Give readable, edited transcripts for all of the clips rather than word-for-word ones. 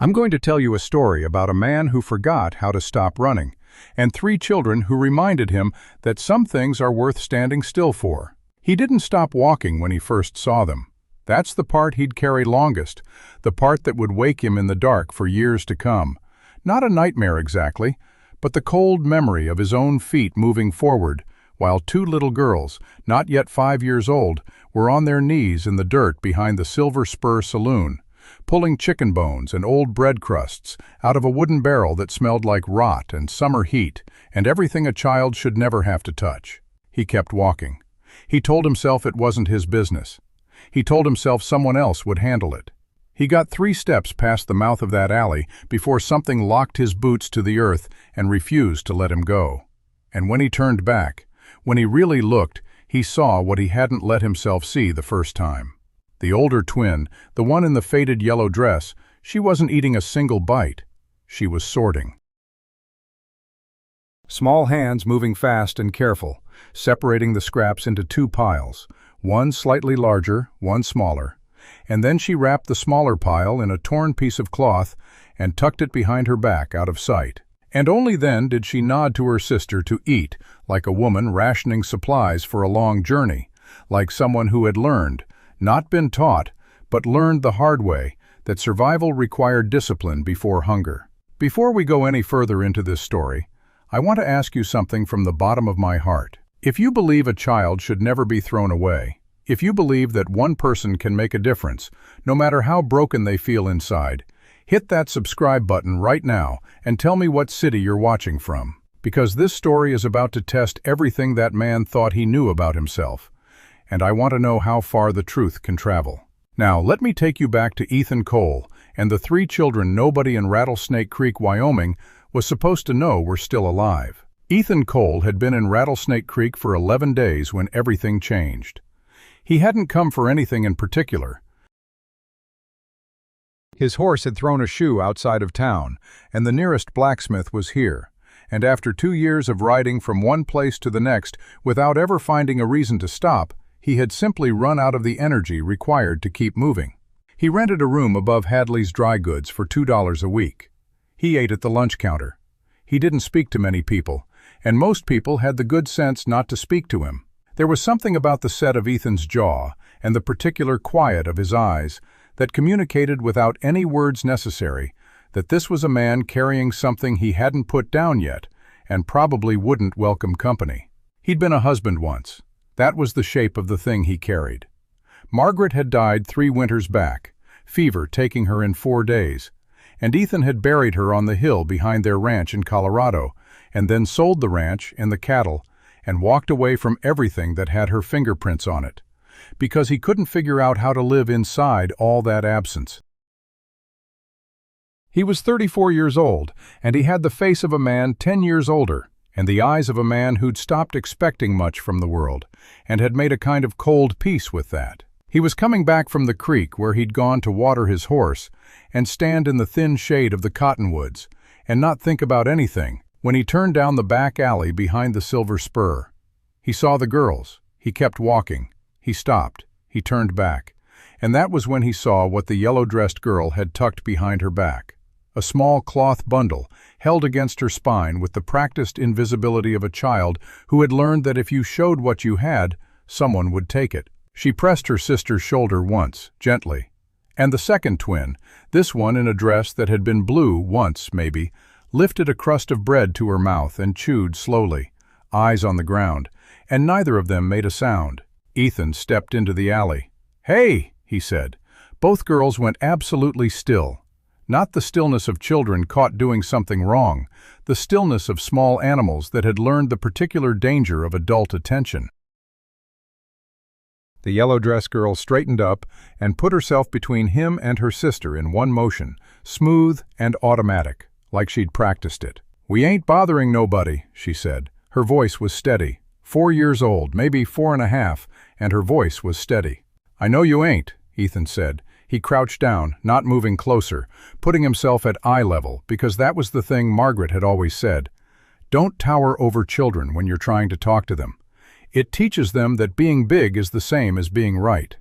I'm going to tell you a story about a man who forgot how to stop running, and three children who reminded him that some things are worth standing still for. He didn't stop walking when he first saw them. That's the part he'd carry longest, the part that would wake him in the dark for years to come. Not a nightmare exactly, but the cold memory of his own feet moving forward, while two little girls, not yet 5 years old, were on their knees in the dirt behind the Silver Spur Saloon, pulling chicken bones and old bread crusts out of a wooden barrel that smelled like rot and summer heat and everything a child should never have to touch. He kept walking. He told himself it wasn't his business. He told himself someone else would handle it. He got 3 steps past the mouth of that alley before something locked his boots to the earth and refused to let him go. And when he turned back, when he really looked, he saw what he hadn't let himself see the first time. The older twin, the one in the faded yellow dress, she wasn't eating a single bite. She was sorting. Small hands moving fast and careful, separating the scraps into 2 piles, one slightly larger, one smaller. And then she wrapped the smaller pile in a torn piece of cloth and tucked it behind her back out of sight. And only then did she nod to her sister to eat, like a woman rationing supplies for a long journey, like someone who had learned, not been taught, but learned the hard way, that survival required discipline before hunger. Before we go any further into this story, I want to ask you something from the bottom of my heart. If you believe a child should never be thrown away, if you believe that one person can make a difference, no matter how broken they feel inside, hit that subscribe button right now and tell me what city you're watching from. Because this story is about to test everything that man thought he knew about himself. And I want to know how far the truth can travel. Now, let me take you back to Ethan Cole and the 3 children nobody in Rattlesnake Creek, Wyoming, was supposed to know were still alive. Ethan Cole had been in Rattlesnake Creek for 11 days when everything changed. He hadn't come for anything in particular. His horse had thrown a shoe outside of town, and the nearest blacksmith was here. And after 2 years of riding from one place to the next without ever finding a reason to stop, he had simply run out of the energy required to keep moving. He rented a room above Hadley's Dry Goods for $2 a week. He ate at the lunch counter. He didn't speak to many people, and most people had the good sense not to speak to him. There was something about the set of Ethan's jaw and the particular quiet of his eyes that communicated without any words necessary that this was a man carrying something he hadn't put down yet and probably wouldn't welcome company. He'd been a husband once. That was the shape of the thing he carried. Margaret had died 3 winters back, fever taking her in 4 days, and Ethan had buried her on the hill behind their ranch in Colorado, and then sold the ranch and the cattle and walked away from everything that had her fingerprints on it, because he couldn't figure out how to live inside all that absence. He was 34 years old, and he had the face of a man 10 years older, and the eyes of a man who'd stopped expecting much from the world, and had made a kind of cold peace with that. He was coming back from the creek where he'd gone to water his horse, and stand in the thin shade of the cottonwoods, and not think about anything, when he turned down the back alley behind the Silver Spur. He saw the girls. He kept walking. He stopped. He turned back. And that was when he saw what the yellow-dressed girl had tucked behind her back. A small cloth bundle held against her spine with the practiced invisibility of a child who had learned that if you showed what you had, someone would take it. She pressed her sister's shoulder once, gently. And the second twin, this one in a dress that had been blue once, maybe, lifted a crust of bread to her mouth and chewed slowly, eyes on the ground, and neither of them made a sound. Ethan stepped into the alley. "Hey," he said. Both girls went absolutely still. Not the stillness of children caught doing something wrong, the stillness of small animals that had learned the particular danger of adult attention. The yellow-dressed girl straightened up and put herself between him and her sister in one motion, smooth and automatic, like she'd practiced it. "We ain't bothering nobody," she said. Her voice was steady. 4 years old, maybe 4.5, and her voice was steady. "I know you ain't," Ethan said. He crouched down, not moving closer, putting himself at eye level, because that was the thing Margaret had always said. Don't tower over children when you're trying to talk to them. It teaches them that being big is the same as being right.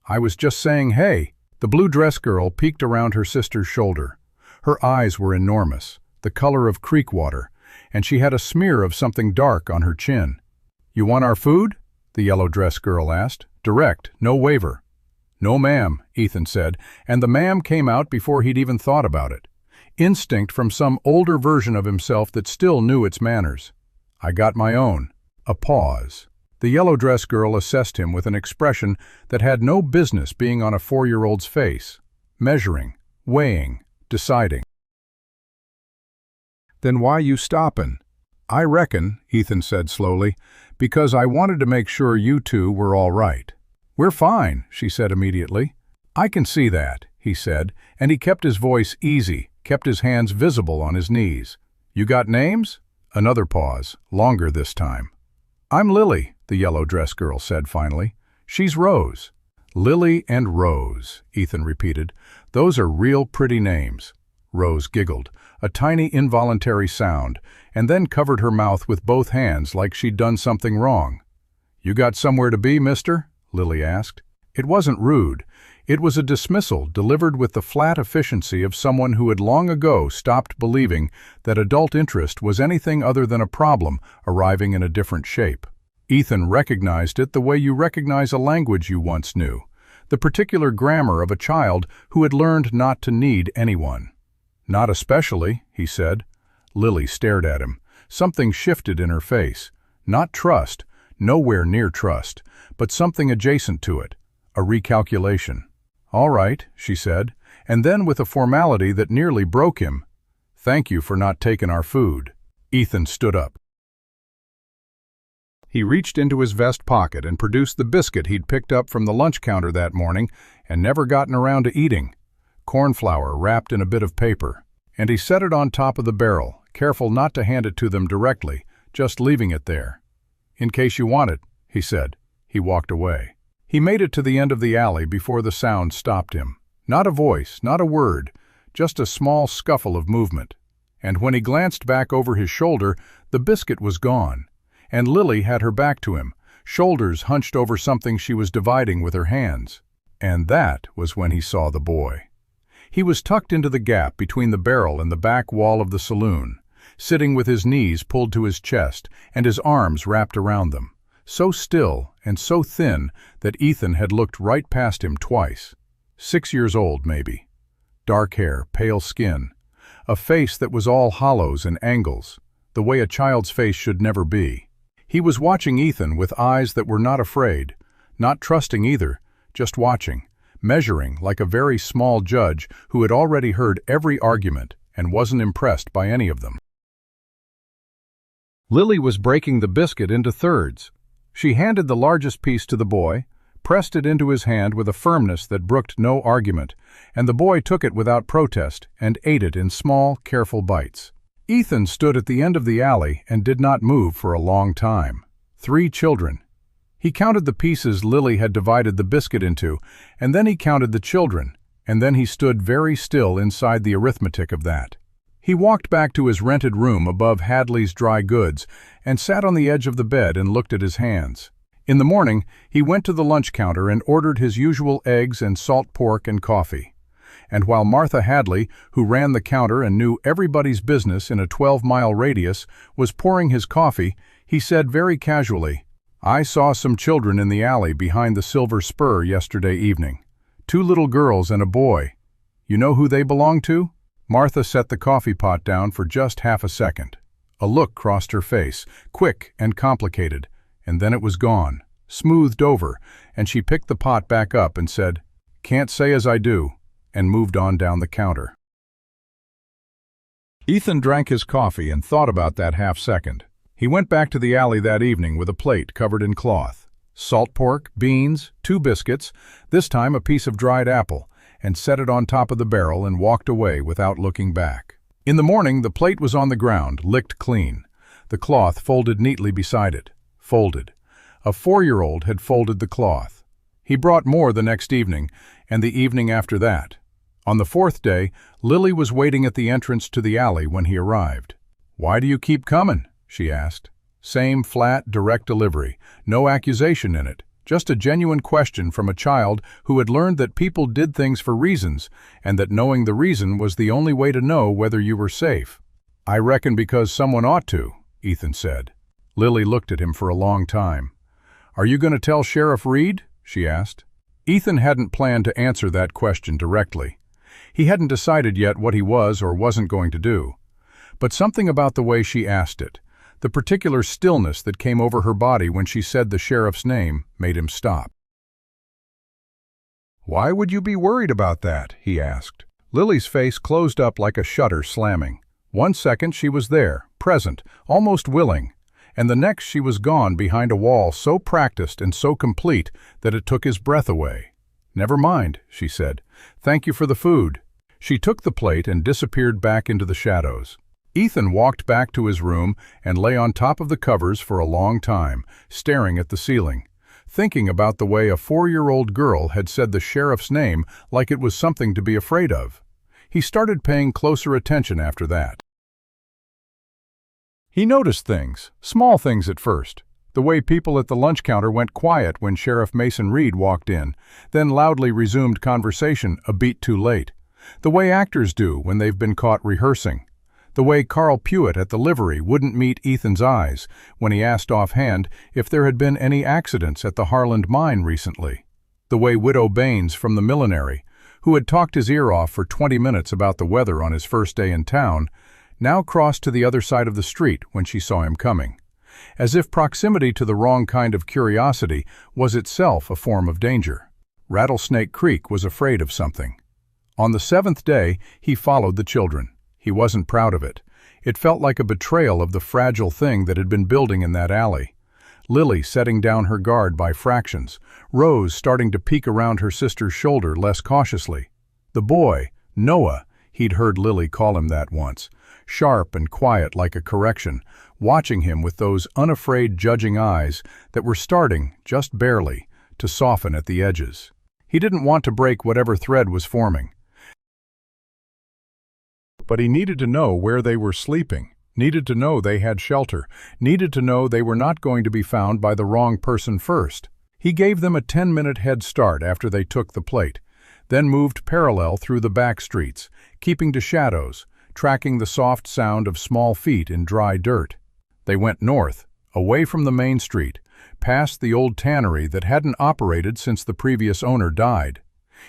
"I was just saying hey." The blue dress girl peeked around her sister's shoulder. Her eyes were enormous, the color of creek water, and she had a smear of something dark on her chin. "You want our food?" the yellow-dressed girl asked. "Direct, no waiver." "No, ma'am," Ethan said, and the ma'am came out before he'd even thought about it. Instinct from some older version of himself that still knew its manners. "I got my own." A pause. The yellow-dressed girl assessed him with an expression that had no business being on a 4-year-old's face. Measuring, weighing, deciding. "Then why you stoppin'?" "I reckon," Ethan said slowly, "because I wanted to make sure you two were all right." "We're fine," she said immediately. "I can see that," he said, and he kept his voice easy, kept his hands visible on his knees. "You got names?" Another pause, longer this time. "I'm Lily," the yellow-dressed girl said finally. "She's Rose." "Lily and Rose," Ethan repeated. "Those are real pretty names." Rose giggled, a tiny involuntary sound, and then covered her mouth with both hands like she'd done something wrong. "You got somewhere to be, mister?" Lily asked. It wasn't rude. It was a dismissal delivered with the flat efficiency of someone who had long ago stopped believing that adult interest was anything other than a problem arriving in a different shape. Ethan recognized it the way you recognize a language you once knew, the particular grammar of a child who had learned not to need anyone. "Not especially," he said. Lily stared at him. Something shifted in her face. Not trust, nowhere near trust, but something adjacent to it, a recalculation. "All right," she said, and then with a formality that nearly broke him, "Thank you for not taking our food." Ethan stood up. He reached into his vest pocket and produced the biscuit he'd picked up from the lunch counter that morning and never gotten around to eating. Corn flour wrapped in a bit of paper, and he set it on top of the barrel, careful not to hand it to them directly, just leaving it there. "In case you want it," he said. He walked away. He made it to the end of the alley before the sound stopped him. Not a voice, not a word, just a small scuffle of movement. And when he glanced back over his shoulder, the biscuit was gone, and Lily had her back to him, shoulders hunched over something she was dividing with her hands. And that was when he saw the boy. He was tucked into the gap between the barrel and the back wall of the saloon, sitting with his knees pulled to his chest and his arms wrapped around them, so still and so thin that Ethan had looked right past him twice. 6 years old, maybe. Dark hair, pale skin, a face that was all hollows and angles, the way a child's face should never be. He was watching Ethan with eyes that were not afraid, not trusting either, just watching, measuring like a very small judge who had already heard every argument and wasn't impressed by any of them. Lily was breaking the biscuit into thirds. She handed the largest piece to the boy, pressed it into his hand with a firmness that brooked no argument, and the boy took it without protest and ate it in small, careful bites. Ethan stood at the end of the alley and did not move for a long time. 3 children. He counted the pieces Lily had divided the biscuit into, and then he counted the children, and then he stood very still inside the arithmetic of that. He walked back to his rented room above Hadley's Dry Goods and sat on the edge of the bed and looked at his hands. In the morning, he went to the lunch counter and ordered his usual eggs and salt pork and coffee. And while Martha Hadley, who ran the counter and knew everybody's business in a 12-mile radius, was pouring his coffee, he said very casually, "I saw some children in the alley behind the Silver Spur yesterday evening. 2 little girls and a boy. You know who they belong to?" Martha set the coffee pot down for just half a second. A look crossed her face, quick and complicated, and then it was gone, smoothed over, and she picked the pot back up and said, "Can't say as I do," and moved on down the counter. Ethan drank his coffee and thought about that half-second. He went back to the alley that evening with a plate covered in cloth. Salt pork, beans, 2 biscuits, this time a piece of dried apple, and set it on top of the barrel and walked away without looking back. In the morning, the plate was on the ground, licked clean. The cloth folded neatly beside it. Folded. A 4-year-old had folded the cloth. He brought more the next evening, and the evening after that. On the 4th day, Lily was waiting at the entrance to the alley when he arrived. "Why do you keep coming?" she asked. Same flat, direct delivery, no accusation in it, Just a genuine question from a child who had learned that people did things for reasons, and that knowing the reason was the only way to know whether you were safe. "I reckon because someone ought to," Ethan said. Lily looked at him for a long time. "Are you going to tell Sheriff Reed?" she asked. Ethan hadn't planned to answer that question directly. He hadn't decided yet what he was or wasn't going to do. But something about the way she asked it, the particular stillness that came over her body when she said the sheriff's name, made him stop. "Why would you be worried about that?" he asked. Lily's face closed up like a shutter slamming. One second she was there, present, almost willing, and the next she was gone behind a wall so practiced and so complete that it took his breath away. "Never mind," she said. "Thank you for the food." She took the plate and disappeared back into the shadows. Ethan walked back to his room and lay on top of the covers for a long time, staring at the ceiling, thinking about the way a 4-year-old girl had said the sheriff's name like it was something to be afraid of. He started paying closer attention after that. He noticed things, small things at first. The way people at the lunch counter went quiet when Sheriff Mason Reed walked in, then loudly resumed conversation a beat too late. The way actors do when they've been caught rehearsing. The way Carl Pewitt at the livery wouldn't meet Ethan's eyes when he asked offhand if there had been any accidents at the Harland mine recently. The way Widow Baines from the millinery, who had talked his ear off for 20 minutes about the weather on his first day in town, now crossed to the other side of the street when she saw him coming, as if proximity to the wrong kind of curiosity was itself a form of danger. Rattlesnake Creek was afraid of something. On the 7th day, he followed the children. He wasn't proud of it. It felt like a betrayal of the fragile thing that had been building in that alley. Lily setting down her guard by fractions, Rose starting to peek around her sister's shoulder less cautiously. The boy, Noah, he'd heard Lily call him that once, sharp and quiet like a correction, watching him with those unafraid judging eyes that were starting, just barely, to soften at the edges. He didn't want to break whatever thread was forming. But he needed to know where they were sleeping, needed to know they had shelter, needed to know they were not going to be found by the wrong person first. He gave them a 10-minute head start after they took the plate, then moved parallel through the back streets, keeping to shadows, tracking the soft sound of small feet in dry dirt. They went north, away from the main street, past the old tannery that hadn't operated since the previous owner died.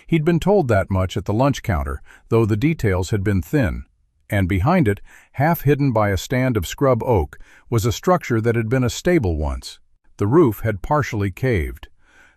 He'd been told that much at the lunch counter, though the details had been thin. And behind it, half hidden by a stand of scrub oak, was a structure that had been a stable once. The roof had partially caved.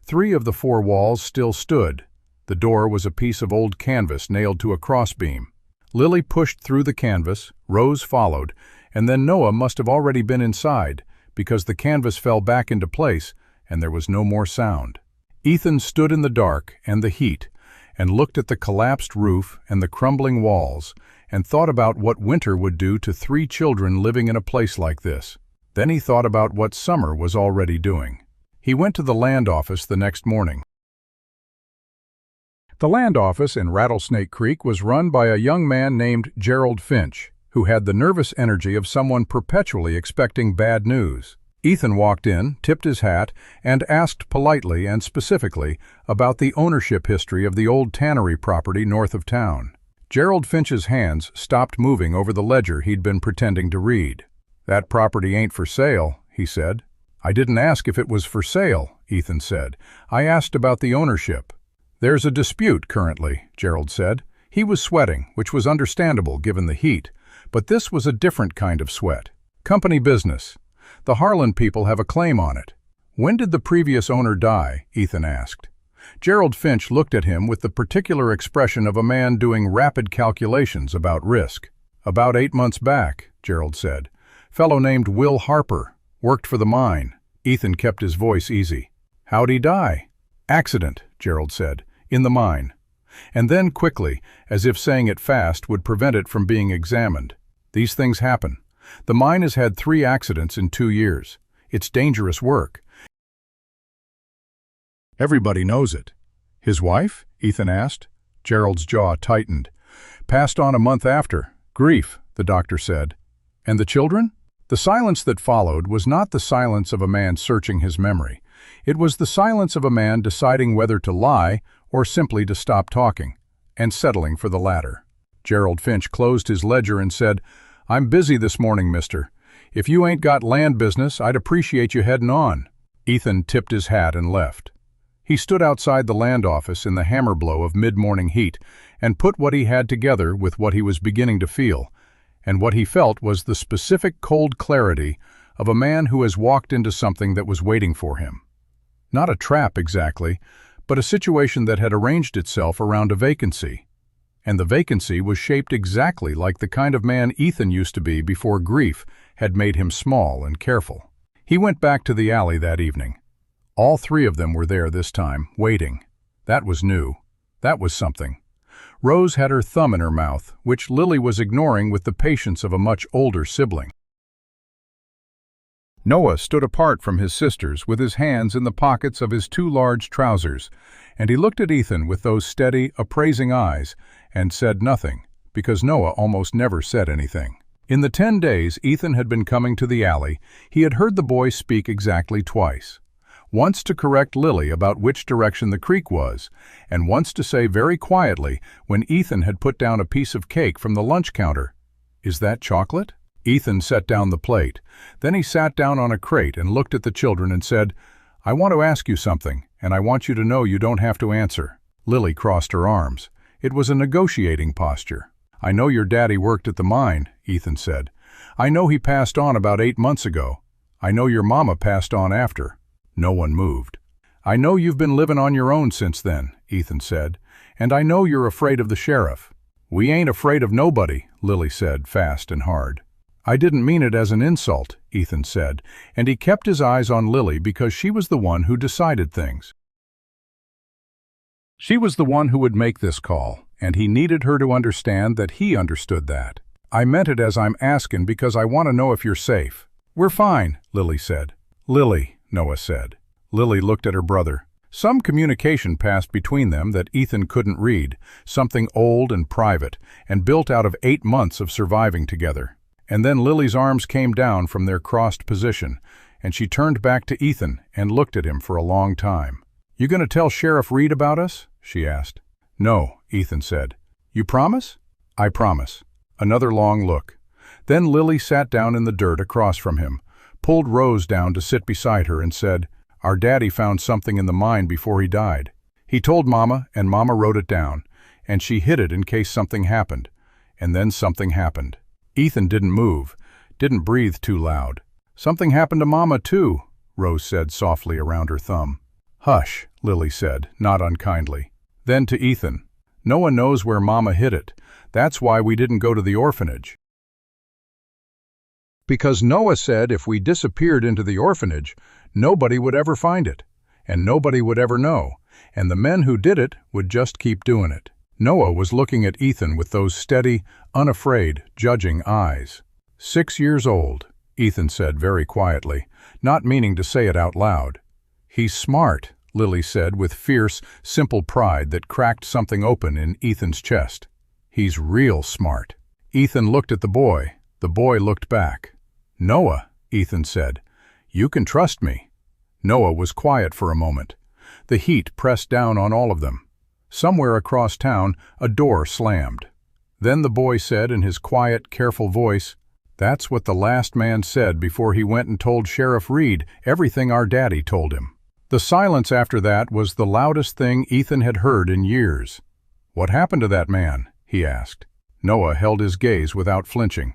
3 of the 4 walls still stood. The door was a piece of old canvas nailed to a crossbeam. Lily pushed through the canvas, Rose followed, and then Noah must have already been inside, because the canvas fell back into place and there was no more sound. Ethan stood in the dark and the heat, and looked at the collapsed roof and the crumbling walls, and thought about what winter would do to 3 children living in a place like this. Then he thought about what summer was already doing. He went to the land office the next morning. The land office in Rattlesnake Creek was run by a young man named Gerald Finch, who had the nervous energy of someone perpetually expecting bad news. Ethan walked in, tipped his hat, and asked politely and specifically about the ownership history of the old tannery property north of town. Gerald Finch's hands stopped moving over the ledger he'd been pretending to read. "That property ain't for sale," he said. "I didn't ask if it was for sale," Ethan said. "I asked about the ownership." "There's a dispute currently," Gerald said. He was sweating, which was understandable given the heat, but this was a different kind of sweat. "Company business. The Harland people have a claim on it." "When did the previous owner die?" Ethan asked. Gerald Finch looked at him with the particular expression of a man doing rapid calculations about risk. "About 8 months back," Gerald said. "Fellow named Will Harper. Worked for the mine." Ethan kept his voice easy. "How'd he die?" "Accident," Gerald said. "In the mine." And then quickly, as if saying it fast would prevent it from being examined. "These things happen. The mine has had 3 accidents in 2 years. It's dangerous work. Everybody knows it." "His wife?" Ethan asked. Gerald's jaw tightened. "Passed on a month after. Grief," the doctor said. "And the children?" The silence that followed was not the silence of a man searching his memory. It was the silence of a man deciding whether to lie or simply to stop talking, and settling for the latter. Gerald Finch closed his ledger and said, "I'm busy this morning, mister. If you ain't got land business, I'd appreciate you heading on." Ethan tipped his hat and left. He stood outside the land office in the hammer blow of mid-morning heat and put what he had together with what he was beginning to feel, and what he felt was the specific cold clarity of a man who has walked into something that was waiting for him. Not a trap exactly, but a situation that had arranged itself around a vacancy. And the vacancy was shaped exactly like the kind of man Ethan used to be before grief had made him small and careful. He went back to the alley that evening. All three of them were there this time, waiting. That was new. That was something. Rose had her thumb in her mouth, which Lily was ignoring with the patience of a much older sibling. Noah stood apart from his sisters with his hands in the pockets of his too large trousers, and he looked at Ethan with those steady, appraising eyes and said nothing, because Noah almost never said anything. In the 10 days Ethan had been coming to the alley, he had heard the boy speak exactly twice. Once to correct Lily about which direction the creek was, and once to say very quietly when Ethan had put down a piece of cake from the lunch counter, "Is that chocolate?" Ethan set down the plate. Then he sat down on a crate and looked at the children and said, "I want to ask you something, and I want you to know you don't have to answer." Lily crossed her arms. It was a negotiating posture. "I know your daddy worked at the mine," Ethan said. "I know he passed on about 8 months ago. I know your mama passed on after." No one moved. "I know you've been living on your own since then," Ethan said, "and I know you're afraid of the sheriff." "We ain't afraid of nobody," Lily said, fast and hard. "I didn't mean it as an insult," Ethan said, and he kept his eyes on Lily because she was the one who decided things. She was the one who would make this call, and he needed her to understand that he understood that. "I meant it as I'm asking because I want to know if you're safe." "We're fine," Lily said. "Lily," Noah said. Lily looked at her brother. Some communication passed between them that Ethan couldn't read, something old and private, and built out of 8 months of surviving together. And then Lily's arms came down from their crossed position, and she turned back to Ethan and looked at him for a long time. "You gonna tell Sheriff Reed about us?" she asked. "No," Ethan said. "You promise?" "I promise." Another long look. Then Lily sat down in the dirt across from him, pulled Rose down to sit beside her and said, "Our daddy found something in the mine before he died. He told Mama, and Mama wrote it down, and she hid it in case something happened. And then something happened." Ethan didn't move, didn't breathe too loud. "Something happened to Mama, too," Rose said softly around her thumb. "Hush," Lily said, not unkindly. Then to Ethan, "Noah knows where Mama hid it. That's why we didn't go to the orphanage. Because Noah said if we disappeared into the orphanage, nobody would ever find it, and nobody would ever know, and the men who did it would just keep doing it." Noah was looking at Ethan with those steady, unafraid, judging eyes. 6 years old, Ethan said very quietly, not meaning to say it out loud. "He's smart," Lily said with fierce, simple pride that cracked something open in Ethan's chest. "He's real smart." Ethan looked at the boy. The boy looked back. "Noah," Ethan said, "you can trust me." Noah was quiet for a moment. The heat pressed down on all of them. Somewhere across town, a door slammed. Then the boy said in his quiet, careful voice, "That's what the last man said before he went and told Sheriff Reed everything our daddy told him." The silence after that was the loudest thing Ethan had heard in years. "What happened to that man?" he asked. Noah held his gaze without flinching.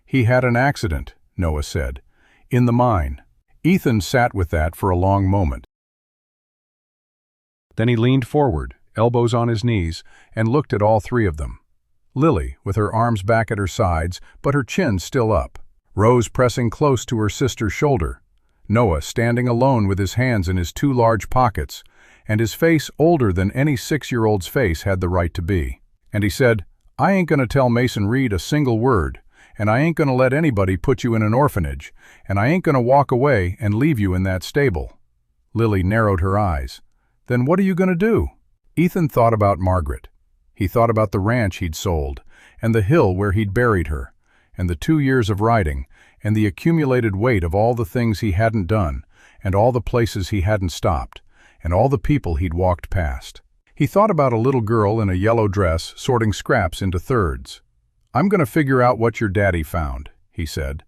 "He had an accident," Noah said, "in the mine." Ethan sat with that for a long moment. Then he leaned forward, elbows on his knees, and looked at all three of them. Lily, with her arms back at her sides, but her chin still up. Rose pressing close to her sister's shoulder. Noah standing alone with his hands in his 2 large pockets, and his face older than any 6-year-old's face had the right to be. And he said, "I ain't gonna tell Mason Reed a single word, and I ain't gonna let anybody put you in an orphanage, and I ain't gonna walk away and leave you in that stable." Lily narrowed her eyes. "Then what are you gonna do?" Ethan thought about Margaret. He thought about the ranch he'd sold, and the hill where he'd buried her, and the 2 years of riding, and the accumulated weight of all the things he hadn't done, and all the places he hadn't stopped, and all the people he'd walked past. He thought about a little girl in a yellow dress sorting scraps into thirds. "I'm going to figure out what your daddy found," he said,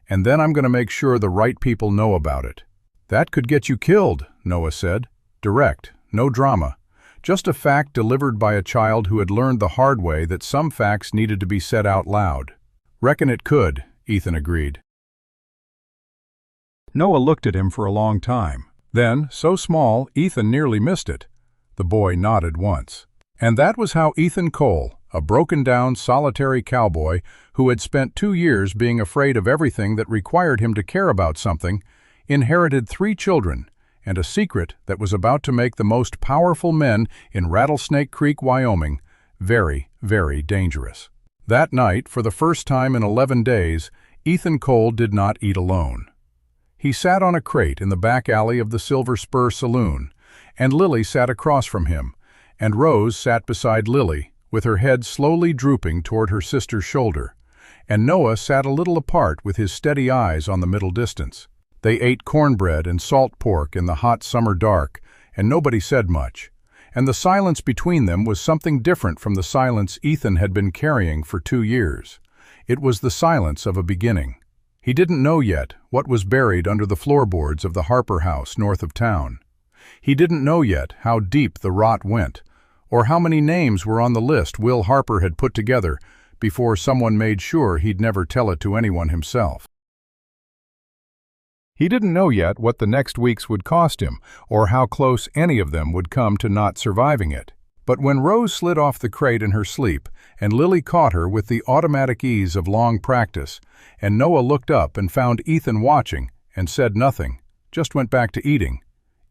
"and then I'm going to make sure the right people know about it." "That could get you killed," Noah said. Direct, no drama. Just a fact delivered by a child who had learned the hard way that some facts needed to be said out loud. "Reckon it could," Ethan agreed. Noah looked at him for a long time. Then, so small, Ethan nearly missed it. The boy nodded once. And that was how Ethan Cole, a broken-down, solitary cowboy who had spent 2 years being afraid of everything that required him to care about something, inherited 3 children and a secret that was about to make the most powerful men in Rattlesnake Creek, Wyoming, very, very dangerous. That night, for the first time in 11 days, Ethan Cole did not eat alone. He sat on a crate in the back alley of the Silver Spur Saloon, and Lily sat across from him, and Rose sat beside Lily, with her head slowly drooping toward her sister's shoulder, and Noah sat a little apart with his steady eyes on the middle distance. They ate cornbread and salt pork in the hot summer dark, and nobody said much, and the silence between them was something different from the silence Ethan had been carrying for 2 years. It was the silence of a beginning. He didn't know yet what was buried under the floorboards of the Harper house north of town. He didn't know yet how deep the rot went, or how many names were on the list Will Harper had put together before someone made sure he'd never tell it to anyone himself. He didn't know yet what the next weeks would cost him, or how close any of them would come to not surviving it. But when Rose slid off the crate in her sleep, and Lily caught her with the automatic ease of long practice, and Noah looked up and found Ethan watching, and said nothing, just went back to eating,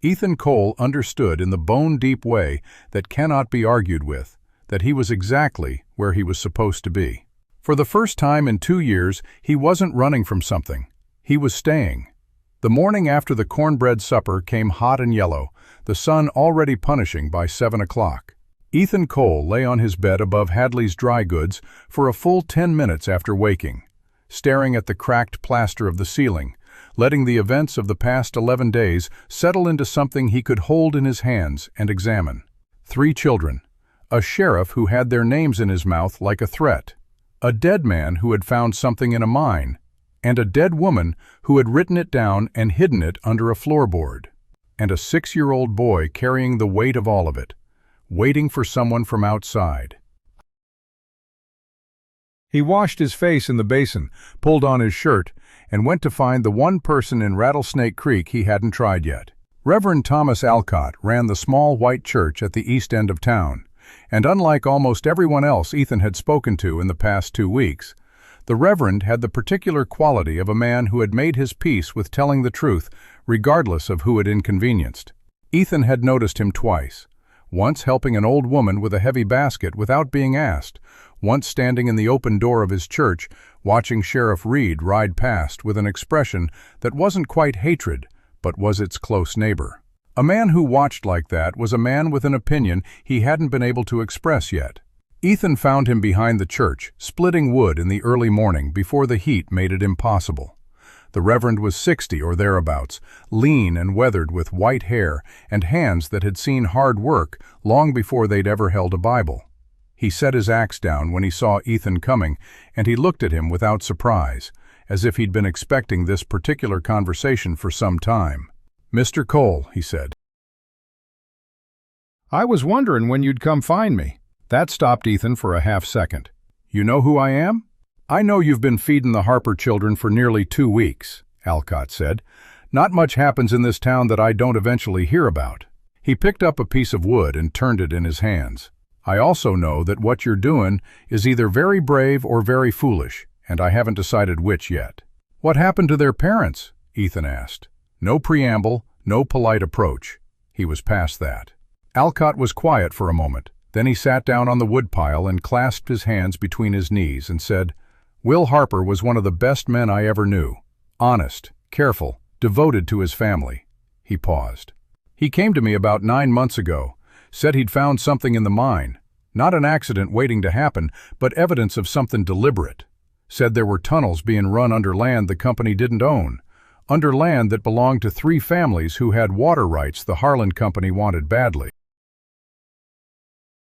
Ethan Cole understood in the bone-deep way that cannot be argued with, that he was exactly where he was supposed to be. For the first time in 2 years, he wasn't running from something. He was staying. The morning after the cornbread supper came hot and yellow, the sun already punishing by 7 o'clock. Ethan Cole lay on his bed above Hadley's dry goods for a full 10 minutes after waking, staring at the cracked plaster of the ceiling, letting the events of the past 11 days settle into something he could hold in his hands and examine. 3 children, a sheriff who had their names in his mouth like a threat, a dead man who had found something in a mine, and a dead woman who had written it down and hidden it under a floorboard, and a 6-year-old boy carrying the weight of all of it, waiting for someone from outside. He washed his face in the basin, pulled on his shirt, and went to find the one person in Rattlesnake Creek he hadn't tried yet. Reverend Thomas Alcott ran the small white church at the east end of town, and unlike almost everyone else Ethan had spoken to in the past 2 weeks, the Reverend had the particular quality of a man who had made his peace with telling the truth, regardless of who it inconvenienced. Ethan had noticed him twice, once helping an old woman with a heavy basket without being asked, once standing in the open door of his church, watching Sheriff Reed ride past with an expression that wasn't quite hatred, but was its close neighbor. A man who watched like that was a man with an opinion he hadn't been able to express yet. Ethan found him behind the church, splitting wood in the early morning before the heat made it impossible. The Reverend was 60 or thereabouts, lean and weathered with white hair and hands that had seen hard work long before they'd ever held a Bible. He set his axe down when he saw Ethan coming, and he looked at him without surprise, as if he'd been expecting this particular conversation for some time. "Mr. Cole," he said. "I was wondering when you'd come find me." That stopped Ethan for a half-second. "You know who I am?" "I know you've been feeding the Harper children for nearly 2 weeks, Alcott said. "Not much happens in this town that I don't eventually hear about." He picked up a piece of wood and turned it in his hands. "I also know that what you're doing is either very brave or very foolish, and I haven't decided which yet." "What happened to their parents?" Ethan asked. No preamble, no polite approach. He was past that. Alcott was quiet for a moment. Then he sat down on the woodpile and clasped his hands between his knees and said, "Will Harper was one of the best men I ever knew. Honest, careful, devoted to his family." He paused. "He came to me about 9 months ago, said he'd found something in the mine. Not an accident waiting to happen, but evidence of something deliberate. Said there were tunnels being run under land the company didn't own. under land that belonged to 3 families who had water rights the Harlan Company wanted badly.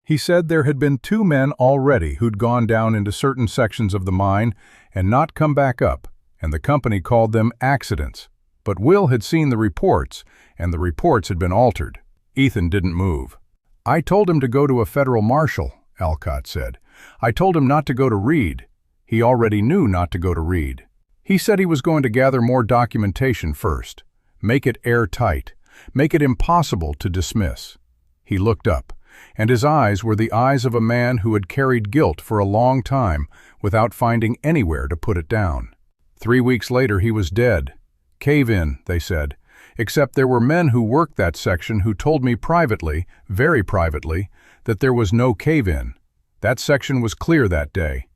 He said there had been 2 men already who'd gone down into certain sections of the mine and not come back up, and the company called them accidents. But Will had seen the reports, and the reports had been altered. Ethan didn't move. "I told him to go to a federal marshal," Alcott said. "I told him not to go to Reed. He already knew not to go to Reed. He said he was going to gather more documentation first, make it airtight, make it impossible to dismiss." He looked up, and his eyes were the eyes of a man who had carried guilt for a long time without finding anywhere to put it down. 3 weeks later he was dead. "Cave in," they said, except there were men who worked that section who told me privately, very privately, that there was no cave-in. That section was clear that day.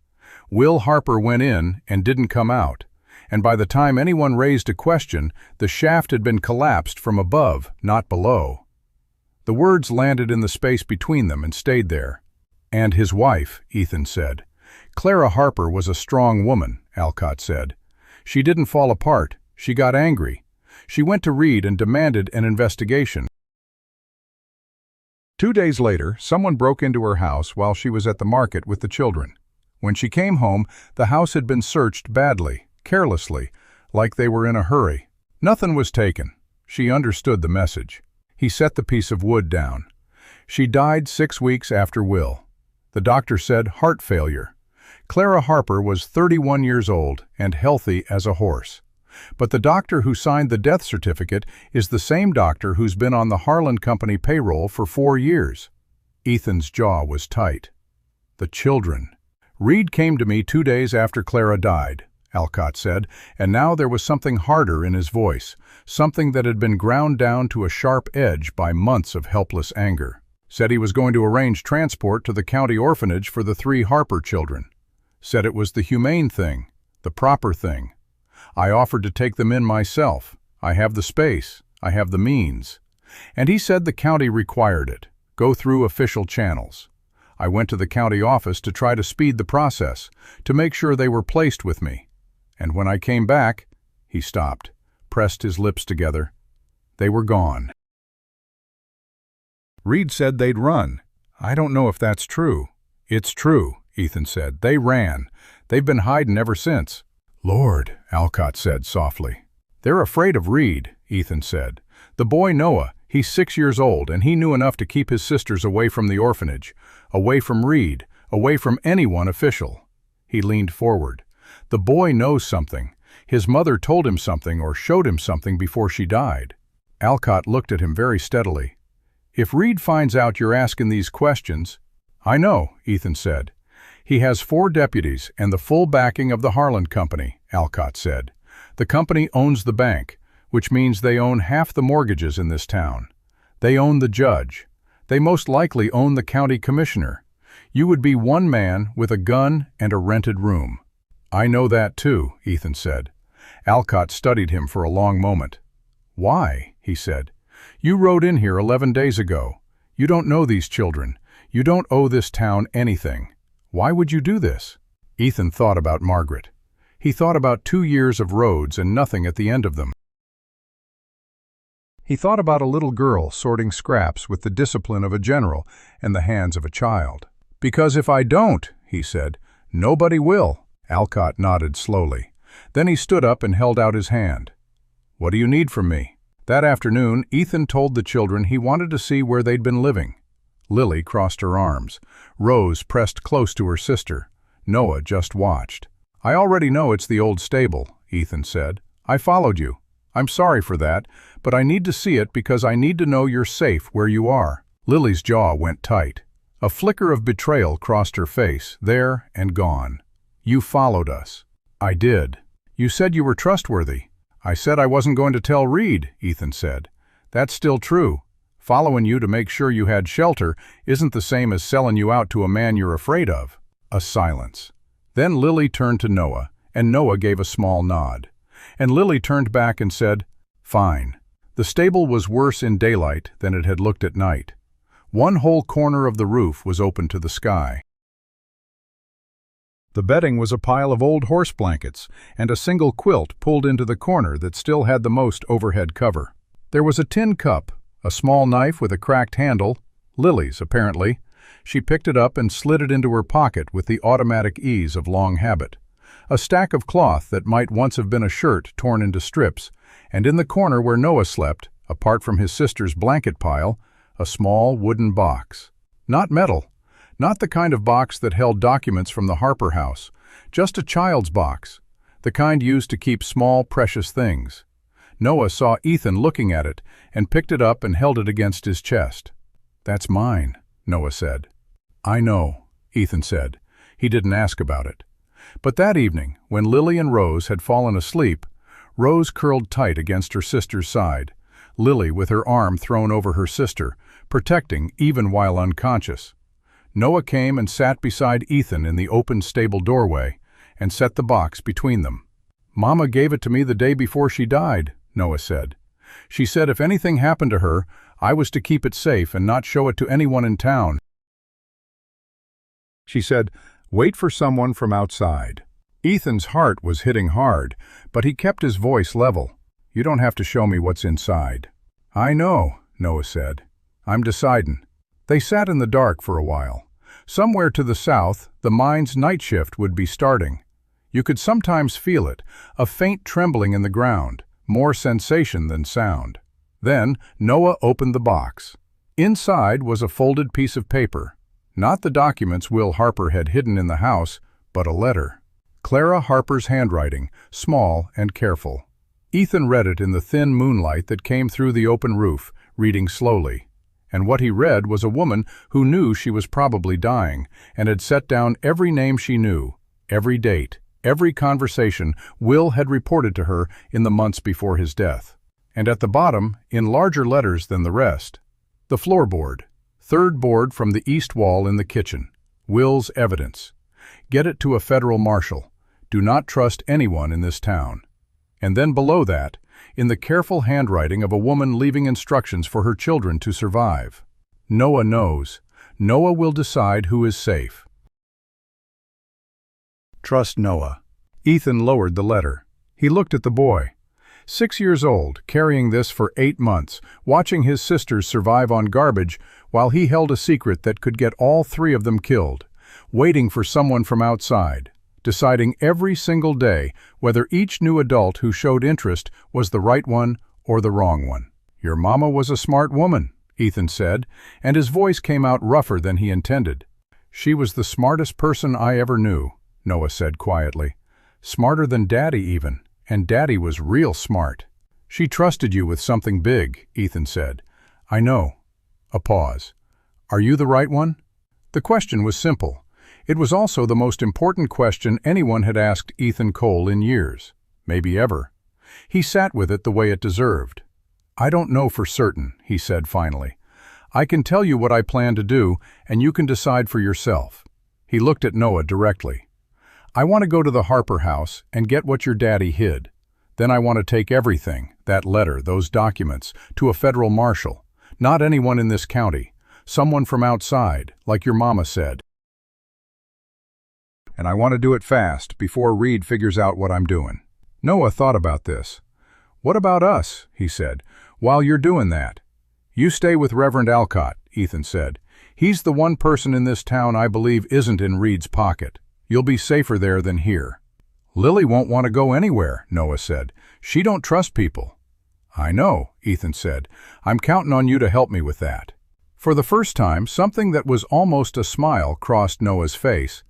Will Harper went in and didn't come out, and by the time anyone raised a question, the shaft had been collapsed from above, not below. The words landed in the space between them and stayed there. "And his wife," Ethan said. "Clara Harper was a strong woman," Alcott said. "She didn't fall apart. She got angry. She went to Reed and demanded an investigation. 2 days later, someone broke into her house while she was at the market with the children. When she came home, the house had been searched badly, carelessly, like they were in a hurry. Nothing was taken. She understood the message. He set the piece of wood down. She died 6 weeks after Will. The doctor said heart failure. Clara Harper was 31 years old and healthy as a horse. But the doctor who signed the death certificate is the same doctor who's been on the Harlan Company payroll for 4 years. Ethan's jaw was tight. The children. "Reed came to me 2 days after Clara died," Alcott said, and now there was something harder in his voice, something that had been ground down to a sharp edge by months of helpless anger. "Said he was going to arrange transport to the county orphanage for the 3 Harper children. Said it was the humane thing, the proper thing. I offered to take them in myself. I have the space. I have the means. And he said the county required it. Go through official channels. I went to the county office to try to speed the process, to make sure they were placed with me. And when I came back," he stopped, pressed his lips together, "they were gone." "Reed said they'd run. I don't know if that's true." "It's true," Ethan said. "They ran. They've been hiding ever since." "Lord," Alcott said softly. "They're afraid of Reed," Ethan said. "The boy Noah, he's 6 years old, and he knew enough to keep his sisters away from the orphanage, away from Reed, away from anyone official." He leaned forward. "The boy knows something. His mother told him something or showed him something before she died." Alcott looked at him very steadily. "If Reed finds out you're asking these questions—" "I know," Ethan said. "He has 4 deputies and the full backing of the Harlan Company," Alcott said. "The company owns the bank, which means they own half the mortgages in this town. They own the judge. They most likely own the county commissioner. You would be one man with a gun and a rented room." "I know that too," Ethan said. Alcott studied him for a long moment. "Why?" he said. "You rode in here 11 days ago. You don't know these children. You don't owe this town anything. Why would you do this?" Ethan thought about Margaret. He thought about 2 years of roads and nothing at the end of them. He thought about a little girl sorting scraps with the discipline of a general and the hands of a child. "Because if I don't," he said, "nobody will." Alcott nodded slowly. Then he stood up and held out his hand. "What do you need from me?" That afternoon, Ethan told the children he wanted to see where they'd been living. Lily crossed her arms. Rose pressed close to her sister. Noah just watched. "I already know it's the old stable," Ethan said. "I followed you. I'm sorry for that, but I need to see it because I need to know you're safe where you are." Lily's jaw went tight. A flicker of betrayal crossed her face, there and gone. "You followed us." "I did. You said you were trustworthy." "I said I wasn't going to tell Reed," Ethan said. "That's still true. Following you to make sure you had shelter isn't the same as selling you out to a man you're afraid of." A silence. Then Lily turned to Noah, and Noah gave a small nod. And Lily turned back and said, "Fine." The stable was worse in daylight than it had looked at night. One whole corner of the roof was open to the sky. The bedding was a pile of old horse blankets and a single quilt pulled into the corner that still had the most overhead cover. There was a tin cup, a small knife with a cracked handle, Lily's apparently. She picked it up and slid it into her pocket with the automatic ease of long habit. A stack of cloth that might once have been a shirt torn into strips, and in the corner where Noah slept, apart from his sister's blanket pile, a small wooden box. Not metal. Not the kind of box that held documents from the Harper house, just a child's box, the kind used to keep small, precious things. Noah saw Ethan looking at it and picked it up and held it against his chest. "That's mine," Noah said. "I know," Ethan said. He didn't ask about it. But that evening, when Lily and Rose had fallen asleep, Rose curled tight against her sister's side, Lily with her arm thrown over her sister, protecting even while unconscious. Noah came and sat beside Ethan in the open stable doorway and set the box between them. "Mama gave it to me the day before she died," Noah said. "She said if anything happened to her, I was to keep it safe and not show it to anyone in town. She said, wait for someone from outside." Ethan's heart was hitting hard, but he kept his voice level. "You don't have to show me what's inside." "I know," Noah said. "I'm decidin'." They sat in the dark for a while. Somewhere to the south, the mine's night shift would be starting. You could sometimes feel it, a faint trembling in the ground, more sensation than sound. Then Noah opened the box. Inside was a folded piece of paper. Not the documents Will Harper had hidden in the house, but a letter. Clara Harper's handwriting, small and careful. Ethan read it in the thin moonlight that came through the open roof, reading slowly. And what he read was a woman who knew she was probably dying and had set down every name she knew, every date, every conversation Will had reported to her in the months before his death. And at the bottom, in larger letters than the rest, the floorboard, third board from the east wall in the kitchen, Will's evidence. Get it to a federal marshal. Do not trust anyone in this town. And then below that, in the careful handwriting of a woman leaving instructions for her children to survive. Noah knows. Noah will decide who is safe. Trust Noah. Ethan lowered the letter. He looked at the boy. 6 years old, carrying this for 8 months, watching his sisters survive on garbage while he held a secret that could get all 3 of them killed, waiting for someone from outside, deciding every single day whether each new adult who showed interest was the right one or the wrong one. "Your mama was a smart woman," Ethan said, and his voice came out rougher than he intended. "She was the smartest person I ever knew," Noah said quietly. "Smarter than Daddy even, and Daddy was real smart." "She trusted you with something big," Ethan said. "I know." A pause. "Are you the right one?" The question was simple. It was also the most important question anyone had asked Ethan Cole in years, maybe ever. He sat with it the way it deserved. "I don't know for certain," he said finally. "I can tell you what I plan to do, and you can decide for yourself." He looked at Noah directly. "I want to go to the Harper house and get what your daddy hid. Then I want to take everything, that letter, those documents, to a federal marshal. Not anyone in this county. Someone from outside, like your mama said. And I want to do it fast, before Reed figures out what I'm doing." Noah thought about this. "What about us?" he said. "While you're doing that." "You stay with Reverend Alcott," Ethan said. "He's the one person in this town I believe isn't in Reed's pocket. You'll be safer there than here." "Lily won't want to go anywhere," Noah said. "She don't trust people." "I know," Ethan said. "I'm counting on you to help me with that." For the first time, something that was almost a smile crossed Noah's face.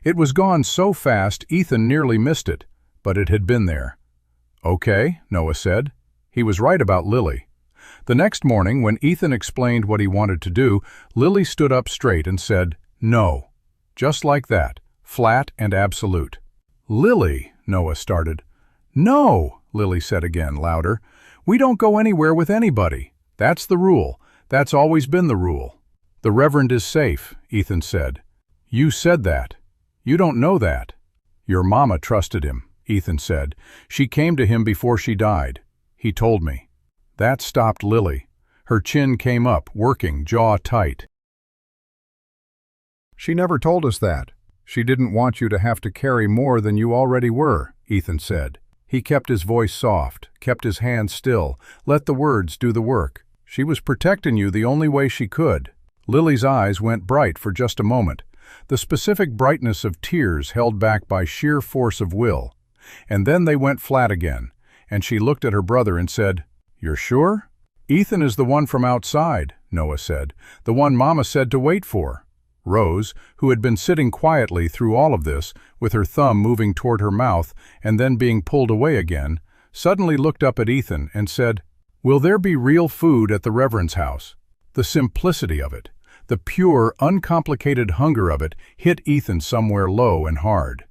It was gone so fast Ethan nearly missed it, but it had been there. "Okay," Noah said. He was right about Lily. The next morning, when Ethan explained what he wanted to do, Lily stood up straight and said, "No." Just like that, flat and absolute. "Lily," Noah started. "No," Lily said again, louder. "We don't go anywhere with anybody. That's the rule. That's always been the rule." "The Reverend is safe," Ethan said. "You said that. You don't know that." "Your mama trusted him," Ethan said. "She came to him before she died. He told me." That stopped Lily. Her chin came up, working, jaw tight. "She never told us that. She didn't want you to have to carry more than you already were, Ethan said. He kept his voice soft, kept his hands still, let the words do the work. She was protecting you the only way she could. Lily's eyes went bright for just a moment, the specific brightness of tears held back by sheer force of will. And then they went flat again, and she looked at her brother and said, "You're sure?" "Ethan is the one from outside," Noah said, "the one Mama said to wait for." Rose, who had been sitting quietly through all of this, with her thumb moving toward her mouth and then being pulled away again, suddenly looked up at Ethan and said, "Will there be real food at the Reverend's house?" The simplicity of it, the pure, uncomplicated hunger of it hit Ethan somewhere low and hard.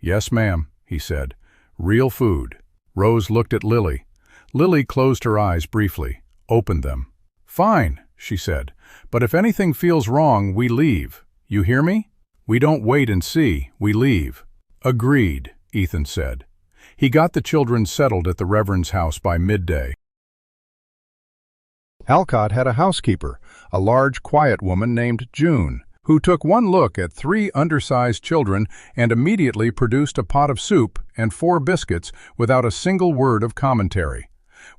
"Yes, ma'am," he said. "Real food." Rose looked at Lily. Lily closed her eyes briefly, opened them. "Fine," she said, "but if anything feels wrong, we leave. You hear me? We don't wait and see, we leave." "Agreed," Ethan said. He got the children settled at the Reverend's house by midday. Alcott had a housekeeper, a large, quiet woman named June, who took one look at 3 undersized children and immediately produced a pot of soup and 4 biscuits without a single word of commentary,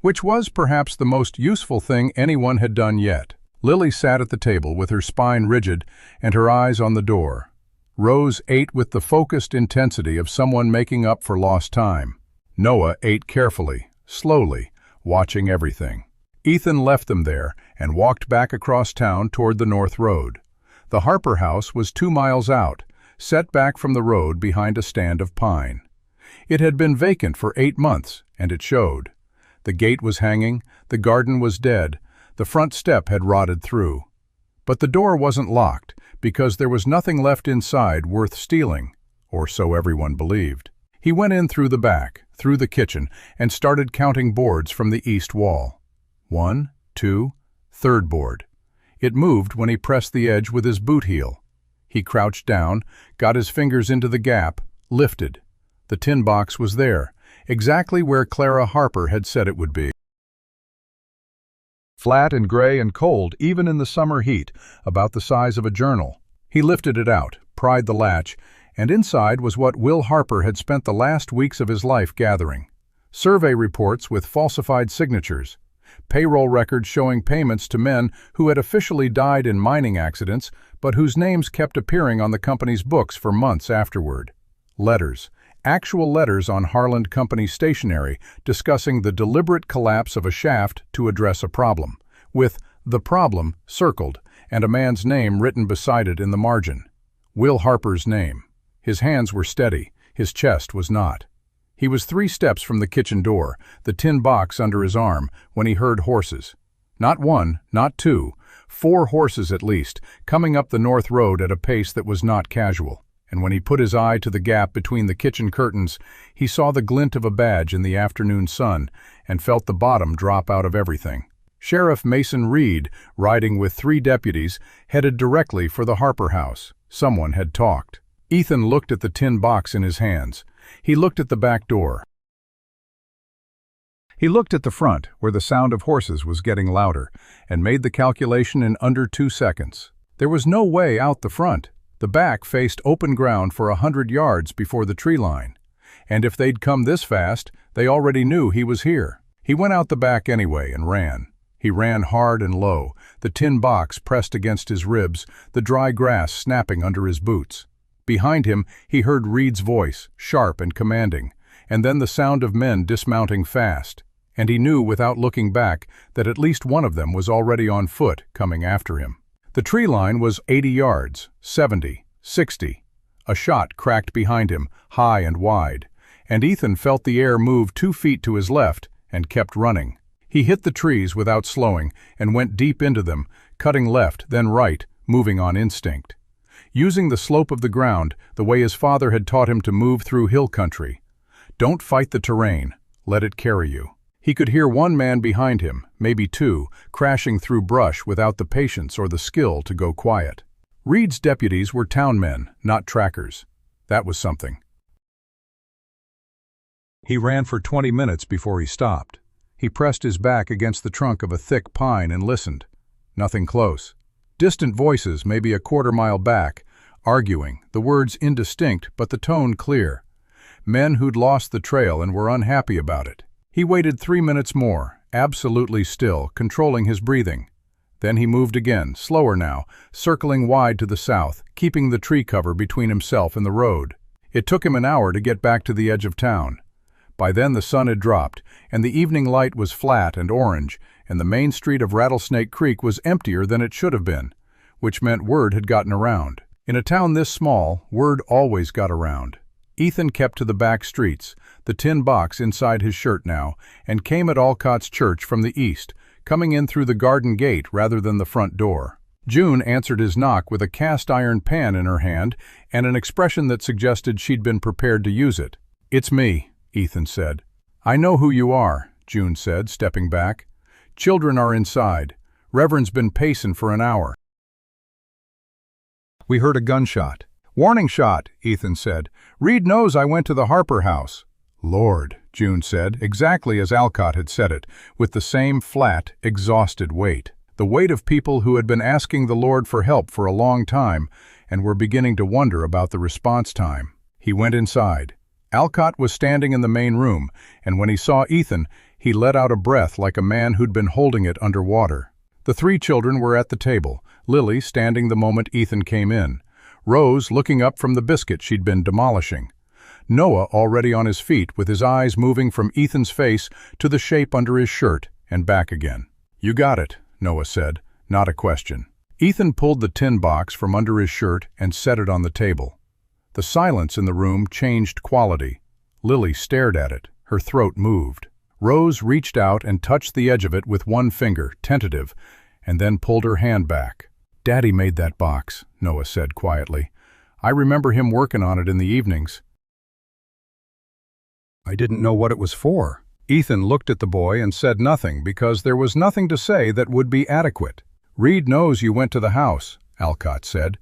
which was perhaps the most useful thing anyone had done yet. Lily sat at the table with her spine rigid and her eyes on the door. Rose ate with the focused intensity of someone making up for lost time. Noah ate carefully, slowly, watching everything. Ethan left them there and walked back across town toward the North Road. The Harper house was 2 miles out, set back from the road behind a stand of pine. It had been vacant for 8 months, and it showed. The gate was hanging, the garden was dead, the front step had rotted through. But the door wasn't locked, because there was nothing left inside worth stealing, or so everyone believed. He went in through the back, through the kitchen, and started counting boards from the east wall. 1, 2, 3rd board. It moved when he pressed the edge with his boot heel. He crouched down, got his fingers into the gap, lifted. The tin box was there, exactly where Clara Harper had said it would be. Flat and gray and cold, even in the summer heat, about the size of a journal. He lifted it out, pried the latch, and inside was what Will Harper had spent the last weeks of his life gathering. Survey reports with falsified signatures. Payroll records showing payments to men who had officially died in mining accidents, but whose names kept appearing on the company's books for months afterward. Letters. Actual letters on Harland Company stationery discussing the deliberate collapse of a shaft to address a problem, with "the problem" circled and a man's name written beside it in the margin. Will Harper's name. His hands were steady, his chest was not. He was 3 steps from the kitchen door, the tin box under his arm, when he heard horses. Not 1, not 2, 4 horses at least, coming up the North Road at a pace that was not casual. And when he put his eye to the gap between the kitchen curtains, he saw the glint of a badge in the afternoon sun and felt the bottom drop out of everything. Sheriff Mason Reed, riding with 3 deputies, headed directly for the Harper house. Someone had talked. Ethan looked at the tin box in his hands. He looked at the back door. He looked at the front, where the sound of horses was getting louder, and made the calculation in under 2 seconds. There was no way out the front. The back faced open ground for 100 yards before the tree line. And if they'd come this fast, they already knew he was here. He went out the back anyway and ran. He ran hard and low, the tin box pressed against his ribs, the dry grass snapping under his boots. Behind him, he heard Reed's voice, sharp and commanding, and then the sound of men dismounting fast. And he knew without looking back that at least one of them was already on foot, coming after him. The tree line was 80 yards, 70, 60. A shot cracked behind him, high and wide, and Ethan felt the air move 2 feet to his left and kept running. He hit the trees without slowing and went deep into them, cutting left, then right, moving on instinct. Using the slope of the ground, the way his father had taught him to move through hill country. Don't fight the terrain, let it carry you. He could hear one man behind him, maybe 2, crashing through brush without the patience or the skill to go quiet. Reed's deputies were town men, not trackers. That was something. He ran for 20 minutes before he stopped. He pressed his back against the trunk of a thick pine and listened. Nothing close. Distant voices, maybe a quarter-mile back, arguing, the words indistinct but the tone clear. Men who'd lost the trail and were unhappy about it. He waited 3 minutes more, absolutely still, controlling his breathing. Then he moved again, slower now, circling wide to the south, keeping the tree cover between himself and the road. It took him an hour to get back to the edge of town. By then the sun had dropped, and the evening light was flat and orange, and the main street of Rattlesnake Creek was emptier than it should have been, which meant word had gotten around. In a town this small, word always got around. Ethan kept to the back streets, the tin box inside his shirt now, and came at Alcott's church from the east, coming in through the garden gate rather than the front door. June answered his knock with a cast-iron pan in her hand and an expression that suggested she'd been prepared to use it. "It's me," Ethan said. "I know who you are," June said, stepping back. "Children are inside. Reverend's been pacing for an hour." We heard a gunshot. "Warning shot," Ethan said. "Reed knows I went to the Harper house." "Lord," June said, exactly as Alcott had said it, with the same flat, exhausted weight. The weight of people who had been asking the Lord for help for a long time and were beginning to wonder about the response time. He went inside. Alcott was standing in the main room, and when he saw Ethan, he let out a breath like a man who'd been holding it underwater. The 3 children were at the table, Lily standing the moment Ethan came in, Rose looking up from the biscuit she'd been demolishing, Noah already on his feet with his eyes moving from Ethan's face to the shape under his shirt and back again. "You got it," Noah said, not a question. Ethan pulled the tin box from under his shirt and set it on the table. The silence in the room changed quality. Lily stared at it, her throat moved. Rose reached out and touched the edge of it with one finger, tentative, and then pulled her hand back. "Daddy made that box," Noah said quietly. "I remember him working on it in the evenings." "I didn't know what it was for." Ethan looked at the boy and said nothing because there was nothing to say that would be adequate. "Reed knows you went to the house," Alcott said,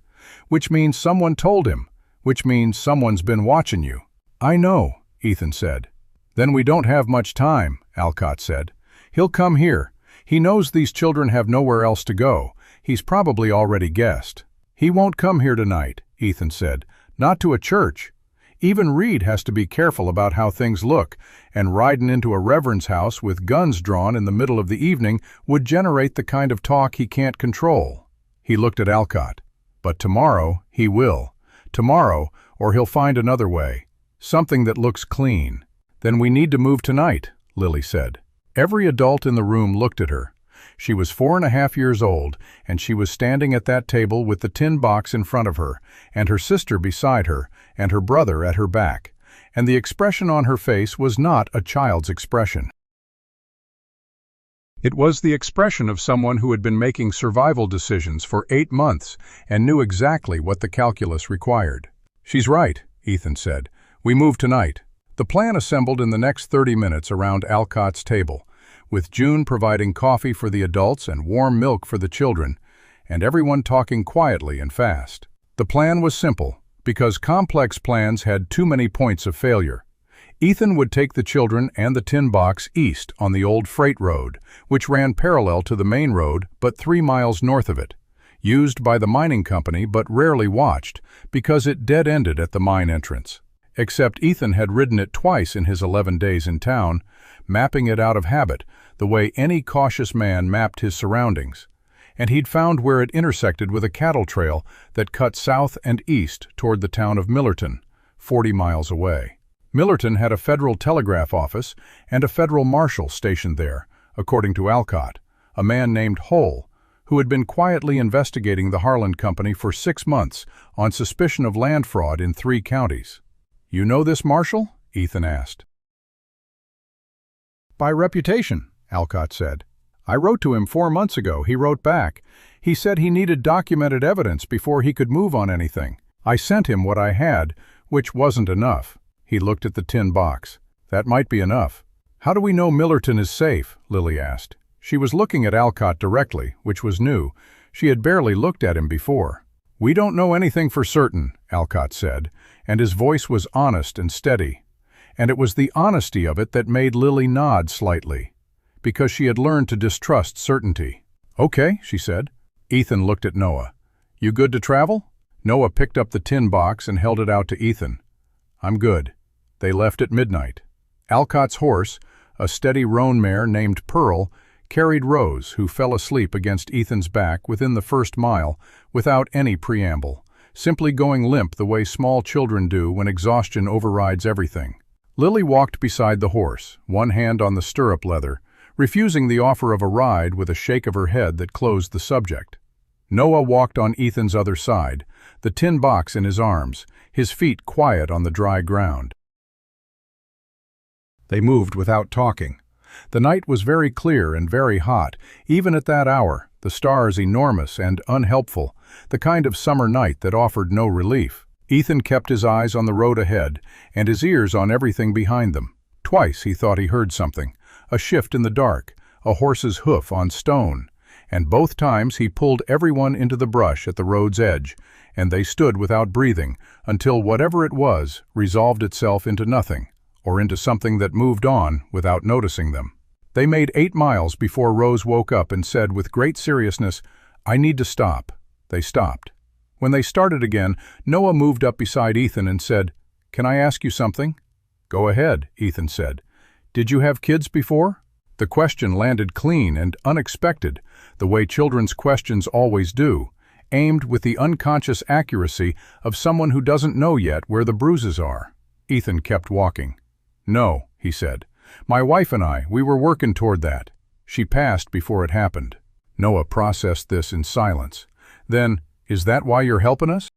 "which means someone told him, which means someone's been watching you." "I know," Ethan said. "Then we don't have much time," Alcott said. "He'll come here. He knows these children have nowhere else to go. He's probably already guessed." "He won't come here tonight," Ethan said. "Not to a church. Even Reed has to be careful about how things look, and riding into a reverend's house with guns drawn in the middle of the evening would generate the kind of talk he can't control." He looked at Alcott. "But tomorrow he will. Tomorrow, or he'll find another way. Something that looks clean." "Then we need to move tonight," Lily said. Every adult in the room looked at her. She was 4.5 years old, and she was standing at that table with the tin box in front of her, and her sister beside her, and her brother at her back. And the expression on her face was not a child's expression. It was the expression of someone who had been making survival decisions for 8 months and knew exactly what the calculus required. "She's right," Ethan said. "We move tonight." The plan assembled in the next 30 minutes around Alcott's table, with June providing coffee for the adults and warm milk for the children, and everyone talking quietly and fast. The plan was simple, because complex plans had too many points of failure. Ethan would take the children and the tin box east on the old freight road, which ran parallel to the main road but 3 miles north of it, used by the mining company but rarely watched because it dead-ended at the mine entrance. Except Ethan had ridden it twice in his 11 days in town, mapping it out of habit, the way any cautious man mapped his surroundings. And he'd found where it intersected with a cattle trail that cut south and east toward the town of Millerton, 40 miles away. Millerton had a federal telegraph office and a federal marshal stationed there, according to Alcott, a man named Hull, who had been quietly investigating the Harlan Company for 6 months on suspicion of land fraud in 3 counties. "You know this marshal?" Ethan asked. "By reputation," Alcott said. "I wrote to him 4 months ago," he wrote back. "He said he needed documented evidence before he could move on anything. I sent him what I had, which wasn't enough." He looked at the tin box. "That might be enough." "How do we know Millerton is safe?" Lily asked. She was looking at Alcott directly, which was new. She had barely looked at him before. "We don't know anything for certain," Alcott said, and his voice was honest and steady. And it was the honesty of it that made Lily nod slightly, because she had learned to distrust certainty. "Okay," she said. Ethan looked at Noah. "You good to travel?" Noah picked up the tin box and held it out to Ethan. "I'm good." They left at midnight. Alcott's horse, a steady roan mare named Pearl, carried Rose, who fell asleep against Ethan's back within the first mile without any preamble, simply going limp the way small children do when exhaustion overrides everything. Lily walked beside the horse, one hand on the stirrup leather, refusing the offer of a ride with a shake of her head that closed the subject. Noah walked on Ethan's other side, the tin box in his arms, his feet quiet on the dry ground. They moved without talking. The night was very clear and very hot, even at that hour, the stars enormous and unhelpful, the kind of summer night that offered no relief. Ethan kept his eyes on the road ahead and his ears on everything behind them. Twice he thought he heard something, a shift in the dark, a horse's hoof on stone, and both times he pulled everyone into the brush at the road's edge, and they stood without breathing until whatever it was resolved itself into nothing, or into something that moved on without noticing them. They made 8 miles before Rose woke up and said with great seriousness, "I need to stop." They stopped. When they started again, Noah moved up beside Ethan and said, "Can I ask you something?" "Go ahead," Ethan said. "Did you have kids before?" The question landed clean and unexpected, the way children's questions always do, aimed with the unconscious accuracy of someone who doesn't know yet where the bruises are. Ethan kept walking. "No," he said. "My wife and we were working toward that. She passed before it happened." Noah processed this in silence. Then, "Is that why you're helping us?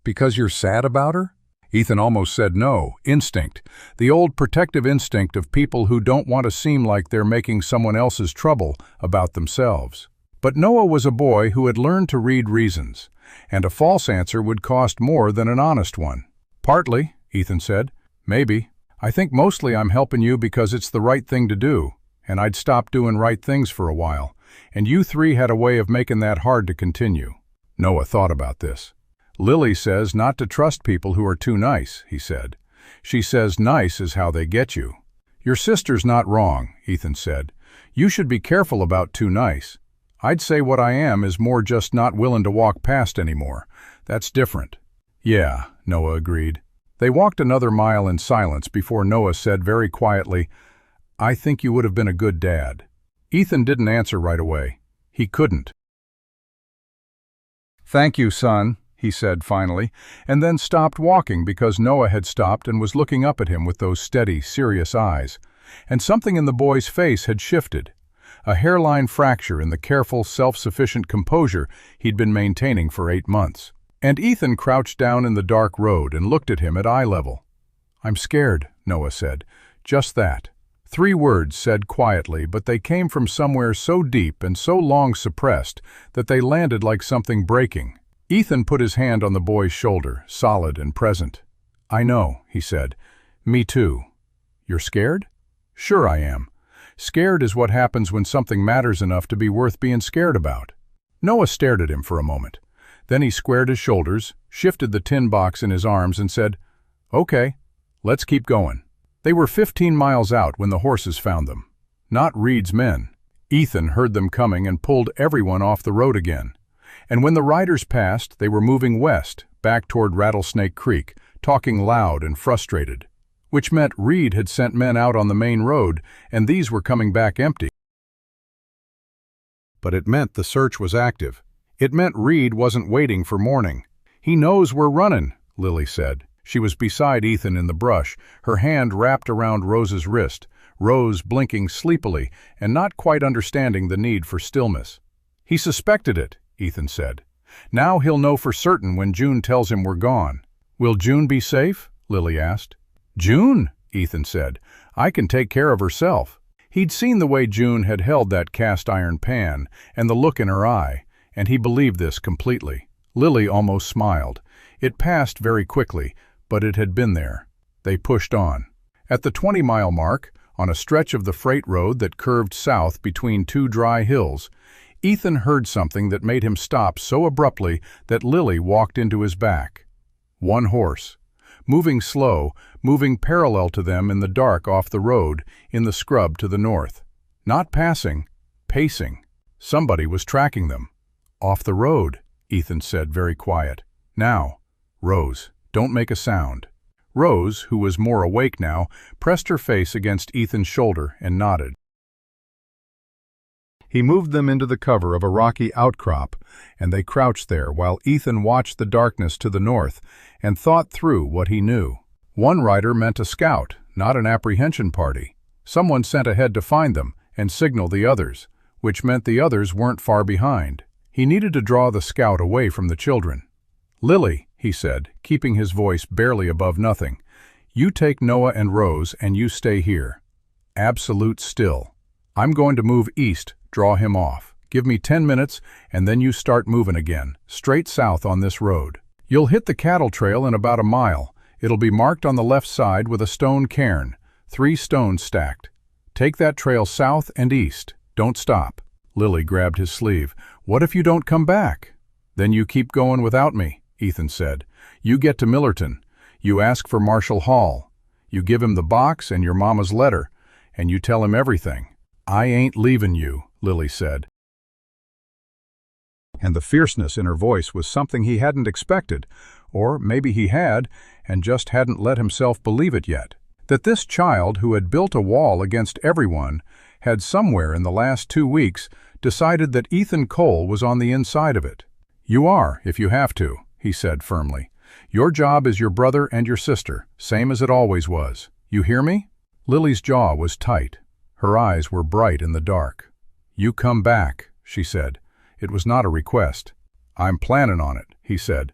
Because you're sad about her?" Ethan almost said no. Instinct. The old protective instinct of people who don't want to seem like they're making someone else's trouble about themselves. But Noah was a boy who had learned to read reasons, and a false answer would cost more than an honest one. "Partly," Ethan said. "Maybe. I think mostly I'm helping you because it's the right thing to do, and I'd stopped doing right things for a while, and you 3 had a way of making that hard to continue." Noah thought about this. "Lily says not to trust people who are too nice," he said. "She says nice is how they get you." "Your sister's not wrong," Ethan said. "You should be careful about too nice. I'd say what I am is more just not willing to walk past anymore. That's different." "Yeah," Noah agreed. They walked another mile in silence before Noah said very quietly, "I think you would have been a good dad." Ethan didn't answer right away. He couldn't. "Thank you, son," he said finally, and then stopped walking because Noah had stopped and was looking up at him with those steady, serious eyes. And something in the boy's face had shifted. A hairline fracture in the careful, self-sufficient composure he'd been maintaining for 8 months. And Ethan crouched down in the dark road and looked at him at eye level. "I'm scared," Noah said. Just that. 3 words said quietly, but they came from somewhere so deep and so long suppressed that they landed like something breaking. Ethan put his hand on the boy's shoulder, solid and present. "I know," he said. "Me too." "You're scared?" "Sure I am. Scared is what happens when something matters enough to be worth being scared about." Noah stared at him for a moment. Then he squared his shoulders, shifted the tin box in his arms and said, "Okay, let's keep going." They were 15 miles out when the horses found them. Not Reed's men. Ethan heard them coming and pulled everyone off the road again. And when the riders passed, they were moving west, back toward Rattlesnake Creek, talking loud and frustrated. Which meant Reed had sent men out on the main road, and these were coming back empty. But it meant the search was active. It meant Reed wasn't waiting for morning. "He knows we're running," Lily said. She was beside Ethan in the brush, her hand wrapped around Rose's wrist, Rose blinking sleepily and not quite understanding the need for stillness. "He suspected it," Ethan said. "Now he'll know for certain when June tells him we're gone." "Will June be safe?" Lily asked. "June," Ethan said. "I can take care of herself." He'd seen the way June had held that cast-iron pan and the look in her eye, and he believed this completely. Lily almost smiled. It passed very quickly, but it had been there. They pushed on. At the 20-mile mark, on a stretch of the freight road that curved south between 2 dry hills, Ethan heard something that made him stop so abruptly that Lily walked into his back. One horse. Moving slow, moving parallel to them in the dark off the road, in the scrub to the north. Not passing, pacing. Somebody was tracking them. Off the road. Ethan said, very quiet. Now, Rose, don't make a sound. Rose, who was more awake now, pressed her face against Ethan's shoulder and nodded. He moved them into the cover of a rocky outcrop, and they crouched there while Ethan watched the darkness to the north and thought through what he knew. One rider meant a scout, not an apprehension party. Someone sent ahead to find them and signal the others, which meant the others weren't far behind. He needed to draw the scout away from the children. "Lily," he said, keeping his voice barely above nothing, "you take Noah and Rose and you stay here. Absolute still. I'm going to move east, draw him off. Give me 10 minutes and then you start moving again, straight south on this road. You'll hit the cattle trail in about a mile. It'll be marked on the left side with a stone cairn, 3 stones stacked. Take that trail south and east. Don't stop." Lily grabbed his sleeve. "What if you don't come back?" "Then you keep going without me," Ethan said. "You get to Millerton. You ask for Marshall Hall. You give him the box and your mama's letter, and you tell him everything." "I ain't leaving you," Lily said. And the fierceness in her voice was something he hadn't expected, or maybe he had, and just hadn't let himself believe it yet. That this child who had built a wall against everyone had somewhere in the last 2 weeks decided that Ethan Cole was on the inside of it. "You are, if you have to," he said firmly. "Your job is your brother and your sister, same as it always was. You hear me?" Lily's jaw was tight. Her eyes were bright in the dark. "You come back," she said. It was not a request. "I'm planning on it," he said.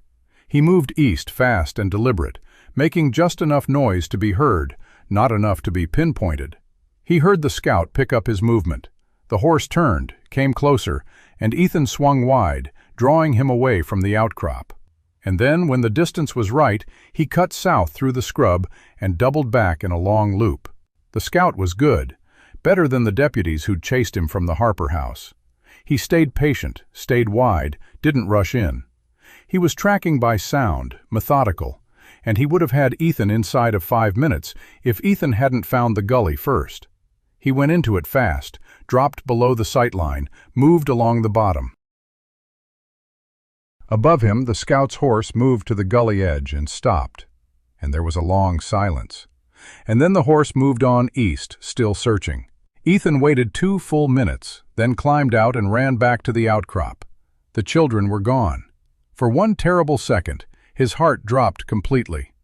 He moved east fast and deliberate, making just enough noise to be heard, not enough to be pinpointed. He heard the scout pick up his movement. The horse turned, came closer, and Ethan swung wide, drawing him away from the outcrop. And then, when the distance was right, he cut south through the scrub and doubled back in a long loop. The scout was good, better than the deputies who'd chased him from the Harper house. He stayed patient, stayed wide, didn't rush in. He was tracking by sound, methodical, and he would have had Ethan inside of 5 minutes if Ethan hadn't found the gully first. He went into it fast, dropped below the sight line, moved along the bottom. Above him, the scout's horse moved to the gully edge and stopped, and there was a long silence. And then the horse moved on east, still searching. Ethan waited 2 full minutes, then climbed out and ran back to the outcrop. The children were gone. For one terrible second, his heart dropped completely,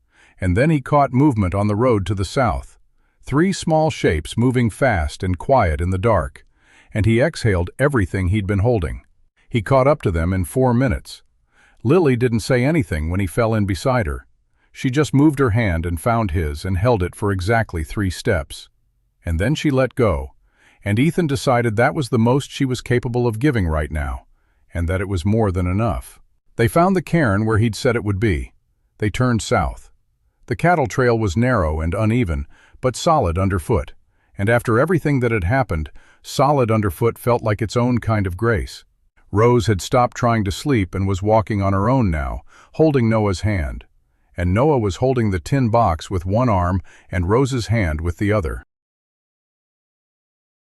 and then he caught movement on the road to the south. 3 small shapes moving fast and quiet in the dark, and he exhaled everything he'd been holding. He caught up to them in 4 minutes. Lily didn't say anything when he fell in beside her. She just moved her hand and found his and held it for exactly 3 steps. And then she let go, and Ethan decided that was the most she was capable of giving right now, and that it was more than enough. They found the cairn where he'd said it would be. They turned south. The cattle trail was narrow and uneven, but solid underfoot, and after everything that had happened, solid underfoot felt like its own kind of grace. Rose had stopped trying to sleep and was walking on her own now, holding Noah's hand. And Noah was holding the tin box with one arm and Rose's hand with the other.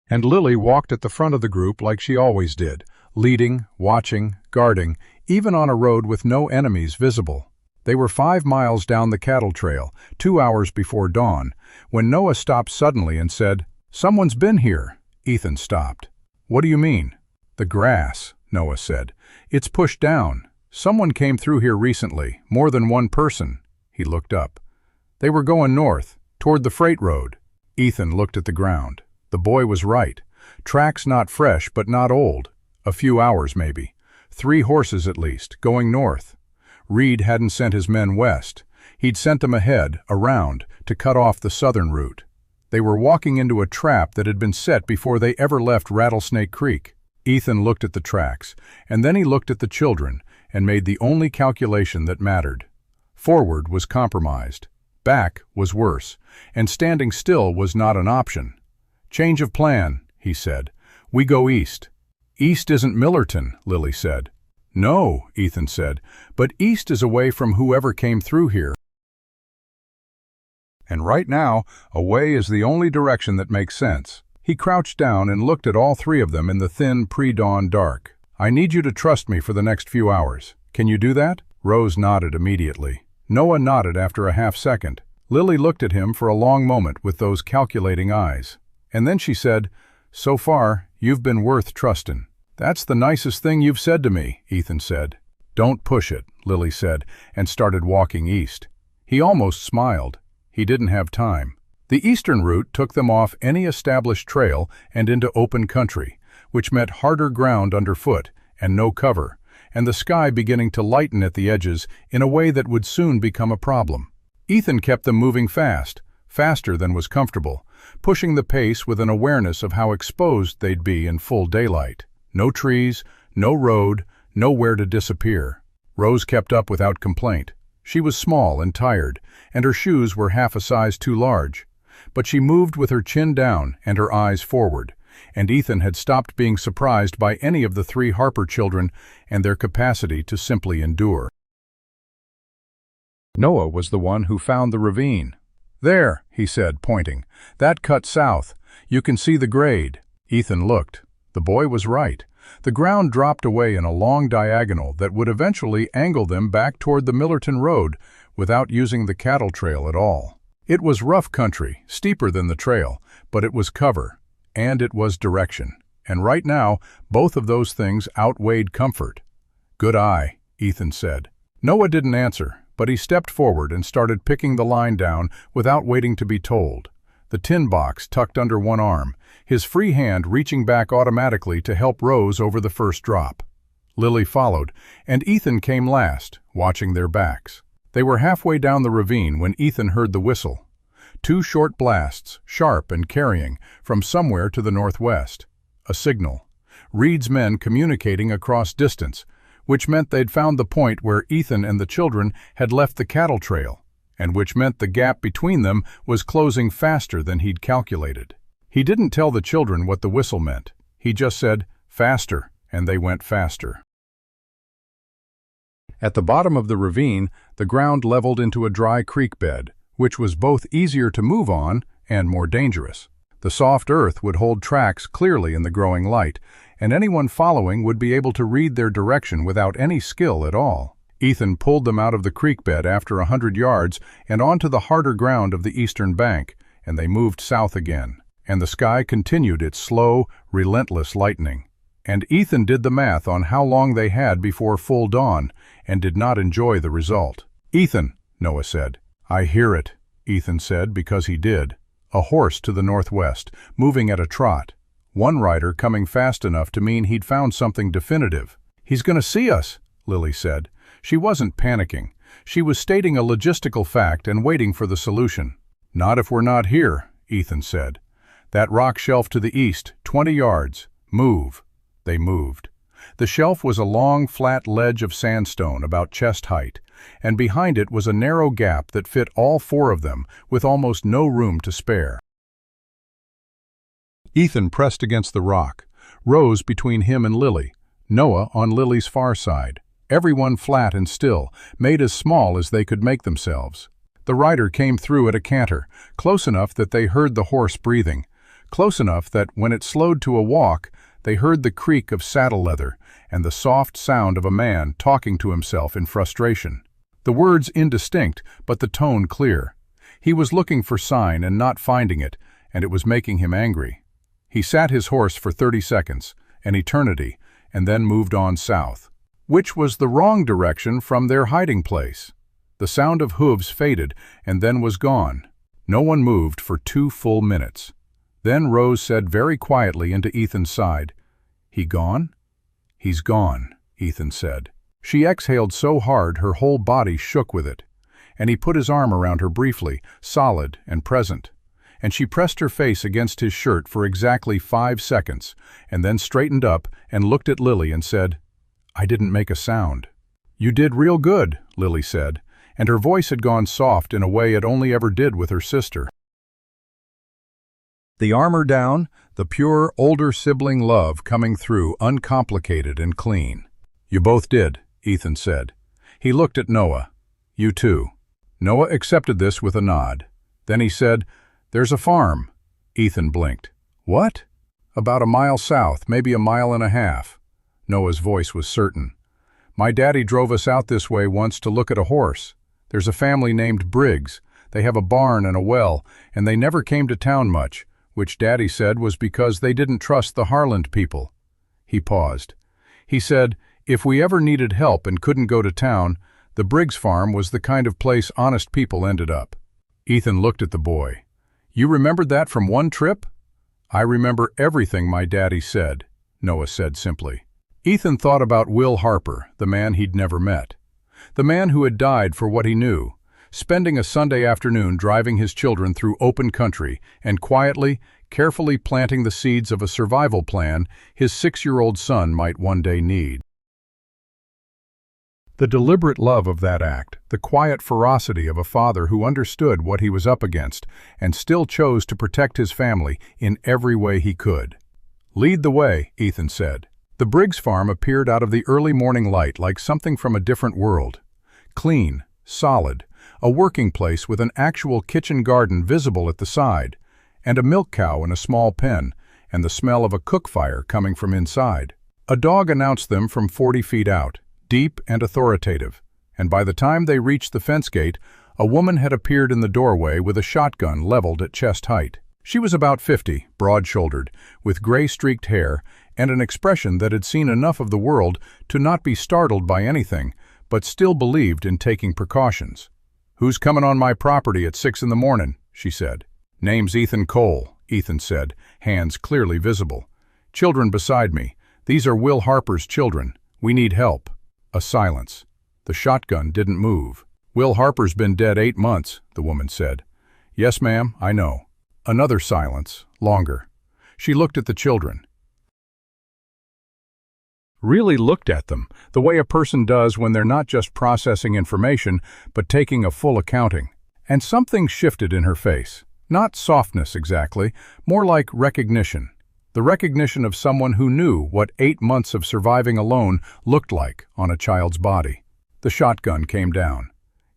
And Lily walked at the front of the group like she always did, leading, watching, guarding, even on a road with no enemies visible. They were 5 miles down the cattle trail, 2 hours before dawn, when Noah stopped suddenly and said, "Someone's been here." Ethan stopped. "What do you mean?" "The grass," Noah said. "It's pushed down. Someone came through here recently, more than one person." He looked up. They were going north, toward the freight road. Ethan looked at the ground. The boy was right. Tracks not fresh, but not old. A few hours, maybe. 3 horses at least, going north. Reed hadn't sent his men west. He'd sent them ahead, around, to cut off the southern route. They were walking into a trap that had been set before they ever left Rattlesnake Creek. Ethan looked at the tracks, and then he looked at the children, and made the only calculation that mattered. Forward was compromised. Back was worse, and standing still was not an option. "Change of plan," he said. "We go east." "East isn't Millerton," Lily said. "No," Ethan said, "but east is away from whoever came through here. And right now, away is the only direction that makes sense." He crouched down and looked at all 3 of them in the thin pre-dawn dark. "I need you to trust me for the next few hours. Can you do that? Rose nodded immediately. Noah nodded after a half-second. Lily looked at him for a long moment with those calculating eyes. And then she said, "So far, you've been worth trustin'." "That's the nicest thing you've said to me," Ethan said. "Don't push it," Lily said, and started walking east. He almost smiled. He didn't have time. The eastern route took them off any established trail and into open country, which meant harder ground underfoot and no cover, and the sky beginning to lighten at the edges in a way that would soon become a problem. Ethan kept them moving fast, faster than was comfortable, pushing the pace with an awareness of how exposed they'd be in full daylight. No trees, no road, nowhere to disappear. Rose kept up without complaint. She was small and tired, and her shoes were half a size too large. But she moved with her chin down and her eyes forward, and Ethan had stopped being surprised by any of the 3 Harper children and their capacity to simply endure. Noah was the one who found the ravine. "There," he said, pointing. "That cut south. You can see the grade." Ethan looked. The boy was right. The ground dropped away in a long diagonal that would eventually angle them back toward the Millerton Road without using the cattle trail at all. It was rough country, steeper than the trail, but it was cover, and it was direction. And right now, both of those things outweighed comfort. "Good eye," Ethan said. Noah didn't answer, but he stepped forward and started picking the line down without waiting to be told. The tin box tucked under one arm, his free hand reaching back automatically to help Rose over the first drop. Lily followed, and Ethan came last, watching their backs. They were halfway down the ravine when Ethan heard the whistle. 2 short blasts, sharp and carrying, from somewhere to the northwest. A signal. Reed's men communicating across distance, which meant they'd found the point where Ethan and the children had left the cattle trail, and which meant the gap between them was closing faster than he'd calculated. He didn't tell the children what the whistle meant. He just said, "Faster," and they went faster. At the bottom of the ravine, the ground leveled into a dry creek bed, which was both easier to move on and more dangerous. The soft earth would hold tracks clearly in the growing light, and anyone following would be able to read their direction without any skill at all. Ethan pulled them out of the creek bed after 100 yards and onto the harder ground of the eastern bank, and they moved south again. And the sky continued its slow, relentless lightening. And Ethan did the math on how long they had before full dawn, and did not enjoy the result. "Ethan," Noah said. "I hear it," Ethan said, because he did. A horse to the northwest, moving at a trot. One rider coming fast enough to mean he'd found something definitive. "He's gonna see us," Lily said. She wasn't panicking. She was stating a logistical fact and waiting for the solution. "Not if we're not here," Ethan said. "That rock shelf to the east, 20 yards. Move." They moved. The shelf was a long, flat ledge of sandstone about chest height, and behind it was a narrow gap that fit all 4 of them, with almost no room to spare. Ethan pressed against the rock, Rose between him and Lily, Noah on Lily's far side, everyone flat and still, made as small as they could make themselves. The rider came through at a canter, close enough that they heard the horse breathing, close enough that when it slowed to a walk, they heard the creak of saddle leather and the soft sound of a man talking to himself in frustration. The words indistinct, but the tone clear. He was looking for sign and not finding it, and it was making him angry. He sat his horse for 30 seconds, an eternity, and then moved on south, which was the wrong direction from their hiding place. The sound of hooves faded and then was gone. No one moved for 2 full minutes. Then Rose said very quietly into Ethan's side, "He gone?" "He's gone," Ethan said. She exhaled so hard her whole body shook with it, and he put his arm around her briefly, solid and present. And she pressed her face against his shirt for exactly 5 seconds, and then straightened up and looked at Lily and said, "I didn't make a sound." "You did real good," Lily said, and her voice had gone soft in a way it only ever did with her sister. The armor down, the pure, older sibling love coming through uncomplicated and clean. "You both did," Ethan said. He looked at Noah. "You too." Noah accepted this with a nod. Then he said, "There's a farm." Ethan blinked. "What?" "About a mile south, maybe a mile and a half." Noah's voice was certain. My daddy drove us out this way once to look at a horse. There's a family named Briggs. They have a barn and a well, and they never came to town much, which Daddy said was because they didn't trust the Harland people." He paused. He said, "If we ever needed help and couldn't go to town, the Briggs farm was the kind of place honest people ended up." Ethan looked at the boy. "You remembered that from one trip?" "I remember everything my daddy said," Noah said simply. Ethan thought about Will Harper, the man he'd never met. The man who had died for what he knew, spending a Sunday afternoon driving his children through open country and quietly, carefully planting the seeds of a survival plan his 6-year-old son might one day need. The deliberate love of that act, the quiet ferocity of a father who understood what he was up against and still chose to protect his family in every way he could. "Lead the way," Ethan said. The Briggs farm appeared out of the early morning light like something from a different world. Clean, solid, a working place with an actual kitchen garden visible at the side, and a milk cow in a small pen, and the smell of a cook fire coming from inside. A dog announced them from 40 feet out, deep and authoritative, and by the time they reached the fence gate, a woman had appeared in the doorway with a shotgun leveled at chest height. She was about 50, broad-shouldered, with gray-streaked hair, and an expression that had seen enough of the world to not be startled by anything, but still believed in taking precautions. "Who's coming on my property at 6 in the morning?" she said. "Name's Ethan Cole," Ethan said, hands clearly visible. "Children beside me. These are Will Harper's children. We need help." A silence. The shotgun didn't move. "Will Harper's been dead 8 months, the woman said. "Yes, ma'am, I know." Another silence, longer. She looked at the children. Really looked at them, the way a person does when they're not just processing information, but taking a full accounting. And something shifted in her face. Not softness exactly, more like recognition. The recognition of someone who knew what 8 months of surviving alone looked like on a child's body. The shotgun came down.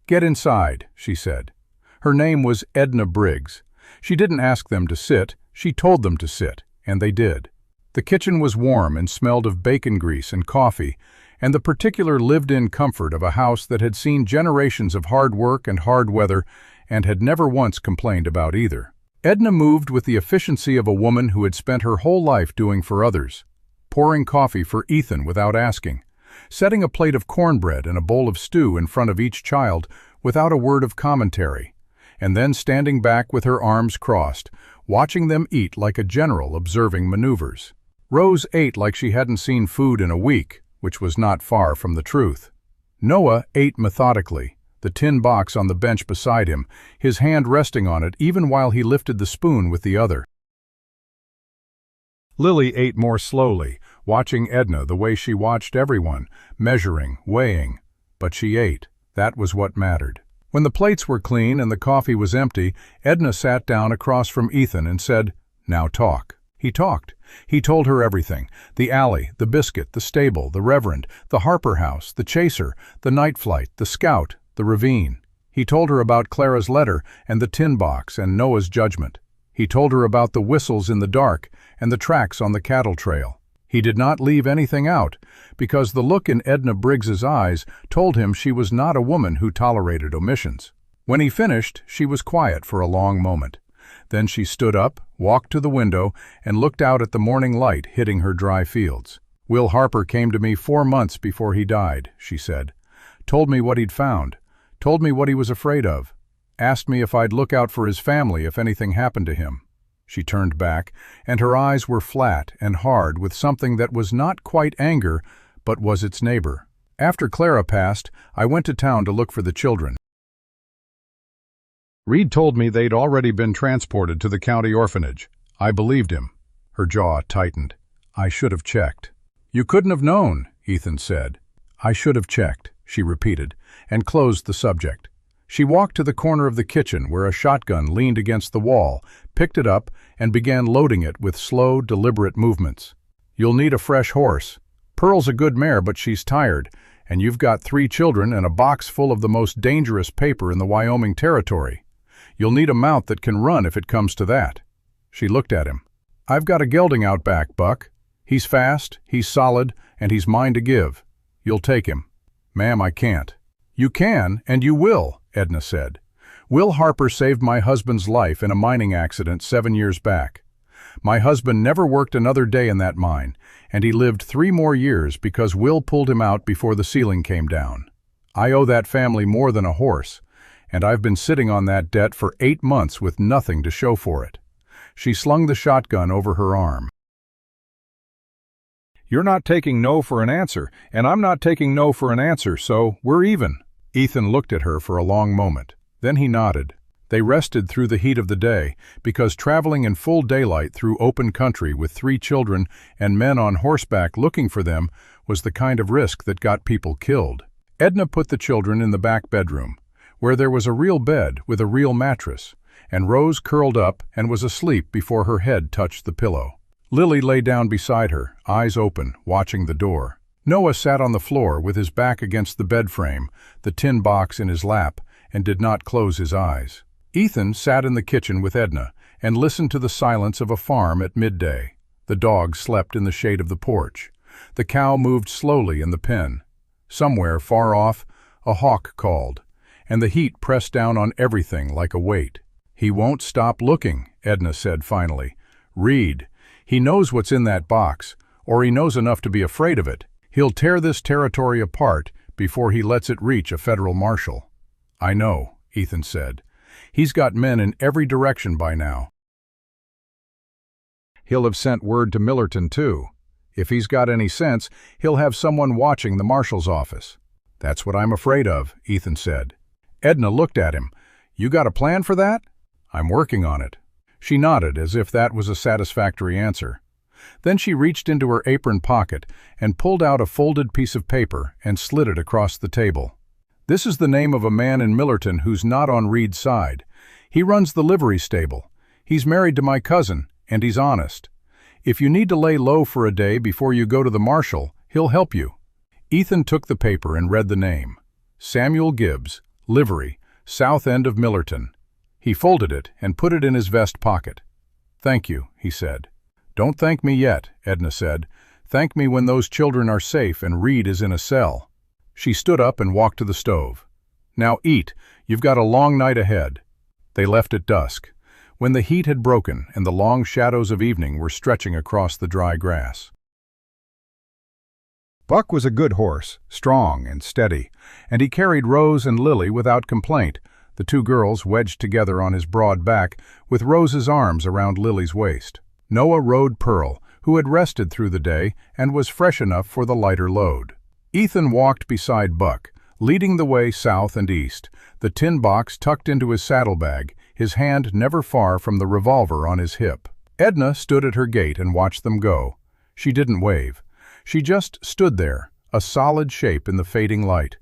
"Get inside," she said. Her name was Edna Briggs. She didn't ask them to sit, she told them to sit, and they did. The kitchen was warm and smelled of bacon grease and coffee, and the particular lived-in comfort of a house that had seen generations of hard work and hard weather and had never once complained about either. Edna moved with the efficiency of a woman who had spent her whole life doing for others, pouring coffee for Ethan without asking, setting a plate of cornbread and a bowl of stew in front of each child without a word of commentary, and then standing back with her arms crossed, watching them eat like a general observing maneuvers. Rose ate like she hadn't seen food in a week, which was not far from the truth. Noah ate methodically, the tin box on the bench beside him, his hand resting on it even while he lifted the spoon with the other. Lily ate more slowly, watching Edna the way she watched everyone, measuring, weighing. But she ate. That was what mattered. When the plates were clean and the coffee was empty, Edna sat down across from Ethan and said, "Now talk." He talked. He told her everything. The alley, the biscuit, the stable, the Reverend, the Harper house, the chaser, the night flight, the scout, the ravine. He told her about Clara's letter and the tin box and Noah's judgment. He told her about the whistles in the dark and the tracks on the cattle trail. He did not leave anything out, because the look in Edna Briggs's eyes told him she was not a woman who tolerated omissions. When he finished, she was quiet for a long moment. Then she stood up, walked to the window, and looked out at the morning light hitting her dry fields. "Will Harper came to me 4 months before he died," she said. "Told me what he'd found, told me what he was afraid of, asked me if I'd look out for his family if anything happened to him." She turned back, and her eyes were flat and hard with something that was not quite anger, but was its neighbor. "After Clara passed, I went to town to look for the children. Reed told me they'd already been transported to the county orphanage. I believed him." Her jaw tightened. "I should have checked." "You couldn't have known," Ethan said. "I should have checked," she repeated, and closed the subject. She walked to the corner of the kitchen where a shotgun leaned against the wall, picked it up, and began loading it with slow, deliberate movements. "You'll need a fresh horse. Pearl's a good mare, but she's tired, and you've got 3 children and a box full of the most dangerous paper in the Wyoming territory. You'll need a mount that can run if it comes to that." She looked at him. "I've got a gelding out back, Buck. He's fast, he's solid, and he's mine to give. You'll take him." "Ma'am, I can't." "You can, and you will," Edna said. "Will Harper saved my husband's life in a mining accident 7 years back. My husband never worked another day in that mine, and he lived 3 more years because Will pulled him out before the ceiling came down. I owe that family more than a horse, and I've been sitting on that debt for 8 months with nothing to show for it." She slung the shotgun over her arm. "You're not taking no for an answer, and I'm not taking no for an answer, so we're even." Ethan looked at her for a long moment. Then he nodded. They rested through the heat of the day, because traveling in full daylight through open country with 3 children and men on horseback looking for them was the kind of risk that got people killed. Edna put the children in the back bedroom, where there was a real bed with a real mattress, and Rose curled up and was asleep before her head touched the pillow. Lily lay down beside her, eyes open, watching the door. Noah sat on the floor with his back against the bed frame, the tin box in his lap, and did not close his eyes. Ethan sat in the kitchen with Edna and listened to the silence of a farm at midday. The dog slept in the shade of the porch. The cow moved slowly in the pen. Somewhere far off, a hawk called, and the heat pressed down on everything like a weight. "He won't stop looking," Edna said finally. "Read. He knows what's in that box, or he knows enough to be afraid of it. He'll tear this territory apart before he lets it reach a federal marshal." "I know," Ethan said. "He's got men in every direction by now. He'll have sent word to Millerton, too. If he's got any sense, he'll have someone watching the marshal's office." "That's what I'm afraid of," Ethan said. Edna looked at him. "You got a plan for that?" "I'm working on it." She nodded as if that was a satisfactory answer. Then she reached into her apron pocket and pulled out a folded piece of paper and slid it across the table. "This is the name of a man in Millerton who's not on Reed's side. He runs the livery stable. He's married to my cousin, and he's honest. If you need to lay low for a day before you go to the marshal, he'll help you." Ethan took the paper and read the name. Samuel Gibbs, livery, south end of Millerton. He folded it and put it in his vest pocket. "Thank you," he said. "Don't thank me yet," Edna said. "Thank me when those children are safe and Reed is in a cell." She stood up and walked to the stove. "Now eat. You've got a long night ahead." They left at dusk, when the heat had broken and the long shadows of evening were stretching across the dry grass. Buck was a good horse, strong and steady, and he carried Rose and Lily without complaint, the 2 girls wedged together on his broad back, with Rose's arms around Lily's waist. Noah rode Pearl, who had rested through the day and was fresh enough for the lighter load. Ethan walked beside Buck, leading the way south and east, the tin box tucked into his saddlebag, his hand never far from the revolver on his hip. Edna stood at her gate and watched them go. She didn't wave. She just stood there, a solid shape in the fading light,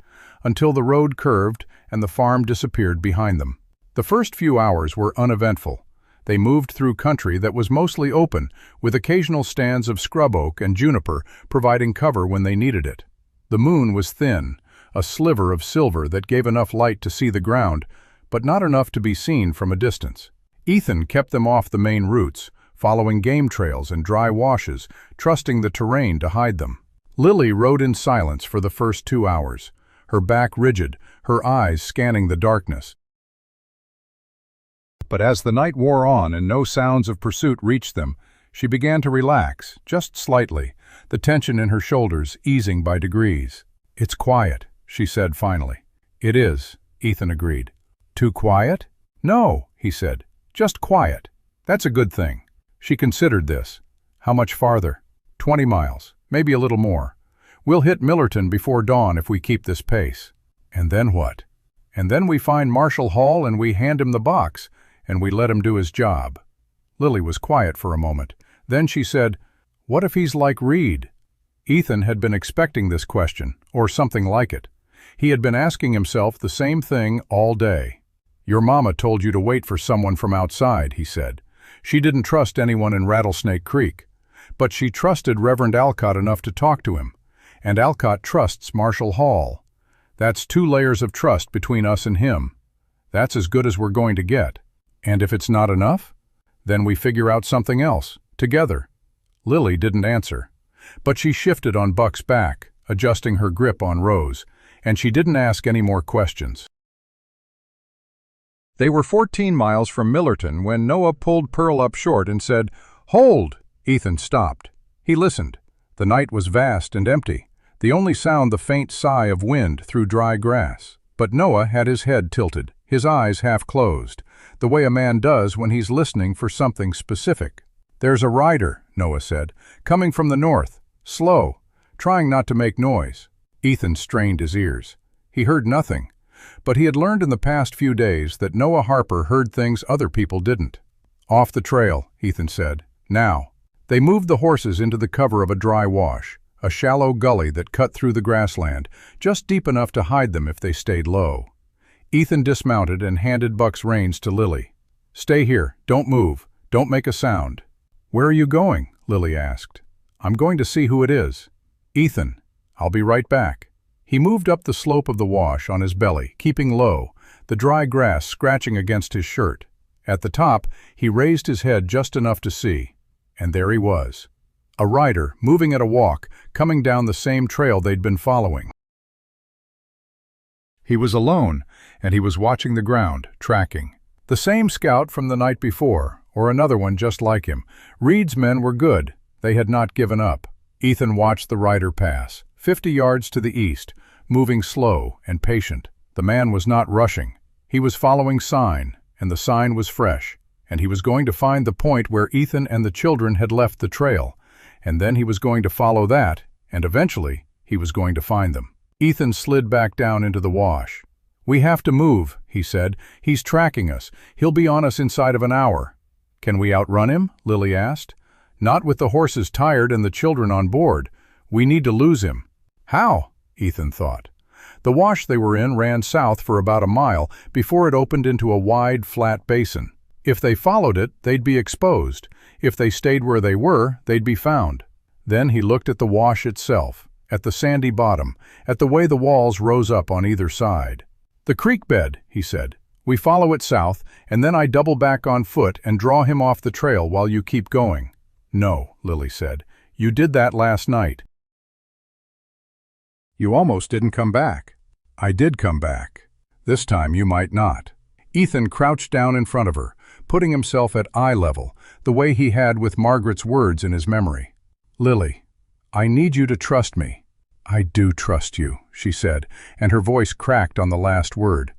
until the road curved and the farm disappeared behind them. The first few hours were uneventful. They moved through country that was mostly open, with occasional stands of scrub oak and juniper providing cover when they needed it. The moon was thin, a sliver of silver that gave enough light to see the ground, but not enough to be seen from a distance. Ethan kept them off the main routes, following game trails and dry washes, trusting the terrain to hide them. Lily rode in silence for the first 2 hours, her back rigid, her eyes scanning the darkness. But as the night wore on and no sounds of pursuit reached them, she began to relax, just slightly, the tension in her shoulders easing by degrees. "It's quiet," she said finally. "It is," Ethan agreed. "Too quiet?" "No," he said. "Just quiet. That's a good thing." She considered this. "How much farther?" 20 miles, maybe a little more. "We'll hit Millerton before dawn if we keep this pace." "And then what?" "And then we find Marshal Hall and we hand him the box, and we let him do his job." Lily was quiet for a moment. Then she said, "What if he's like Reed?" Ethan had been expecting this question, or something like it. He had been asking himself the same thing all day. "Your mama told you to wait for someone from outside," he said. "She didn't trust anyone in Rattlesnake Creek. But she trusted Reverend Alcott enough to talk to him, and Alcott trusts Marshal Hall. That's 2 layers of trust between us and him. That's as good as we're going to get. And if it's not enough, then we figure out something else, together." Lily didn't answer, but she shifted on Buck's back, adjusting her grip on Rose, and she didn't ask any more questions. They were 14 miles from Millerton when Noah pulled Pearl up short and said, "Hold!" Ethan stopped. He listened. The night was vast and empty, the only sound the faint sigh of wind through dry grass. But Noah had his head tilted, his eyes half closed, the way a man does when he's listening for something specific. "There's a rider," Noah said, "coming from the north, slow, trying not to make noise." Ethan strained his ears. He heard nothing, but he had learned in the past few days that Noah Harper heard things other people didn't. "Off the trail," Ethan said. "Now." They moved the horses into the cover of a dry wash, a shallow gully that cut through the grassland, just deep enough to hide them if they stayed low. Ethan dismounted and handed Buck's reins to Lily. "Stay here, don't move, don't make a sound." "Where are you going?" Lily asked. "I'm going to see who it is." "Ethan, I'll be right back." He moved up the slope of the wash on his belly, keeping low, the dry grass scratching against his shirt. At the top, he raised his head just enough to see, and there he was. A rider, moving at a walk, coming down the same trail they'd been following. He was alone, and he was watching the ground, tracking. The same scout from the night before, or another one just like him. Reed's men were good. They had not given up. Ethan watched the rider pass, 50 yards to the east, moving slow and patient. The man was not rushing. He was following sign, and the sign was fresh, and he was going to find the point where Ethan and the children had left the trail, and then he was going to follow that, and eventually he was going to find them. Ethan slid back down into the wash. "We have to move," he said. "He's tracking us. He'll be on us inside of an hour." "Can we outrun him?" Lily asked. "Not with the horses tired and the children on board. We need to lose him." "How?" Ethan thought. The wash they were in ran south for about a mile before it opened into a wide, flat basin. If they followed it, they'd be exposed. If they stayed where they were, they'd be found. Then he looked at the wash itself, at the sandy bottom, at the way the walls rose up on either side. "The creek bed," he said. "We follow it south, and then I double back on foot and draw him off the trail while you keep going." "No," Lily said. "You did that last night. You almost didn't come back." "I did come back. This time you might not." Ethan crouched down in front of her, putting himself at eye level, the way he had with Margaret's words in his memory. "Lily, I need you to trust me." "I do trust you," she said, and her voice cracked on the last word,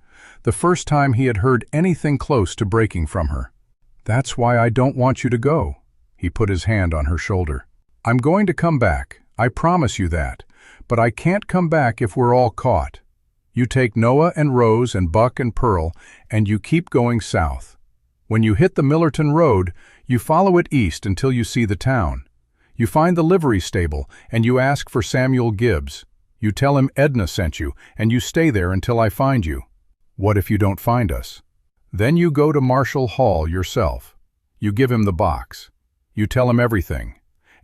the first time he had heard anything close to breaking from her. "That's why I don't want you to go." He put his hand on her shoulder. "I'm going to come back, I promise you that, but I can't come back if we're all caught. You take Noah and Rose and Buck and Pearl, and you keep going south. When you hit the Millerton Road, you follow it east until you see the town. You find the livery stable, and you ask for Samuel Gibbs. You tell him Edna sent you, and you stay there until I find you. What if you don't find us? Then you go to Marshall Hall yourself. You give him the box. You tell him everything,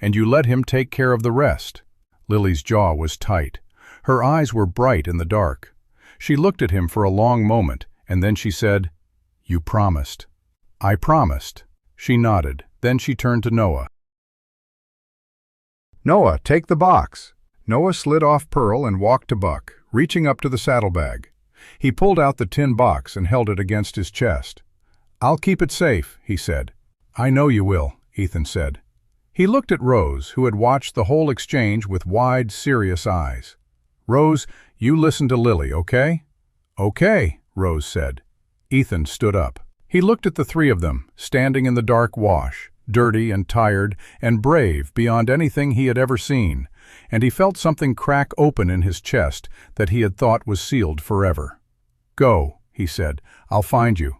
and you let him take care of the rest." Lily's jaw was tight. Her eyes were bright in the dark. She looked at him for a long moment, and then she said, "You promised." "I promised." She nodded. Then she turned to Noah. "Noah, take the box." Noah slid off Pearl and walked to Buck, reaching up to the saddlebag. He pulled out the tin box and held it against his chest. "I'll keep it safe," he said. "I know you will," Ethan said. He looked at Rose, who had watched the whole exchange with wide, serious eyes. "Rose, you listen to Lily, okay?" "Okay," Rose said. Ethan stood up. He looked at the three of them, standing in the dark wash, dirty and tired and brave beyond anything he had ever seen, and he felt something crack open in his chest that he had thought was sealed forever. "Go," he said. "I'll find you."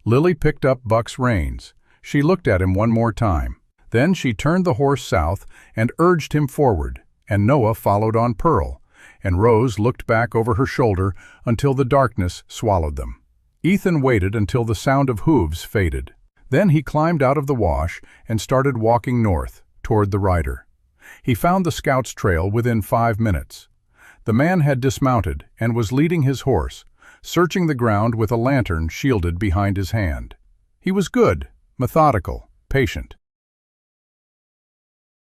Lily picked up Buck's reins. She looked at him one more time. Then she turned the horse south and urged him forward, and Noah followed on Pearl, and Rose looked back over her shoulder until the darkness swallowed them. Ethan waited until the sound of hooves faded. Then he climbed out of the wash and started walking north, toward the rider. He found the scout's trail within 5 minutes. The man had dismounted and was leading his horse, searching the ground with a lantern shielded behind his hand. He was good, methodical, patient.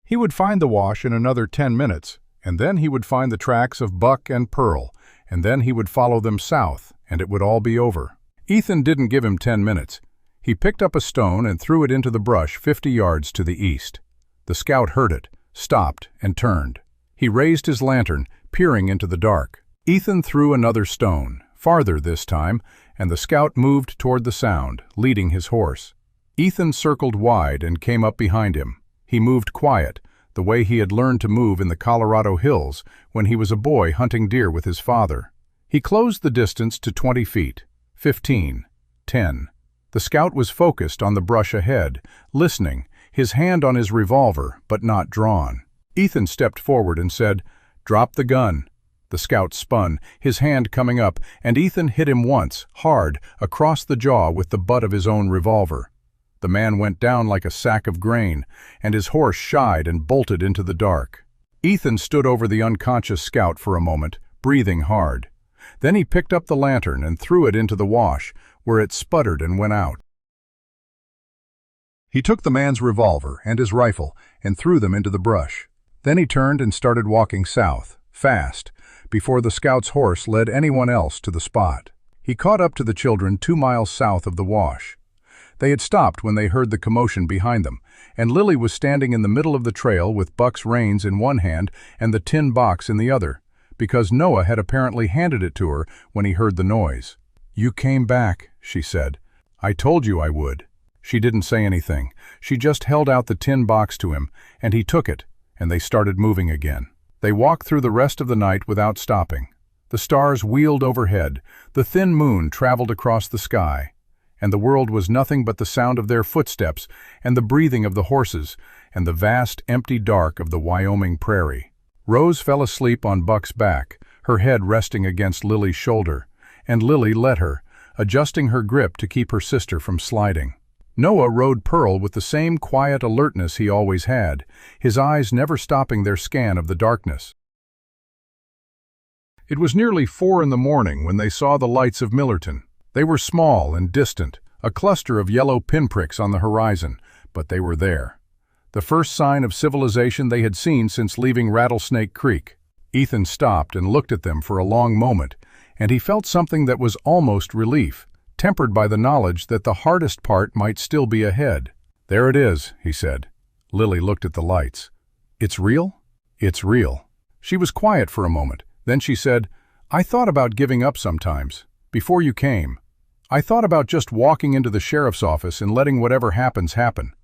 He would find the wash in another 10 minutes, and then he would find the tracks of Buck and Pearl, and then he would follow them south, and it would all be over. Ethan didn't give him 10 minutes. He picked up a stone and threw it into the brush 50 yards to the east. The scout heard it, stopped, and turned. He raised his lantern, peering into the dark. Ethan threw another stone, farther this time, and the scout moved toward the sound, leading his horse. Ethan circled wide and came up behind him. He moved quiet, the way he had learned to move in the Colorado hills when he was a boy hunting deer with his father. He closed the distance to 20 feet, 15, 10. The scout was focused on the brush ahead, listening, his hand on his revolver, but not drawn. Ethan stepped forward and said, "Drop the gun." The scout spun, his hand coming up, and Ethan hit him once, hard, across the jaw with the butt of his own revolver. The man went down like a sack of grain, and his horse shied and bolted into the dark. Ethan stood over the unconscious scout for a moment, breathing hard. Then he picked up the lantern and threw it into the wash, where it sputtered and went out. He took the man's revolver and his rifle and threw them into the brush. Then he turned and started walking south, fast, before the scout's horse led anyone else to the spot. He caught up to the children 2 miles south of the wash. They had stopped when they heard the commotion behind them, and Lily was standing in the middle of the trail with Buck's reins in one hand and the tin box in the other, because Noah had apparently handed it to her when he heard the noise. "You came back," she said. "I told you I would." She didn't say anything. She just held out the tin box to him, and he took it, and they started moving again. They walked through the rest of the night without stopping. The stars wheeled overhead, the thin moon traveled across the sky, and the world was nothing but the sound of their footsteps and the breathing of the horses and the vast empty dark of the Wyoming prairie. Rose fell asleep on Buck's back, her head resting against Lily's shoulder, and Lily let her, adjusting her grip to keep her sister from sliding. Noah rode Pearl with the same quiet alertness he always had, his eyes never stopping their scan of the darkness. It was nearly 4 in the morning when they saw the lights of Millerton. They were small and distant, a cluster of yellow pinpricks on the horizon, but they were there. The first sign of civilization they had seen since leaving Rattlesnake Creek. Ethan stopped and looked at them for a long moment, and he felt something that was almost relief, tempered by the knowledge that the hardest part might still be ahead. "There it is," he said. Lily looked at the lights. "It's real?" "It's real." She was quiet for a moment. Then she said, "I thought about giving up sometimes. Before you came. I thought about just walking into the sheriff's office and letting whatever happens happen.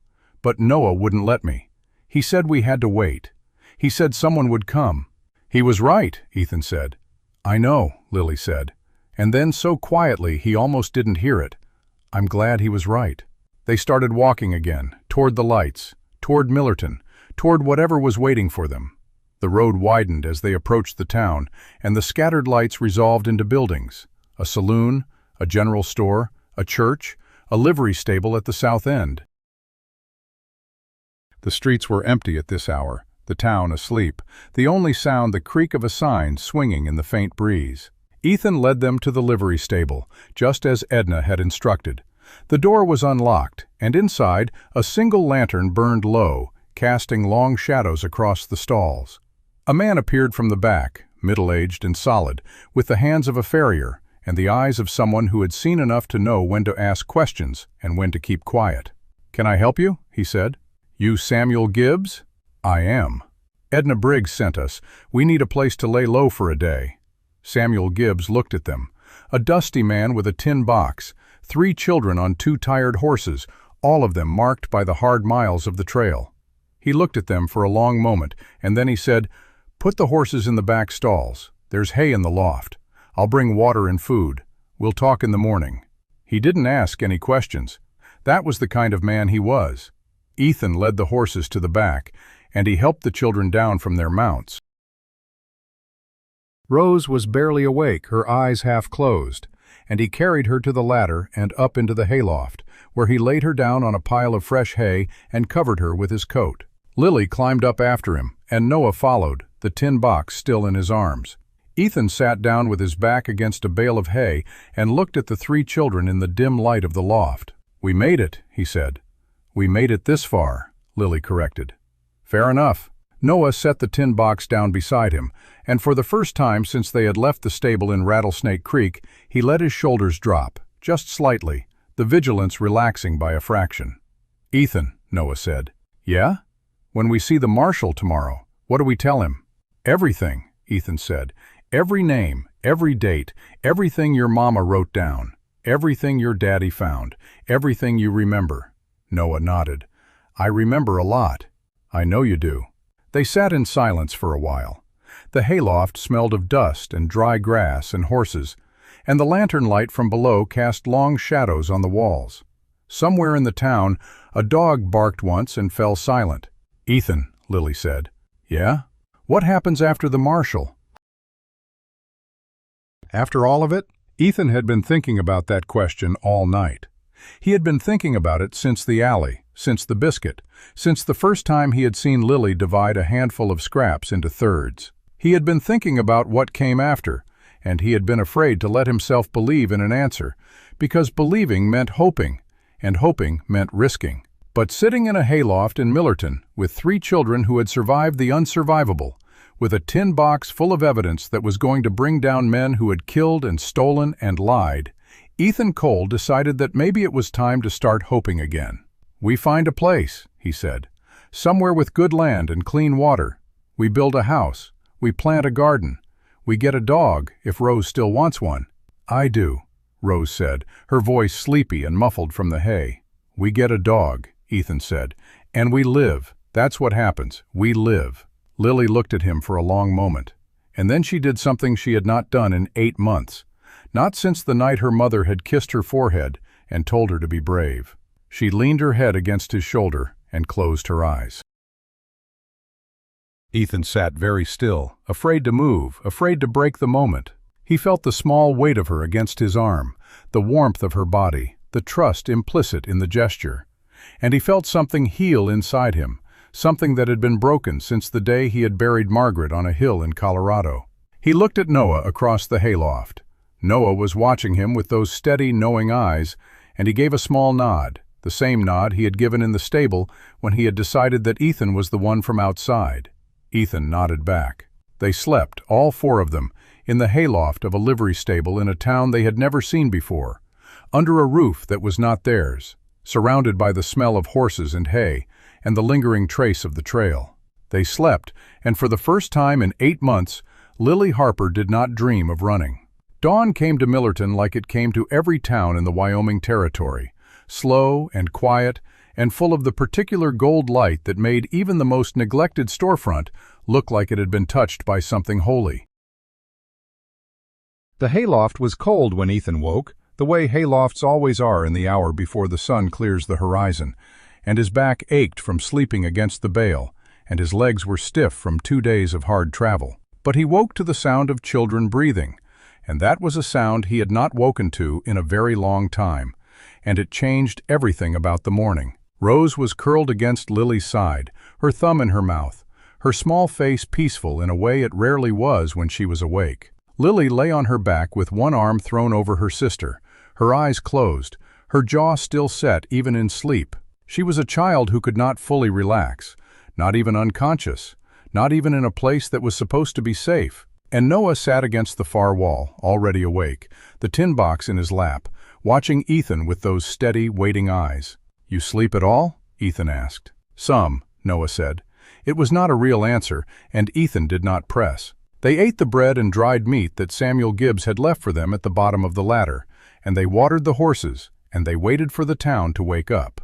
But Noah wouldn't let me. He said we had to wait. He said someone would come." "He was right," Ethan said. "I know," Lily said. And then so quietly he almost didn't hear it. "I'm glad he was right." They started walking again, toward the lights, toward Millerton, toward whatever was waiting for them. The road widened as they approached the town, and the scattered lights resolved into buildings. A saloon, a general store, a church, a livery stable at the south end. The streets were empty at this hour, the town asleep, the only sound the creak of a sign swinging in the faint breeze. Ethan led them to the livery stable, just as Edna had instructed. The door was unlocked, and inside, a single lantern burned low, casting long shadows across the stalls. A man appeared from the back, middle-aged and solid, with the hands of a farrier, and the eyes of someone who had seen enough to know when to ask questions and when to keep quiet. "Can I help you?" he said. "You Samuel Gibbs?" "I am." "Edna Briggs sent us. We need a place to lay low for a day." Samuel Gibbs looked at them. A dusty man with a tin box, 3 children on 2 tired horses, all of them marked by the hard miles of the trail. He looked at them for a long moment, and then he said, "Put the horses in the back stalls. There's hay in the loft. I'll bring water and food. We'll talk in the morning." He didn't ask any questions. That was the kind of man he was. Ethan led the horses to the back, and he helped the children down from their mounts. Rose was barely awake, her eyes half closed, and he carried her to the ladder and up into the hayloft, where he laid her down on a pile of fresh hay and covered her with his coat. Lily climbed up after him, and Noah followed, the tin box still in his arms. Ethan sat down with his back against a bale of hay and looked at the 3 children in the dim light of the loft. "We made it," he said. "We made it this far," Lily corrected. "Fair enough." Noah set the tin box down beside him, and for the first time since they had left the stable in Rattlesnake Creek, he let his shoulders drop, just slightly, the vigilance relaxing by a fraction. "Ethan," Noah said. "Yeah? When we see the marshal tomorrow, what do we tell him?" "Everything," Ethan said. "Every name, every date, everything your mama wrote down, everything your daddy found, everything you remember." Noah nodded. "I remember a lot." "I know you do." They sat in silence for a while. The hayloft smelled of dust and dry grass and horses, and the lantern light from below cast long shadows on the walls. Somewhere in the town, a dog barked once and fell silent. "Ethan," Lily said. "Yeah? What happens after the marshal?" After all of it, Ethan had been thinking about that question all night. He had been thinking about it since the alley, since the biscuit, since the first time he had seen Lily divide a handful of scraps into thirds. He had been thinking about what came after, and he had been afraid to let himself believe in an answer, because believing meant hoping, and hoping meant risking. But sitting in a hayloft in Millerton, with 3 children who had survived the unsurvivable, with a tin box full of evidence that was going to bring down men who had killed and stolen and lied, Ethan Cole decided that maybe it was time to start hoping again. "We find a place," he said, "somewhere with good land and clean water. We build a house. We plant a garden. We get a dog, if Rose still wants one." "I do," Rose said, her voice sleepy and muffled from the hay. "We get a dog," Ethan said, "and we live. That's what happens. We live." Lily looked at him for a long moment, and then she did something she had not done in 8 months. Not since the night her mother had kissed her forehead and told her to be brave. She leaned her head against his shoulder and closed her eyes. Ethan sat very still, afraid to move, afraid to break the moment. He felt the small weight of her against his arm, the warmth of her body, the trust implicit in the gesture. And he felt something heal inside him, something that had been broken since the day he had buried Margaret on a hill in Colorado. He looked at Noah across the hayloft. Noah was watching him with those steady, knowing eyes, and he gave a small nod, the same nod he had given in the stable when he had decided that Ethan was the one from outside. Ethan nodded back. They slept, all 4 of them, in the hayloft of a livery stable in a town they had never seen before, under a roof that was not theirs, surrounded by the smell of horses and hay, and the lingering trace of the trail. They slept, and for the first time in 8 months, Lily Harper did not dream of running. Dawn came to Millerton like it came to every town in the Wyoming territory, slow and quiet and full of the particular gold light that made even the most neglected storefront look like it had been touched by something holy. The hayloft was cold when Ethan woke, the way haylofts always are in the hour before the sun clears the horizon, and his back ached from sleeping against the bale, and his legs were stiff from 2 days of hard travel. But he woke to the sound of children breathing, and that was a sound he had not woken to in a very long time, and it changed everything about the morning. Rose was curled against Lily's side, her thumb in her mouth, her small face peaceful in a way it rarely was when she was awake. Lily lay on her back with one arm thrown over her sister, her eyes closed, her jaw still set even in sleep. She was a child who could not fully relax, not even unconscious, not even in a place that was supposed to be safe. And Noah sat against the far wall, already awake, the tin box in his lap, watching Ethan with those steady, waiting eyes. "You sleep at all?" Ethan asked. "Some," Noah said. It was not a real answer, and Ethan did not press. They ate the bread and dried meat that Samuel Gibbs had left for them at the bottom of the ladder, and they watered the horses, and they waited for the town to wake up.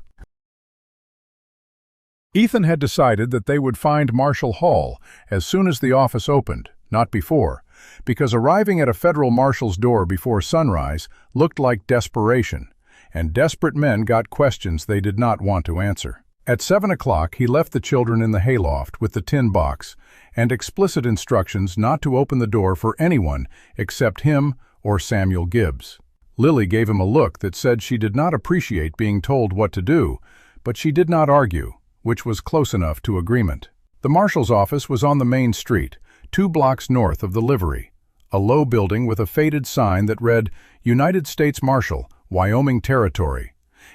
Ethan had decided that they would find Marshal Hall as soon as the office opened, not before, because arriving at a federal marshal's door before sunrise looked like desperation, and desperate men got questions they did not want to answer. At 7 o'clock he left the children in the hayloft with the tin box and explicit instructions not to open the door for anyone except him or Samuel Gibbs. Lily gave him a look that said she did not appreciate being told what to do, but she did not argue, which was close enough to agreement. The marshal's office was on the main street, 2 blocks north of the livery, a low building with a faded sign that read, "United States Marshal, Wyoming Territory,"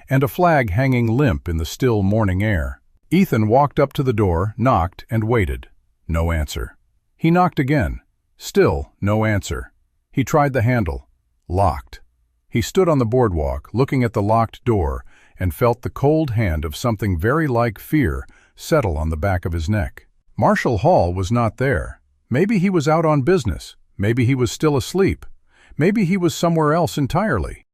and a flag hanging limp in the still morning air. Ethan walked up to the door, knocked, and waited. No answer. He knocked again. Still no answer. He tried the handle. Locked. He stood on the boardwalk, looking at the locked door, and felt the cold hand of something very like fear settle on the back of his neck. Marshal Hall was not there. Maybe he was out on business. Maybe he was still asleep. Maybe he was somewhere else entirely.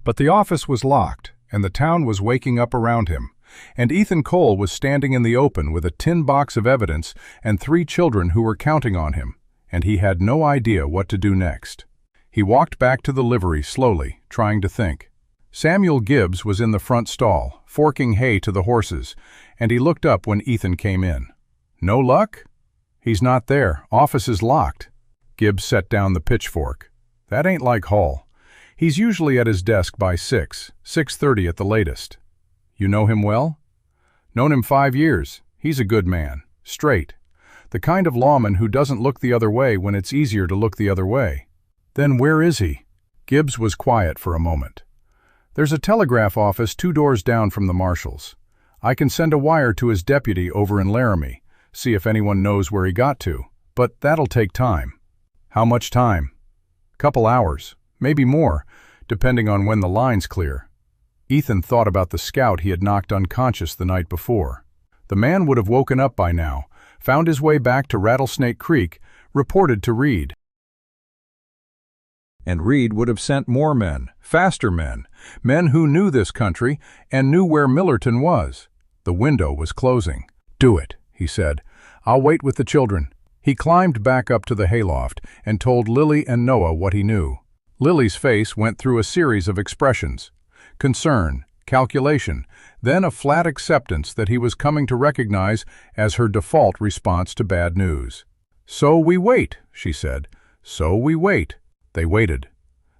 But the office was locked, and the town was waking up around him, and Ethan Cole was standing in the open with a tin box of evidence and 3 children who were counting on him, and he had no idea what to do next. He walked back to the livery slowly, trying to think. Samuel Gibbs was in the front stall, forking hay to the horses, and he looked up when Ethan came in. No luck? He's not there. Office is locked. Gibbs set down the pitchfork. That ain't like Hall. He's usually at his desk by 6:30 at the latest. You know him well? Known him 5 years. He's a good man. Straight. The kind of lawman who doesn't look the other way when it's easier to look the other way. Then where is he? Gibbs was quiet for a moment. There's a telegraph office 2 doors down from the marshal's. I can send a wire to his deputy over in Laramie, see if anyone knows where he got to, but that'll take time. How much time? Couple hours, maybe more, depending on when the line's clear. Ethan thought about the scout he had knocked unconscious the night before. The man would have woken up by now, found his way back to Rattlesnake Creek, reported to Reed. And Reed would have sent more men, faster men, men who knew this country and knew where Millerton was. The window was closing. Do it, he said. I'll wait with the children. He climbed back up to the hayloft and told Lily and Noah what he knew. Lily's face went through a series of expressions. Concern, calculation, then a flat acceptance that he was coming to recognize as her default response to bad news. So we wait, she said. So we wait. They waited.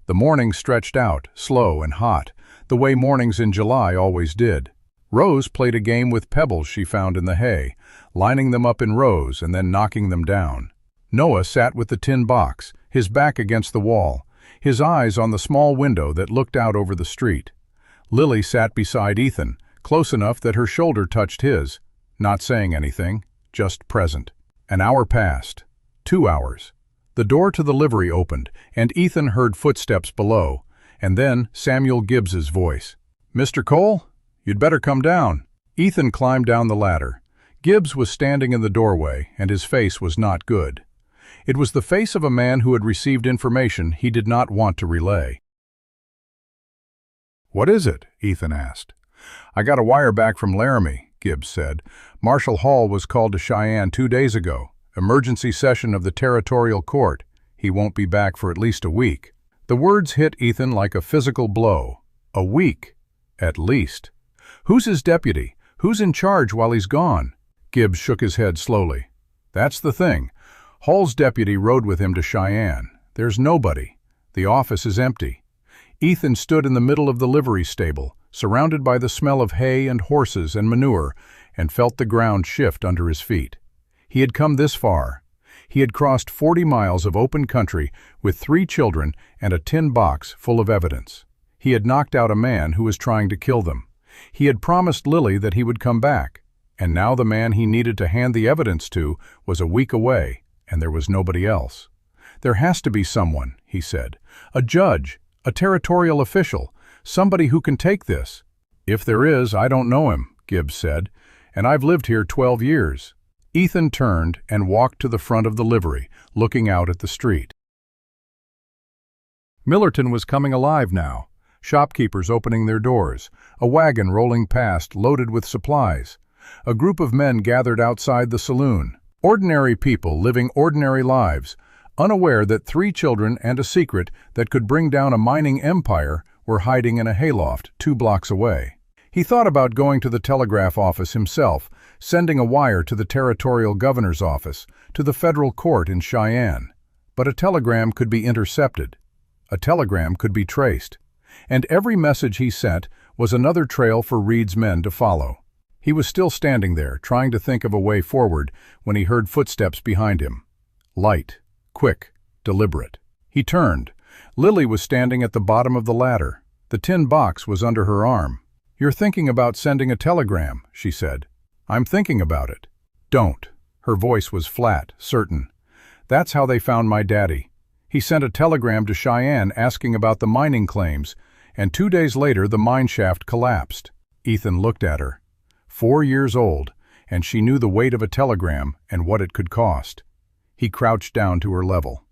The morning stretched out, slow and hot, the way mornings in July always did. Rose played a game with pebbles she found in the hay, lining them up in rows and then knocking them down. Noah sat with the tin box, his back against the wall, his eyes on the small window that looked out over the street. Lily sat beside Ethan, close enough that her shoulder touched his, not saying anything, just present. An hour passed. 2 hours. The door to the livery opened, and Ethan heard footsteps below, and then Samuel Gibbs's voice. Mr. Cole, you'd better come down. Ethan climbed down the ladder. Gibbs was standing in the doorway, and his face was not good. It was the face of a man who had received information he did not want to relay. What is it? Ethan asked. I got a wire back from Laramie, Gibbs said. Marshal Hall was called to Cheyenne 2 days ago. Emergency session of the territorial court. He won't be back for at least a week. The words hit Ethan like a physical blow. A week, at least. Who's his deputy? Who's in charge while he's gone? Gibbs shook his head slowly. That's the thing. Hall's deputy rode with him to Cheyenne. There's nobody. The office is empty. Ethan stood in the middle of the livery stable, surrounded by the smell of hay and horses and manure, and felt the ground shift under his feet. He had come this far. He had crossed 40 miles of open country with 3 children and a tin box full of evidence. He had knocked out a man who was trying to kill them. He had promised Lily that he would come back, and now the man he needed to hand the evidence to was a week away, and there was nobody else. There has to be someone, he said. A judge, a territorial official, somebody who can take this. If there is, I don't know him, Gibbs said, and I've lived here 12 years. Ethan turned and walked to the front of the livery, looking out at the street. Millerton was coming alive now. Shopkeepers opening their doors, a wagon rolling past loaded with supplies. A group of men gathered outside the saloon. Ordinary people living ordinary lives, unaware that 3 children and a secret that could bring down a mining empire were hiding in a hayloft 2 blocks away. He thought about going to the telegraph office himself, sending a wire to the territorial governor's office, to the federal court in Cheyenne. But a telegram could be intercepted. A telegram could be traced. And every message he sent was another trail for Reed's men to follow. He was still standing there, trying to think of a way forward, when he heard footsteps behind him. Light, quick, deliberate. He turned. Lily was standing at the bottom of the ladder. The tin box was under her arm. You're thinking about sending a telegram, she said. I'm thinking about it. Don't. Her voice was flat, certain. That's how they found my daddy. He sent a telegram to Cheyenne asking about the mining claims, and 2 days later the mine shaft collapsed. Ethan looked at her. 4 years old, and she knew the weight of a telegram and what it could cost. He crouched down to her level.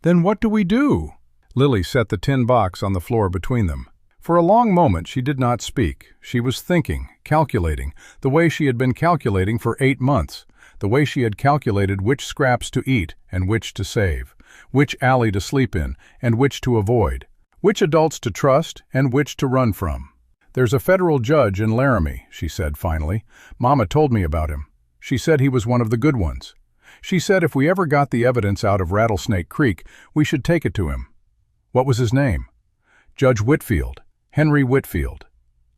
"Then what do we do?" Lily set the tin box on the floor between them. For a long moment she did not speak. She was thinking, calculating, the way she had been calculating for 8 months, the way she had calculated which scraps to eat and which to save, which alley to sleep in and which to avoid, which adults to trust and which to run from. "There's a federal judge in Laramie," she said finally. "Mama told me about him. She said he was one of the good ones. She said if we ever got the evidence out of Rattlesnake Creek, we should take it to him." "What was his name?" "Judge Whitfield. Henry Whitfield."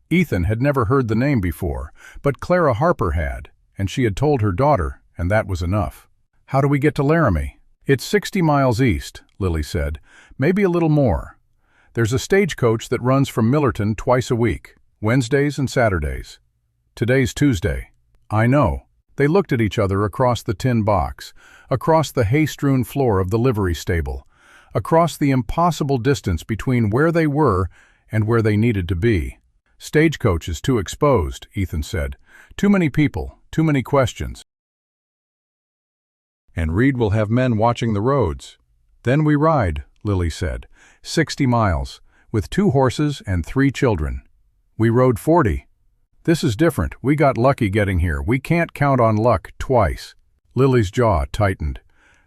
Ethan had never heard the name before, but Clara Harper had, and she had told her daughter, and that was enough. "How do we get to Laramie?" "It's 60 miles east," Lily said. "Maybe a little more. There's a stagecoach that runs from Millerton twice a week, Wednesdays and Saturdays." "Today's Tuesday." "I know." They looked at each other across the tin box, across the hay-strewn floor of the livery stable, across the impossible distance between where they were and where they needed to be. "Stagecoach is too exposed," Ethan said. "Too many people, too many questions. And Reed will have men watching the roads." "Then we ride," Lily said. 60 miles, with 2 horses and 3 children. We rode 40. "This is different. We got lucky getting here. We can't count on luck twice." Lily's jaw tightened.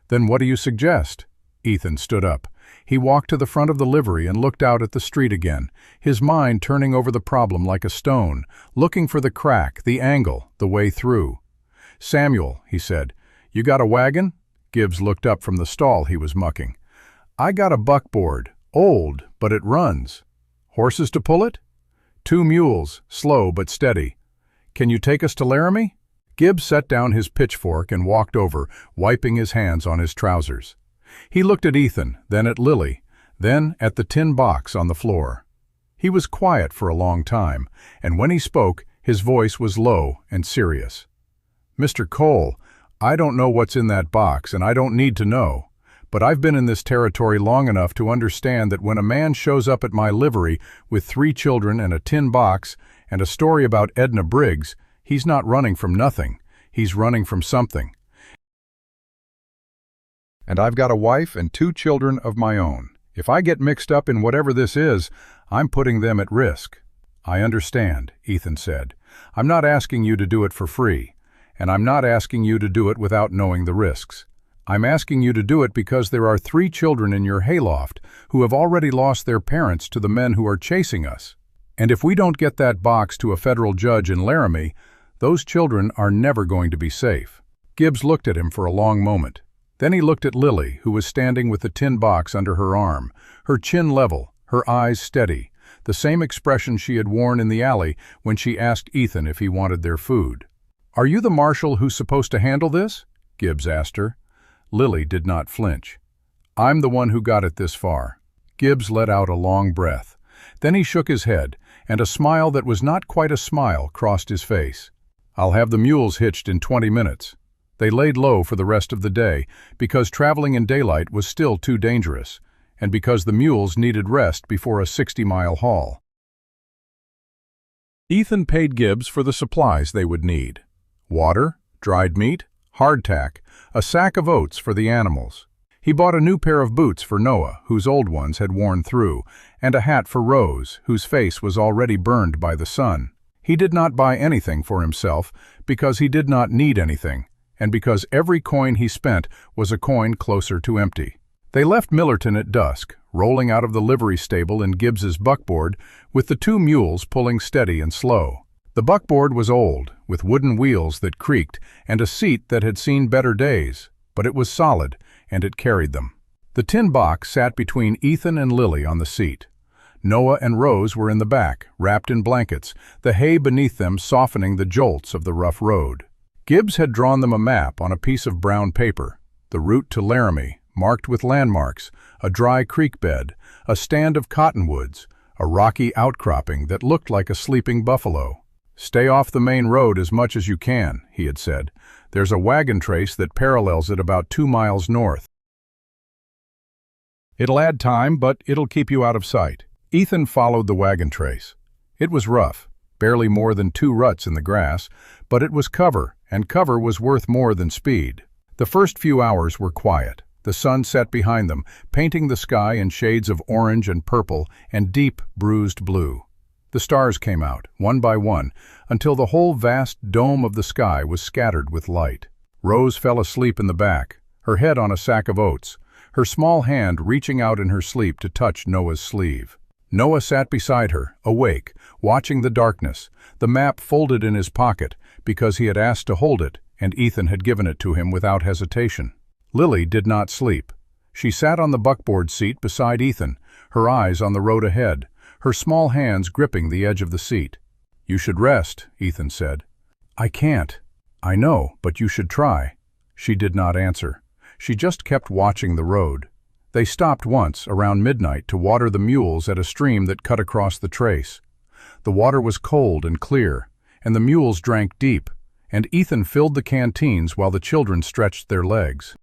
"Then what do you suggest?" Ethan stood up. He walked to the front of the livery and looked out at the street again, his mind turning over the problem like a stone, looking for the crack, the angle, the way through. "Samuel," he said, "you got a wagon?" Gibbs looked up from the stall he was mucking. "I got a buckboard, old, but it runs." "Horses to pull it?" "2 mules, slow but steady." "Can you take us to Laramie?" Gibbs set down his pitchfork and walked over, wiping his hands on his trousers. He looked at Ethan, then at Lily, then at the tin box on the floor. He was quiet for a long time, and when he spoke, his voice was low and serious. "Mr. Cole, I don't know what's in that box, and I don't need to know, but I've been in this territory long enough to understand that when a man shows up at my livery with 3 children and a tin box and a story about Edna Briggs, he's not running from nothing, he's running from something. And I've got a wife and 2 children of my own. If I get mixed up in whatever this is, I'm putting them at risk." "I understand," Ethan said. "I'm not asking you to do it for free, and I'm not asking you to do it without knowing the risks. I'm asking you to do it because there are 3 children in your hayloft who have already lost their parents to the men who are chasing us. And if we don't get that box to a federal judge in Laramie, those children are never going to be safe." Gibbs looked at him for a long moment. Then he looked at Lily, who was standing with the tin box under her arm, her chin level, her eyes steady, the same expression she had worn in the alley when she asked Ethan if he wanted their food. "Are you the marshal who's supposed to handle this?" Gibbs asked her. Lily did not flinch. "I'm the one who got it this far." Gibbs let out a long breath. Then he shook his head, and a smile that was not quite a smile crossed his face. "I'll have the mules hitched in 20 minutes. They laid low for the rest of the day because traveling in daylight was still too dangerous, and because the mules needed rest before a 60-mile haul." Ethan paid Gibbs for the supplies they would need: water, dried meat, hardtack, a sack of oats for the animals. He bought a new pair of boots for Noah, whose old ones had worn through, and a hat for Rose, whose face was already burned by the sun. He did not buy anything for himself because he did not need anything, and because every coin he spent was a coin closer to empty. They left Millerton at dusk, rolling out of the livery stable in Gibbs's buckboard, with the 2 mules pulling steady and slow. The buckboard was old, with wooden wheels that creaked and a seat that had seen better days, but it was solid, and it carried them. The tin box sat between Ethan and Lily on the seat. Noah and Rose were in the back, wrapped in blankets, the hay beneath them softening the jolts of the rough road. Gibbs had drawn them a map on a piece of brown paper, the route to Laramie, marked with landmarks, a dry creek bed, a stand of cottonwoods, a rocky outcropping that looked like a sleeping buffalo. "Stay off the main road as much as you can," he had said. "There's a wagon trace that parallels it about 2 miles north. It'll add time, but it'll keep you out of sight." Ethan followed the wagon trace. It was rough, barely more than 2 ruts in the grass, but it was cover, and cover was worth more than speed. The first few hours were quiet. The sun set behind them, painting the sky in shades of orange and purple and deep, bruised blue. The stars came out, one by one, until the whole vast dome of the sky was scattered with light. Rose fell asleep in the back, her head on a sack of oats, her small hand reaching out in her sleep to touch Noah's sleeve. Noah sat beside her, awake, watching the darkness, the map folded in his pocket because he had asked to hold it, and Ethan had given it to him without hesitation. Lily did not sleep. She sat on the buckboard seat beside Ethan, her eyes on the road ahead, her small hands gripping the edge of the seat. "You should rest," Ethan said. "I can't." "I know, but you should try." She did not answer. She just kept watching the road. They stopped once, around midnight, to water the mules at a stream that cut across the trace. The water was cold and clear, and the mules drank deep, and Ethan filled the canteens while the children stretched their legs.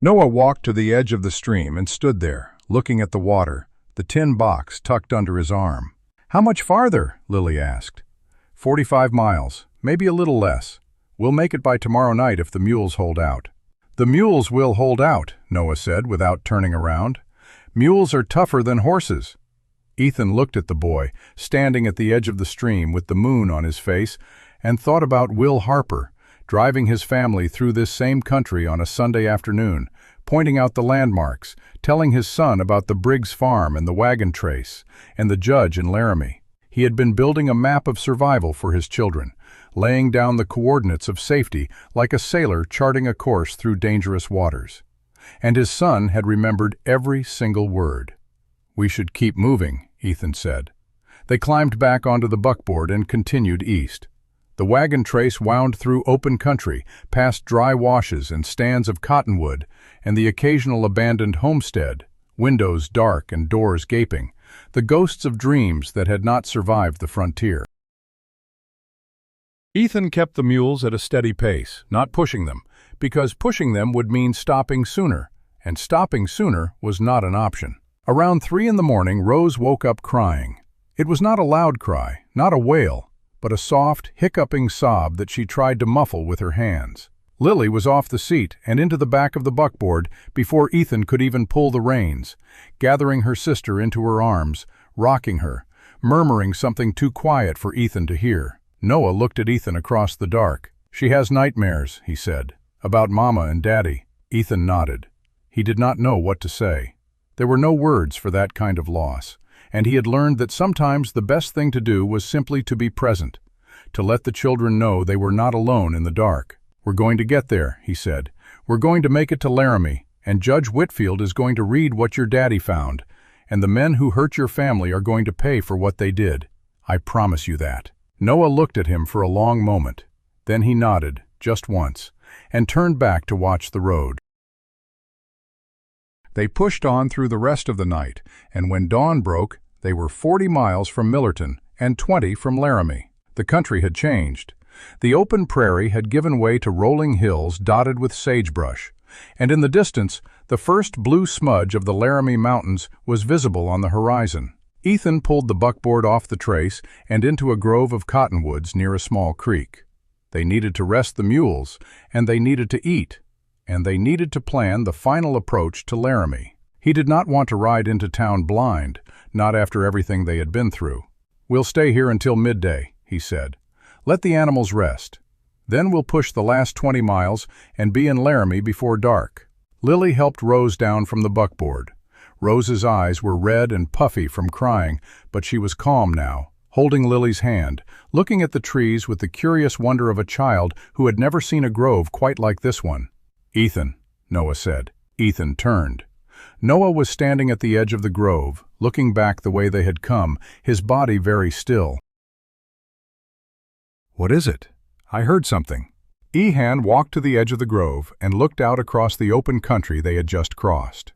Noah walked to the edge of the stream and stood there, looking at the water, the tin box tucked under his arm. "How much farther?" Lily asked. 45 miles, maybe a little less. We'll make it by tomorrow night if the mules hold out." "The mules will hold out," Noah said without turning around. "Mules are tougher than horses." Ethan looked at the boy, standing at the edge of the stream with the moon on his face, and thought about Will Harper, driving his family through this same country on a Sunday afternoon, pointing out the landmarks, telling his son about the Briggs farm and the wagon trace, and the judge in Laramie. He had been building a map of survival for his children, laying down the coordinates of safety like a sailor charting a course through dangerous waters. And his son had remembered every single word. "We should keep moving," Ethan said. They climbed back onto the buckboard and continued east. The wagon trace wound through open country, past dry washes and stands of cottonwood, and the occasional abandoned homestead, windows dark and doors gaping, the ghosts of dreams that had not survived the frontier. Ethan kept the mules at a steady pace, not pushing them, because pushing them would mean stopping sooner, and stopping sooner was not an option. Around 3 in the morning, Rose woke up crying. It was not a loud cry, not a wail, but a soft, hiccuping sob that she tried to muffle with her hands. Lily was off the seat and into the back of the buckboard before Ethan could even pull the reins, gathering her sister into her arms, rocking her, murmuring something too quiet for Ethan to hear. Noah looked at Ethan across the dark. "She has nightmares," he said, "about Mama and Daddy." Ethan nodded. He did not know what to say. There were no words for that kind of loss, and he had learned that sometimes the best thing to do was simply to be present, to let the children know they were not alone in the dark. "We're going to get there," he said. "We're going to make it to Laramie, and Judge Whitfield is going to read what your daddy found, and the men who hurt your family are going to pay for what they did. I promise you that." Noah looked at him for a long moment. Then he nodded, just once, and turned back to watch the road. They pushed on through the rest of the night, and when dawn broke, they were 40 miles from Millerton and 20 from Laramie. The country had changed. The open prairie had given way to rolling hills dotted with sagebrush, and in the distance, the first blue smudge of the Laramie Mountains was visible on the horizon. Ethan pulled the buckboard off the trace and into a grove of cottonwoods near a small creek. They needed to rest the mules, and they needed to eat, and they needed to plan the final approach to Laramie. He did not want to ride into town blind, not after everything they had been through. "We'll stay here until midday," he said. "Let the animals rest. Then we'll push the last 20 miles and be in Laramie before dark." Lily helped Rose down from the buckboard. Rose's eyes were red and puffy from crying, but she was calm now, holding Lily's hand, looking at the trees with the curious wonder of a child who had never seen a grove quite like this one. "Ethan," Noah said. Ethan turned. Noah was standing at the edge of the grove, looking back the way they had come, his body very still. "What is it? I heard something." Ehan walked to the edge of the grove and looked out across the open country they had just crossed.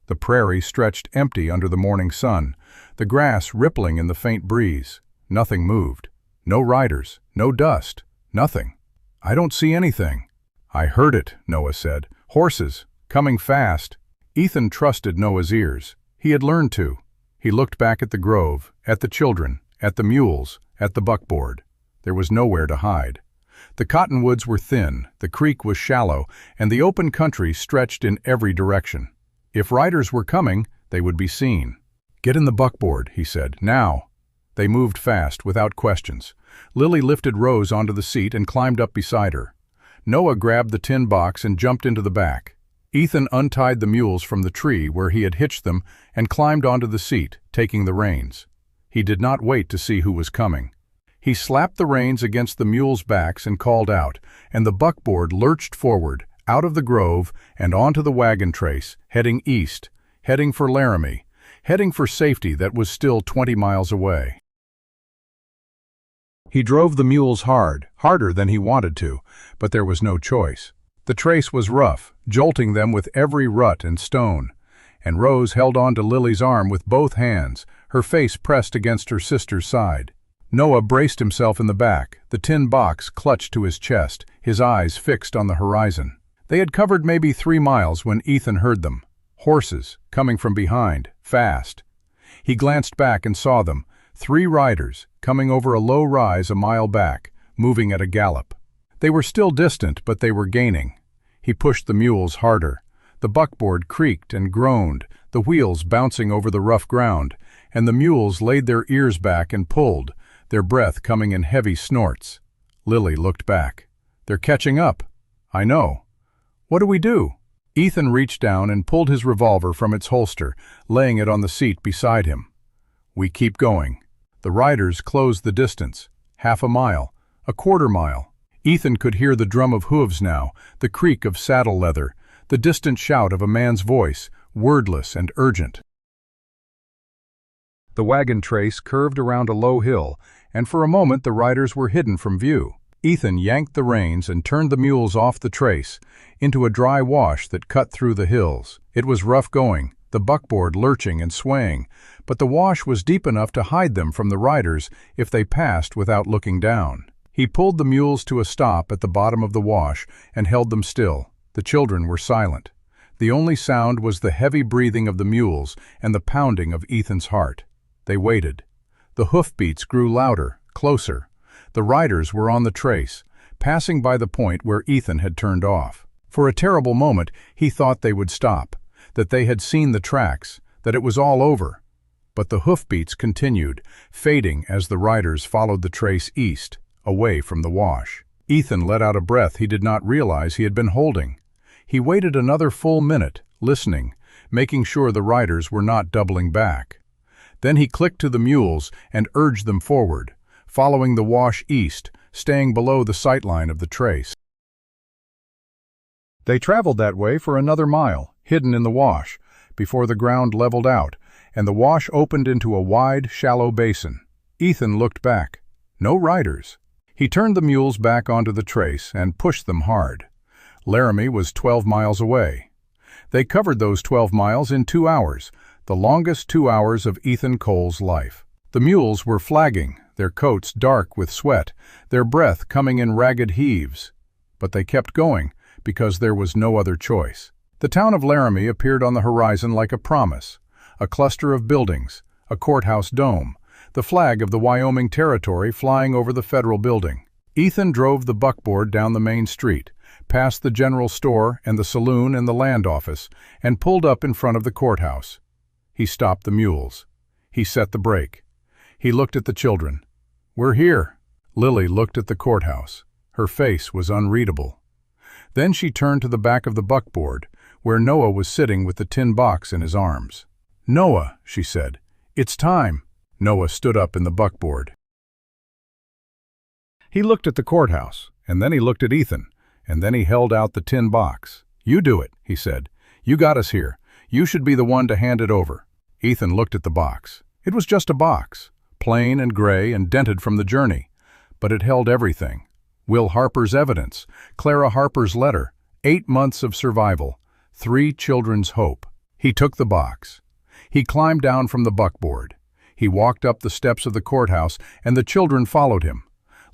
The prairie stretched empty under the morning sun, the grass rippling in the faint breeze. Nothing moved. No riders, no dust, nothing. "I don't see anything." "I heard it," Noah said. "Horses, coming fast." Ethan trusted Noah's ears. He had learned to. He looked back at the grove, at the children, at the mules, at the buckboard. There was nowhere to hide. The cottonwoods were thin, the creek was shallow, and the open country stretched in every direction. If riders were coming, they would be seen. "Get in the buckboard," he said. "Now." They moved fast, without questions. Lily lifted Rose onto the seat and climbed up beside her. Noah grabbed the tin box and jumped into the back. Ethan untied the mules from the tree where he had hitched them and climbed onto the seat, taking the reins. He did not wait to see who was coming. He slapped the reins against the mules' backs and called out, and the buckboard lurched forward, out of the grove and onto the wagon trace, heading east, heading for Laramie, heading for safety that was still 20 miles away. He drove the mules hard, harder than he wanted to, but there was no choice. The trace was rough, jolting them with every rut and stone, and Rose held on to Lily's arm with both hands, her face pressed against her sister's side. Noah braced himself in the back, the tin box clutched to his chest, his eyes fixed on the horizon. They had covered maybe 3 miles when Ethan heard them. Horses, coming from behind, fast. He glanced back and saw them, 3 riders, coming over a low rise a mile back, moving at a gallop. They were still distant, but they were gaining. He pushed the mules harder. The buckboard creaked and groaned, the wheels bouncing over the rough ground, and the mules laid their ears back and pulled, their breath coming in heavy snorts. Lily looked back. "They're catching up." "I know." "What do we do?" Ethan reached down and pulled his revolver from its holster, laying it on the seat beside him. "We keep going." The riders closed the distance. Half a mile, a quarter mile. Ethan could hear the drum of hooves now, the creak of saddle leather, the distant shout of a man's voice, wordless and urgent. The wagon trace curved around a low hill, and for a moment the riders were hidden from view. Ethan yanked the reins and turned the mules off the trace, into a dry wash that cut through the hills. It was rough going, the buckboard lurching and swaying, but the wash was deep enough to hide them from the riders if they passed without looking down. He pulled the mules to a stop at the bottom of the wash and held them still. The children were silent. The only sound was the heavy breathing of the mules and the pounding of Ethan's heart. They waited. The hoofbeats grew louder, closer. The riders were on the trace, passing by the point where Ethan had turned off. For a terrible moment, he thought they would stop, that they had seen the tracks, that it was all over. But the hoofbeats continued, fading as the riders followed the trace east, away from the wash. Ethan let out a breath he did not realize he had been holding. He waited another full minute, listening, making sure the riders were not doubling back. Then he clicked to the mules and urged them forward, following the wash east, staying below the sightline of the trace. They traveled that way for another mile, hidden in the wash, before the ground leveled out, and the wash opened into a wide, shallow basin. Ethan looked back. No riders. He turned the mules back onto the trace and pushed them hard. Laramie was 12 miles away. They covered those 12 miles in 2 hours, the longest 2 hours of Ethan Cole's life. The mules were flagging, their coats dark with sweat, their breath coming in ragged heaves. But they kept going, because there was no other choice. The town of Laramie appeared on the horizon like a promise, a cluster of buildings, a courthouse dome, the flag of the Wyoming Territory flying over the federal building. Ethan drove the buckboard down the main street, past the general store and the saloon and the land office, and pulled up in front of the courthouse. He stopped the mules. He set the brake. He looked at the children. "We're here." Lily looked at the courthouse. Her face was unreadable. Then she turned to the back of the buckboard, where Noah was sitting with the tin box in his arms. "Noah," she said, "it's time." Noah stood up in the buckboard. He looked at the courthouse, and then he looked at Ethan, and then he held out the tin box. "You do it," he said. "You got us here. You should be the one to hand it over." Ethan looked at the box. It was just a box, plain and gray and dented from the journey, but it held everything. Will Harper's evidence, Clara Harper's letter, 8 months of survival, 3 children's hope. He took the box. He climbed down from the buckboard. He walked up the steps of the courthouse, and the children followed him.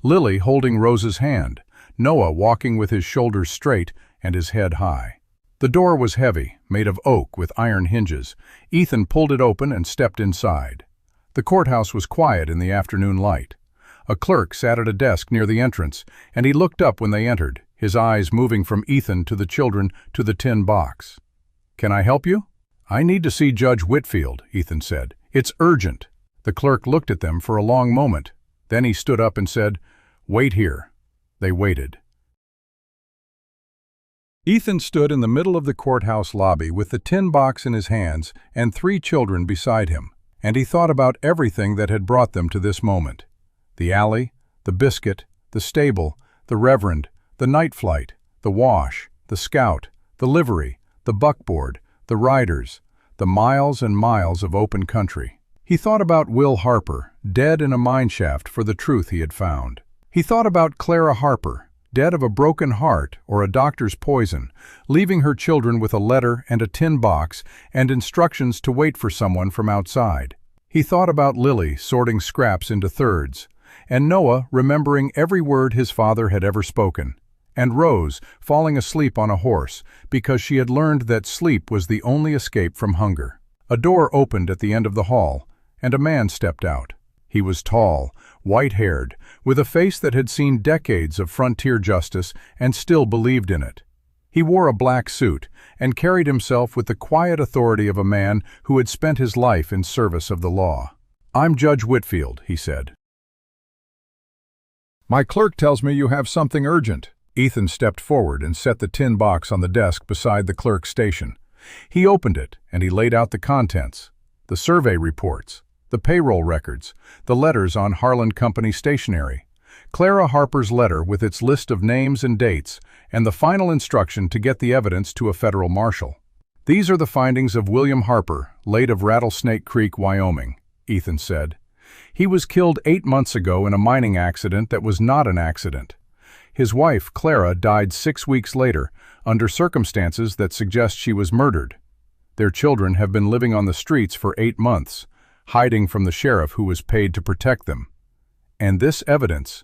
Lily holding Rose's hand, Noah walking with his shoulders straight and his head high. The door was heavy, made of oak with iron hinges. Ethan pulled it open and stepped inside. The courthouse was quiet in the afternoon light. A clerk sat at a desk near the entrance, and he looked up when they entered, his eyes moving from Ethan to the children to the tin box. "Can I help you?" "I need to see Judge Whitfield," Ethan said. "It's urgent." The clerk looked at them for a long moment. Then he stood up and said, "Wait here." They waited. Ethan stood in the middle of the courthouse lobby with the tin box in his hands and 3 children beside him, and he thought about everything that had brought them to this moment. The alley, the biscuit, the stable, the reverend, the night flight, the wash, the scout, the livery, the buckboard, the riders, the miles and miles of open country. He thought about Will Harper, dead in a mineshaft for the truth he had found. He thought about Clara Harper, dead of a broken heart or a doctor's poison, leaving her children with a letter and a tin box and instructions to wait for someone from outside. He thought about Lily sorting scraps into thirds, and Noah remembering every word his father had ever spoken, and Rose falling asleep on a horse because she had learned that sleep was the only escape from hunger. A door opened at the end of the hall, and a man stepped out. He was tall, white-haired, with a face that had seen decades of frontier justice and still believed in it. He wore a black suit and carried himself with the quiet authority of a man who had spent his life in service of the law. "I'm Judge Whitfield," he said. "My clerk tells me you have something urgent." Ethan stepped forward and set the tin box on the desk beside the clerk's station. He opened it, and he laid out the contents: the survey reports, the payroll records, the letters on Harland Company stationery, Clara Harper's letter with its list of names and dates, and the final instruction to get the evidence to a federal marshal. "These are the findings of William Harper, late of Rattlesnake Creek, Wyoming," Ethan said. "He was killed 8 months ago in a mining accident that was not an accident. His wife, Clara, died 6 weeks later, under circumstances that suggest she was murdered. Their children have been living on the streets for 8 months, hiding from the sheriff who was paid to protect them. And this evidence,"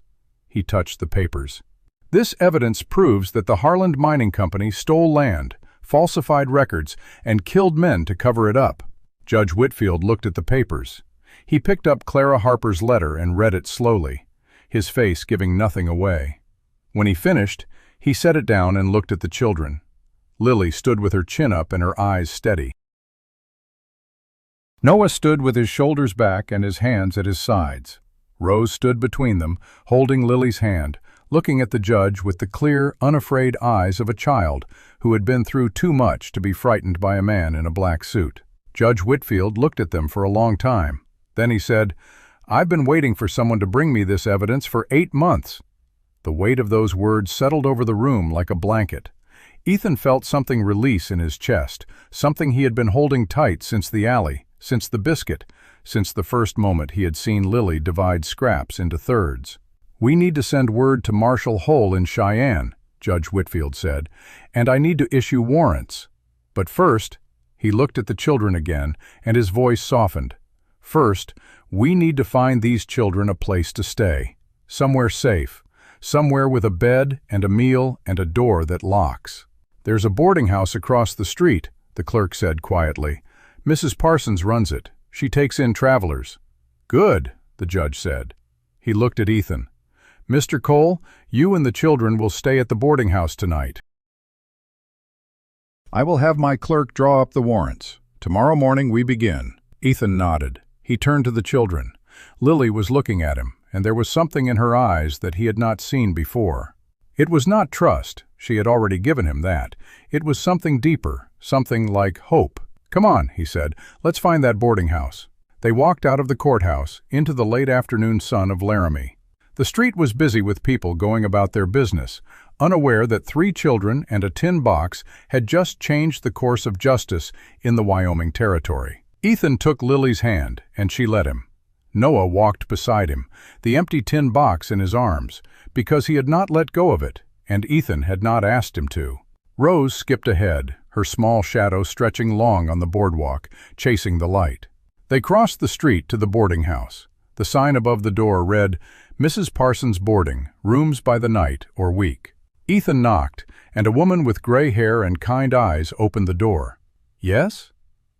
he touched the papers, "this evidence proves that the Harland Mining Company stole land, falsified records, and killed men to cover it up." Judge Whitfield looked at the papers. He picked up Clara Harper's letter and read it slowly, his face giving nothing away. When he finished, he set it down and looked at the children. Lily stood with her chin up and her eyes steady. Noah stood with his shoulders back and his hands at his sides. Rose stood between them, holding Lily's hand, looking at the judge with the clear, unafraid eyes of a child who had been through too much to be frightened by a man in a black suit. Judge Whitfield looked at them for a long time. Then he said, "I've been waiting for someone to bring me this evidence for 8 months." The weight of those words settled over the room like a blanket. Ethan felt something release in his chest, something he had been holding tight since the alley, since the biscuit, since the first moment he had seen Lily divide scraps into thirds. "We need to send word to Marshal Hull in Cheyenne," Judge Whitfield said, "and I need to issue warrants. But first," he looked at the children again, and his voice softened. "First, we need to find these children a place to stay, somewhere safe, somewhere with a bed and a meal and a door that locks." "There's a boarding house across the street," the clerk said quietly. "Mrs. Parsons runs it. She takes in travelers." "Good," the judge said. He looked at Ethan. "Mr. Cole, you and the children will stay at the boarding house tonight. I will have my clerk draw up the warrants. Tomorrow morning we begin." Ethan nodded. He turned to the children. Lily was looking at him, and there was something in her eyes that he had not seen before. It was not trust. She had already given him that. It was something deeper, something like hope. "Come on," he said. "Let's find that boarding house." They walked out of the courthouse into the late afternoon sun of Laramie. The street was busy with people going about their business, unaware that 3 children and a tin box had just changed the course of justice in the Wyoming territory. Ethan took Lily's hand, and she let him. Noah walked beside him, the empty tin box in his arms, because he had not let go of it, and Ethan had not asked him to. Rose skipped ahead, her small shadow stretching long on the boardwalk, chasing the light. They crossed the street to the boarding house. The sign above the door read, "Mrs. Parsons Boarding, rooms by the night or week." Ethan knocked, and a woman with gray hair and kind eyes opened the door. "Yes?"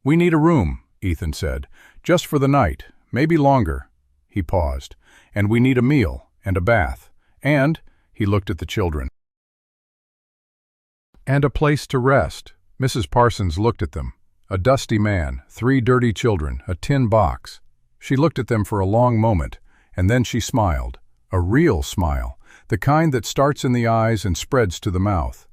"We need a room," Ethan said. "Just for the night, maybe longer." He paused. "And we need a meal, and a bath, and," he looked at the children, "and a place to rest." Mrs. Parsons looked at them. A dusty man, 3 dirty children, a tin box. She looked at them for a long moment, and then she smiled. A real smile, the kind that starts in the eyes and spreads to the mouth.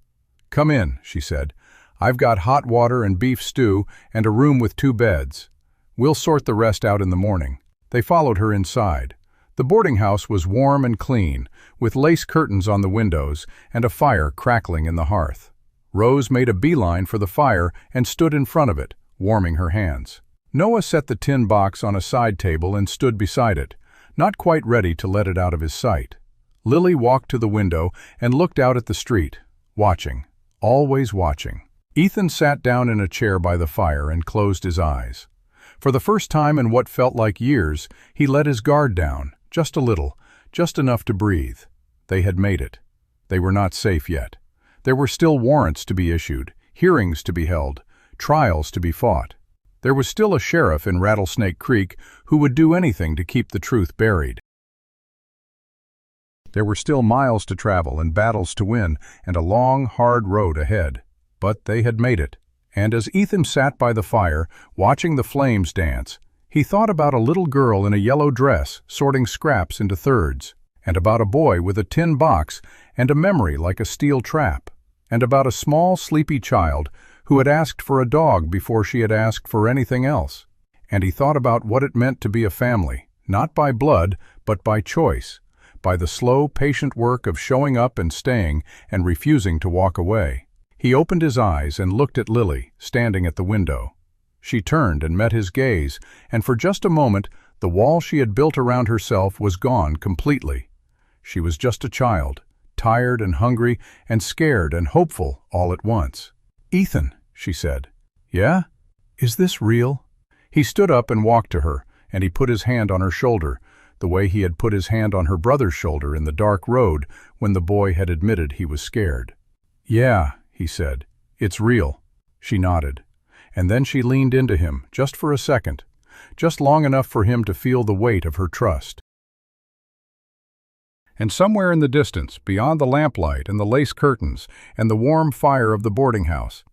"Come in," she said. "I've got hot water and beef stew and a room with 2 beds. We'll sort the rest out in the morning." They followed her inside. The boarding house was warm and clean, with lace curtains on the windows and a fire crackling in the hearth. Rose made a beeline for the fire and stood in front of it, warming her hands. Noah set the tin box on a side table and stood beside it, not quite ready to let it out of his sight. Lily walked to the window and looked out at the street, watching, always watching. Ethan sat down in a chair by the fire and closed his eyes. For the first time in what felt like years, he let his guard down, just a little, just enough to breathe. They had made it. They were not safe yet. There were still warrants to be issued, hearings to be held, trials to be fought. There was still a sheriff in Rattlesnake Creek who would do anything to keep the truth buried. There were still miles to travel and battles to win and a long, hard road ahead. But they had made it. And as Ethan sat by the fire, watching the flames dance, he thought about a little girl in a yellow dress sorting scraps into thirds, and about a boy with a tin box and a memory like a steel trap, and about a small, sleepy child who had asked for a dog before she had asked for anything else. And he thought about what it meant to be a family, not by blood, but by choice, by the slow, patient work of showing up and staying and refusing to walk away. He opened his eyes and looked at Lily, standing at the window. She turned and met his gaze, and for just a moment, the wall she had built around herself was gone completely. She was just a child, tired and hungry and scared and hopeful all at once. "Ethan," she said. "Yeah? Is this real?" He stood up and walked to her, and he put his hand on her shoulder, the way he had put his hand on her brother's shoulder in the dark road when the boy had admitted he was scared. "Yeah," he said. "It's real." She nodded. And then she leaned into him, just for a second, just long enough for him to feel the weight of her trust. And somewhere in the distance, beyond the lamplight and the lace curtains and the warm fire of the boarding house,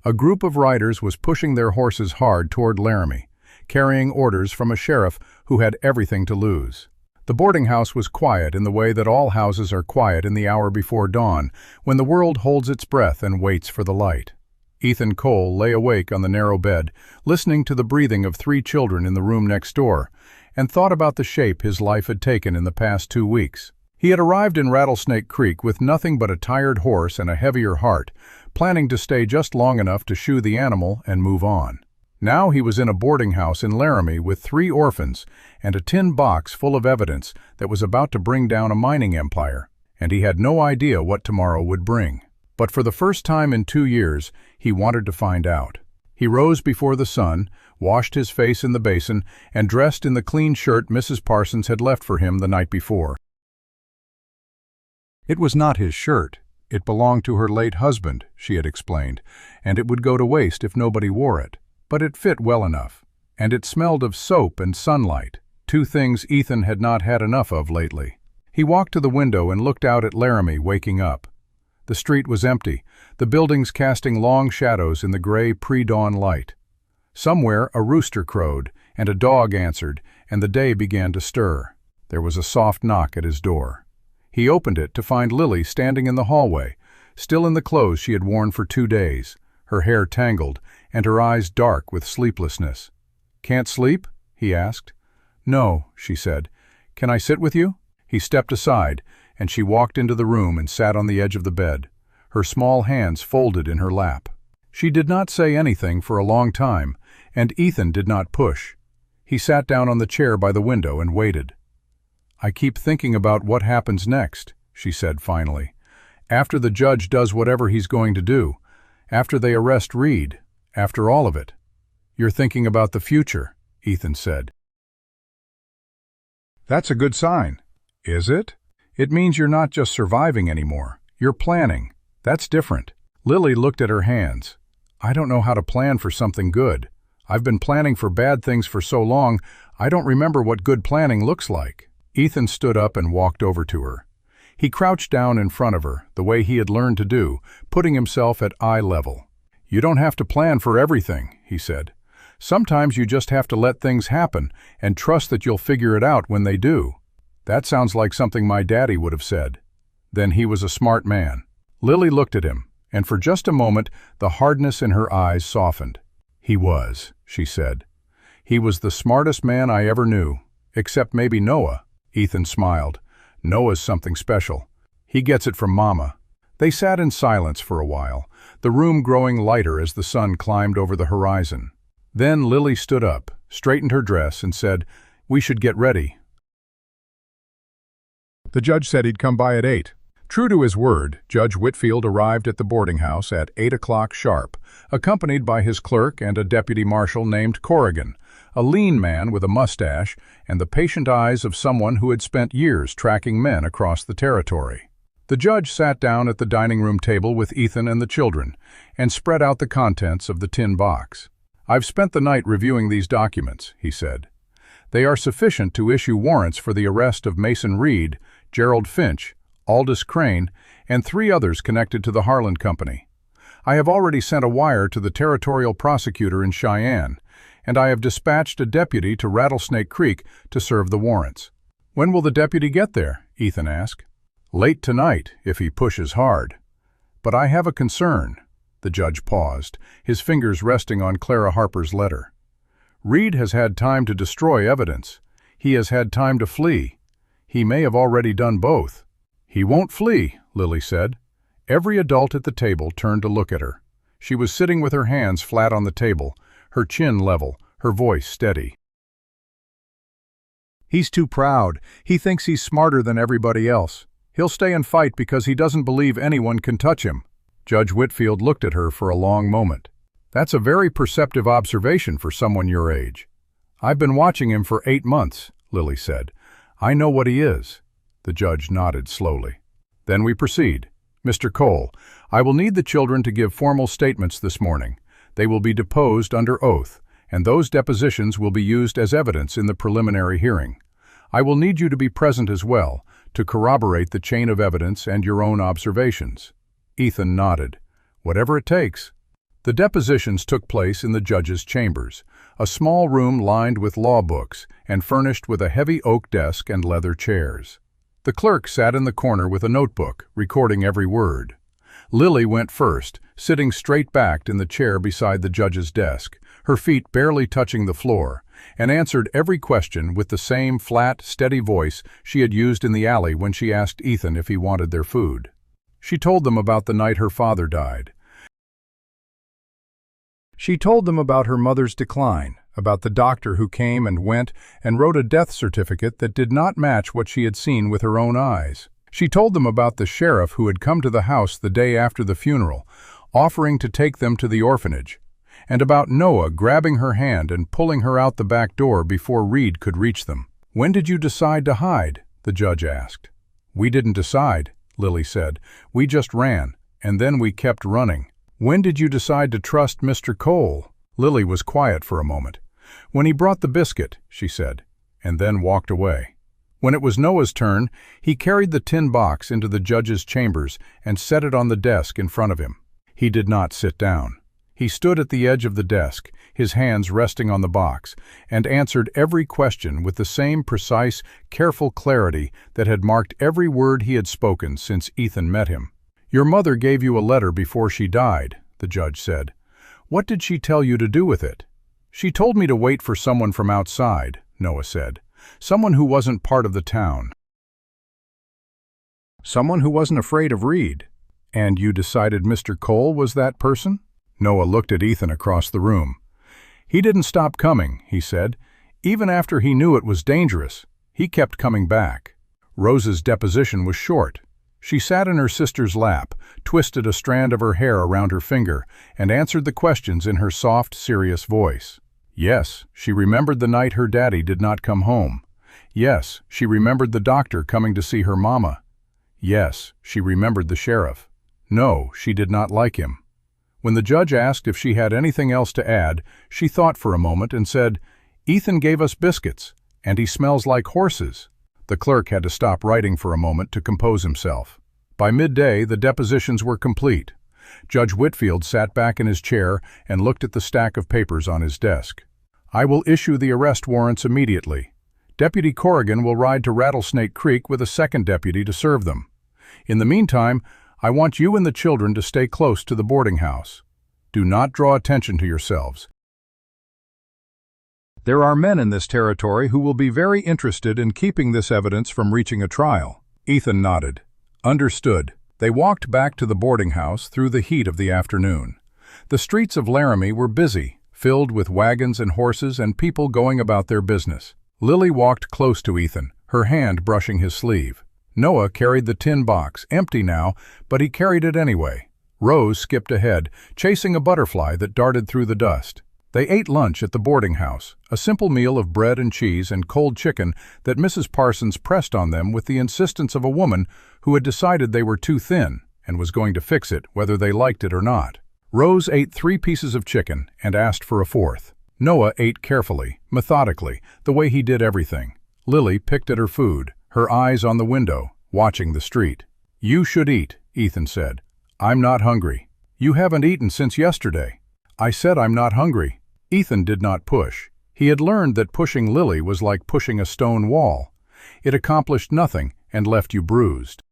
a group of riders was pushing their horses hard toward Laramie, carrying orders from a sheriff who had everything to lose. The boarding house was quiet in the way that all houses are quiet in the hour before dawn, when the world holds its breath and waits for the light. Ethan Cole lay awake on the narrow bed, listening to the breathing of 3 children in the room next door, and thought about the shape his life had taken in the past 2 weeks. He had arrived in Rattlesnake Creek with nothing but a tired horse and a heavier heart, planning to stay just long enough to shoe the animal and move on. Now he was in a boarding house in Laramie with 3 orphans and a tin box full of evidence that was about to bring down a mining empire, and he had no idea what tomorrow would bring. But for the first time in 2 years, he wanted to find out. He rose before the sun, washed his face in the basin, and dressed in the clean shirt Mrs. Parsons had left for him the night before. It was not his shirt. It belonged to her late husband, she had explained, and it would go to waste if nobody wore it. But it fit well enough, and it smelled of soap and sunlight, 2 things Ethan had not had enough of lately. He walked to the window and looked out at Laramie waking up. The street was empty, the buildings casting long shadows in the gray pre-dawn light. Somewhere a rooster crowed, and a dog answered, and the day began to stir. There was a soft knock at his door. He opened it to find Lily standing in the hallway, still in the clothes she had worn for 2 days, her hair tangled, and her eyes dark with sleeplessness. "Can't sleep?" he asked. "No," she said. "Can I sit with you?" He stepped aside, and she walked into the room and sat on the edge of the bed, her small hands folded in her lap. She did not say anything for a long time, and Ethan did not push. He sat down on the chair by the window and waited. "I keep thinking about what happens next," she said finally. "After the judge does whatever he's going to do, after they arrest Reed, after all of it. You're thinking about the future." Ethan said. That's a good sign. Is it? It means you're not just surviving anymore. You're planning. That's different. Lily looked at her hands. I don't know how to plan for something good. I've been planning for bad things for so long, I don't remember what good planning looks like. Ethan stood up and walked over to her. He crouched down in front of her, the way he had learned to do, putting himself at eye level. You don't have to plan for everything, he said. Sometimes you just have to let things happen and trust that you'll figure it out when they do. That sounds like something my daddy would have said. Then he was a smart man. Lily looked at him, and for just a moment the hardness in her eyes softened. He was, she said. He was the smartest man I ever knew, except maybe Noah. Ethan smiled. Noah's something special. He gets it from Mama. They sat in silence for a while, the room growing lighter as the sun climbed over the horizon. Then Lily stood up, straightened her dress, and said, "We should get ready." The judge said he'd come by at 8. True to his word, Judge Whitfield arrived at the boarding house at 8 o'clock sharp, accompanied by his clerk and a deputy marshal named Corrigan, a lean man with a mustache and the patient eyes of someone who had spent years tracking men across the territory. The judge sat down at the dining room table with Ethan and the children and spread out the contents of the tin box. "I've spent the night reviewing these documents," he said. "They are sufficient to issue warrants for the arrest of Mason Reed, Gerald Finch, Aldous Crane, and 3 others connected to the Harlan Company. I have already sent a wire to the territorial prosecutor in Cheyenne, and I have dispatched a deputy to Rattlesnake Creek to serve the warrants." "When will the deputy get there?" Ethan asked. "Late tonight, if he pushes hard. But I have a concern." The judge paused, his fingers resting on Clara Harper's letter. "Reed has had time to destroy evidence. He has had time to flee. He may have already done both." "He won't flee," Lily said. Every adult at the table turned to look at her. She was sitting with her hands flat on the table, her chin level, her voice steady. "He's too proud. He thinks he's smarter than everybody else. He'll stay and fight because he doesn't believe anyone can touch him." Judge Whitfield looked at her for a long moment. "That's a very perceptive observation for someone your age." "I've been watching him for 8 months, Lily said. "I know what he is." The judge nodded slowly. "Then we proceed. Mr. Cole, I will need the children to give formal statements this morning. They will be deposed under oath, and those depositions will be used as evidence in the preliminary hearing. I will need you to be present as well, to corroborate the chain of evidence and your own observations." Ethan nodded. "Whatever it takes." The depositions took place in the judge's chambers, a small room lined with law books and furnished with a heavy oak desk and leather chairs. The clerk sat in the corner with a notebook, recording every word. Lily went first, sitting straight-backed in the chair beside the judge's desk, her feet barely touching the floor, and answered every question with the same flat, steady voice she had used in the alley when she asked Ethan if he wanted their food. She told them about the night her father died. She told them about her mother's decline, about the doctor who came and went and wrote a death certificate that did not match what she had seen with her own eyes. She told them about the sheriff who had come to the house the day after the funeral, offering to take them to the orphanage, and about Noah grabbing her hand and pulling her out the back door before Reed could reach them. "When did you decide to hide?" the judge asked. "We didn't decide," Lily said. "We just ran, and then we kept running." "When did you decide to trust Mr. Cole?" Lily was quiet for a moment. "When he brought the biscuit," she said, and then walked away. When it was Noah's turn, he carried the tin box into the judge's chambers and set it on the desk in front of him. He did not sit down. He stood at the edge of the desk, his hands resting on the box, and answered every question with the same precise, careful clarity that had marked every word he had spoken since Ethan met him. "Your mother gave you a letter before she died," the judge said. "What did she tell you to do with it?" "She told me to wait for someone from outside," Noah said. "Someone who wasn't part of the town. Someone who wasn't afraid of Reed." "And you decided Mr. Cole was that person?" Noah looked at Ethan across the room. "He didn't stop coming," he said. "Even after he knew it was dangerous, he kept coming back." Rose's deposition was short. She sat in her sister's lap, twisted a strand of her hair around her finger, and answered the questions in her soft, serious voice. Yes, she remembered the night her daddy did not come home. Yes, she remembered the doctor coming to see her mama. Yes, she remembered the sheriff. No, she did not like him. When the judge asked if she had anything else to add, she thought for a moment and said, "Ethan gave us biscuits, and he smells like horses." The clerk had to stop writing for a moment to compose himself. By midday, the depositions were complete. Judge Whitfield sat back in his chair and looked at the stack of papers on his desk. "I will issue the arrest warrants immediately. Deputy Corrigan will ride to Rattlesnake Creek with a second deputy to serve them. In the meantime, I want you and the children to stay close to the boarding house. Do not draw attention to yourselves. There are men in this territory who will be very interested in keeping this evidence from reaching a trial." Ethan nodded. Understood. They walked back to the boarding house through the heat of the afternoon. The streets of Laramie were busy, filled with wagons and horses and people going about their business. Lily walked close to Ethan, her hand brushing his sleeve. Noah carried the tin box, empty now, but he carried it anyway. Rose skipped ahead, chasing a butterfly that darted through the dust. They ate lunch at the boarding house, a simple meal of bread and cheese and cold chicken that Mrs. Parsons pressed on them with the insistence of a woman who had decided they were too thin and was going to fix it whether they liked it or not. Rose ate 3 pieces of chicken and asked for a 4th. Noah ate carefully, methodically, the way he did everything. Lily picked at her food, her eyes on the window, watching the street. "You should eat," Ethan said. "I'm not hungry." "You haven't eaten since yesterday." "I said I'm not hungry." Ethan did not push. He had learned that pushing Lily was like pushing a stone wall. It accomplished nothing and left you bruised.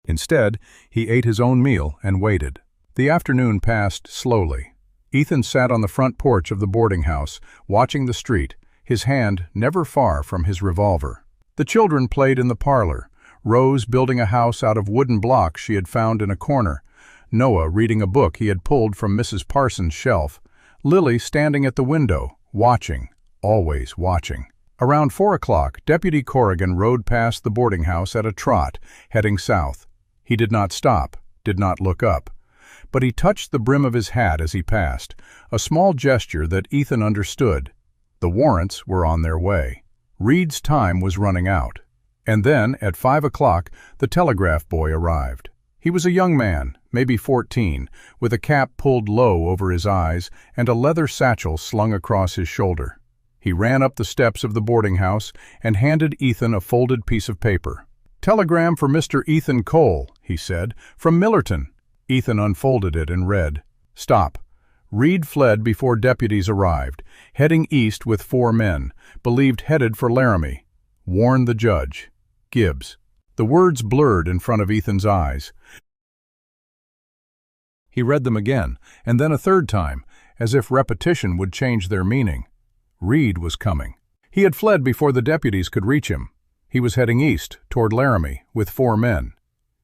Instead, he ate his own meal and waited. The afternoon passed slowly. Ethan sat on the front porch of the boarding house, watching the street, his hand never far from his revolver. The children played in the parlor, Rose building a house out of wooden blocks she had found in a corner, Noah reading a book he had pulled from Mrs. Parsons' shelf, Lily standing at the window, watching, always watching. Around 4 o'clock, Deputy Corrigan rode past the boarding house at a trot, heading south. He did not stop, did not look up. But he touched the brim of his hat as he passed, a small gesture that Ethan understood. The warrants were on their way. Reed's time was running out. And then, at 5 o'clock, the telegraph boy arrived. He was a young man, maybe 14, with a cap pulled low over his eyes and a leather satchel slung across his shoulder. He ran up the steps of the boarding house and handed Ethan a folded piece of paper. "Telegram for Mr. Ethan Cole," he said, "from Millerton." Ethan unfolded it and read, "Stop. Reed fled before deputies arrived, heading east with 4 men, believed headed for Laramie. Warn the judge. Gibbs." The words blurred in front of Ethan's eyes. He read them again, and then a 3rd time, as if repetition would change their meaning. Reed was coming. He had fled before the deputies could reach him. He was heading east, toward Laramie, with 4 men.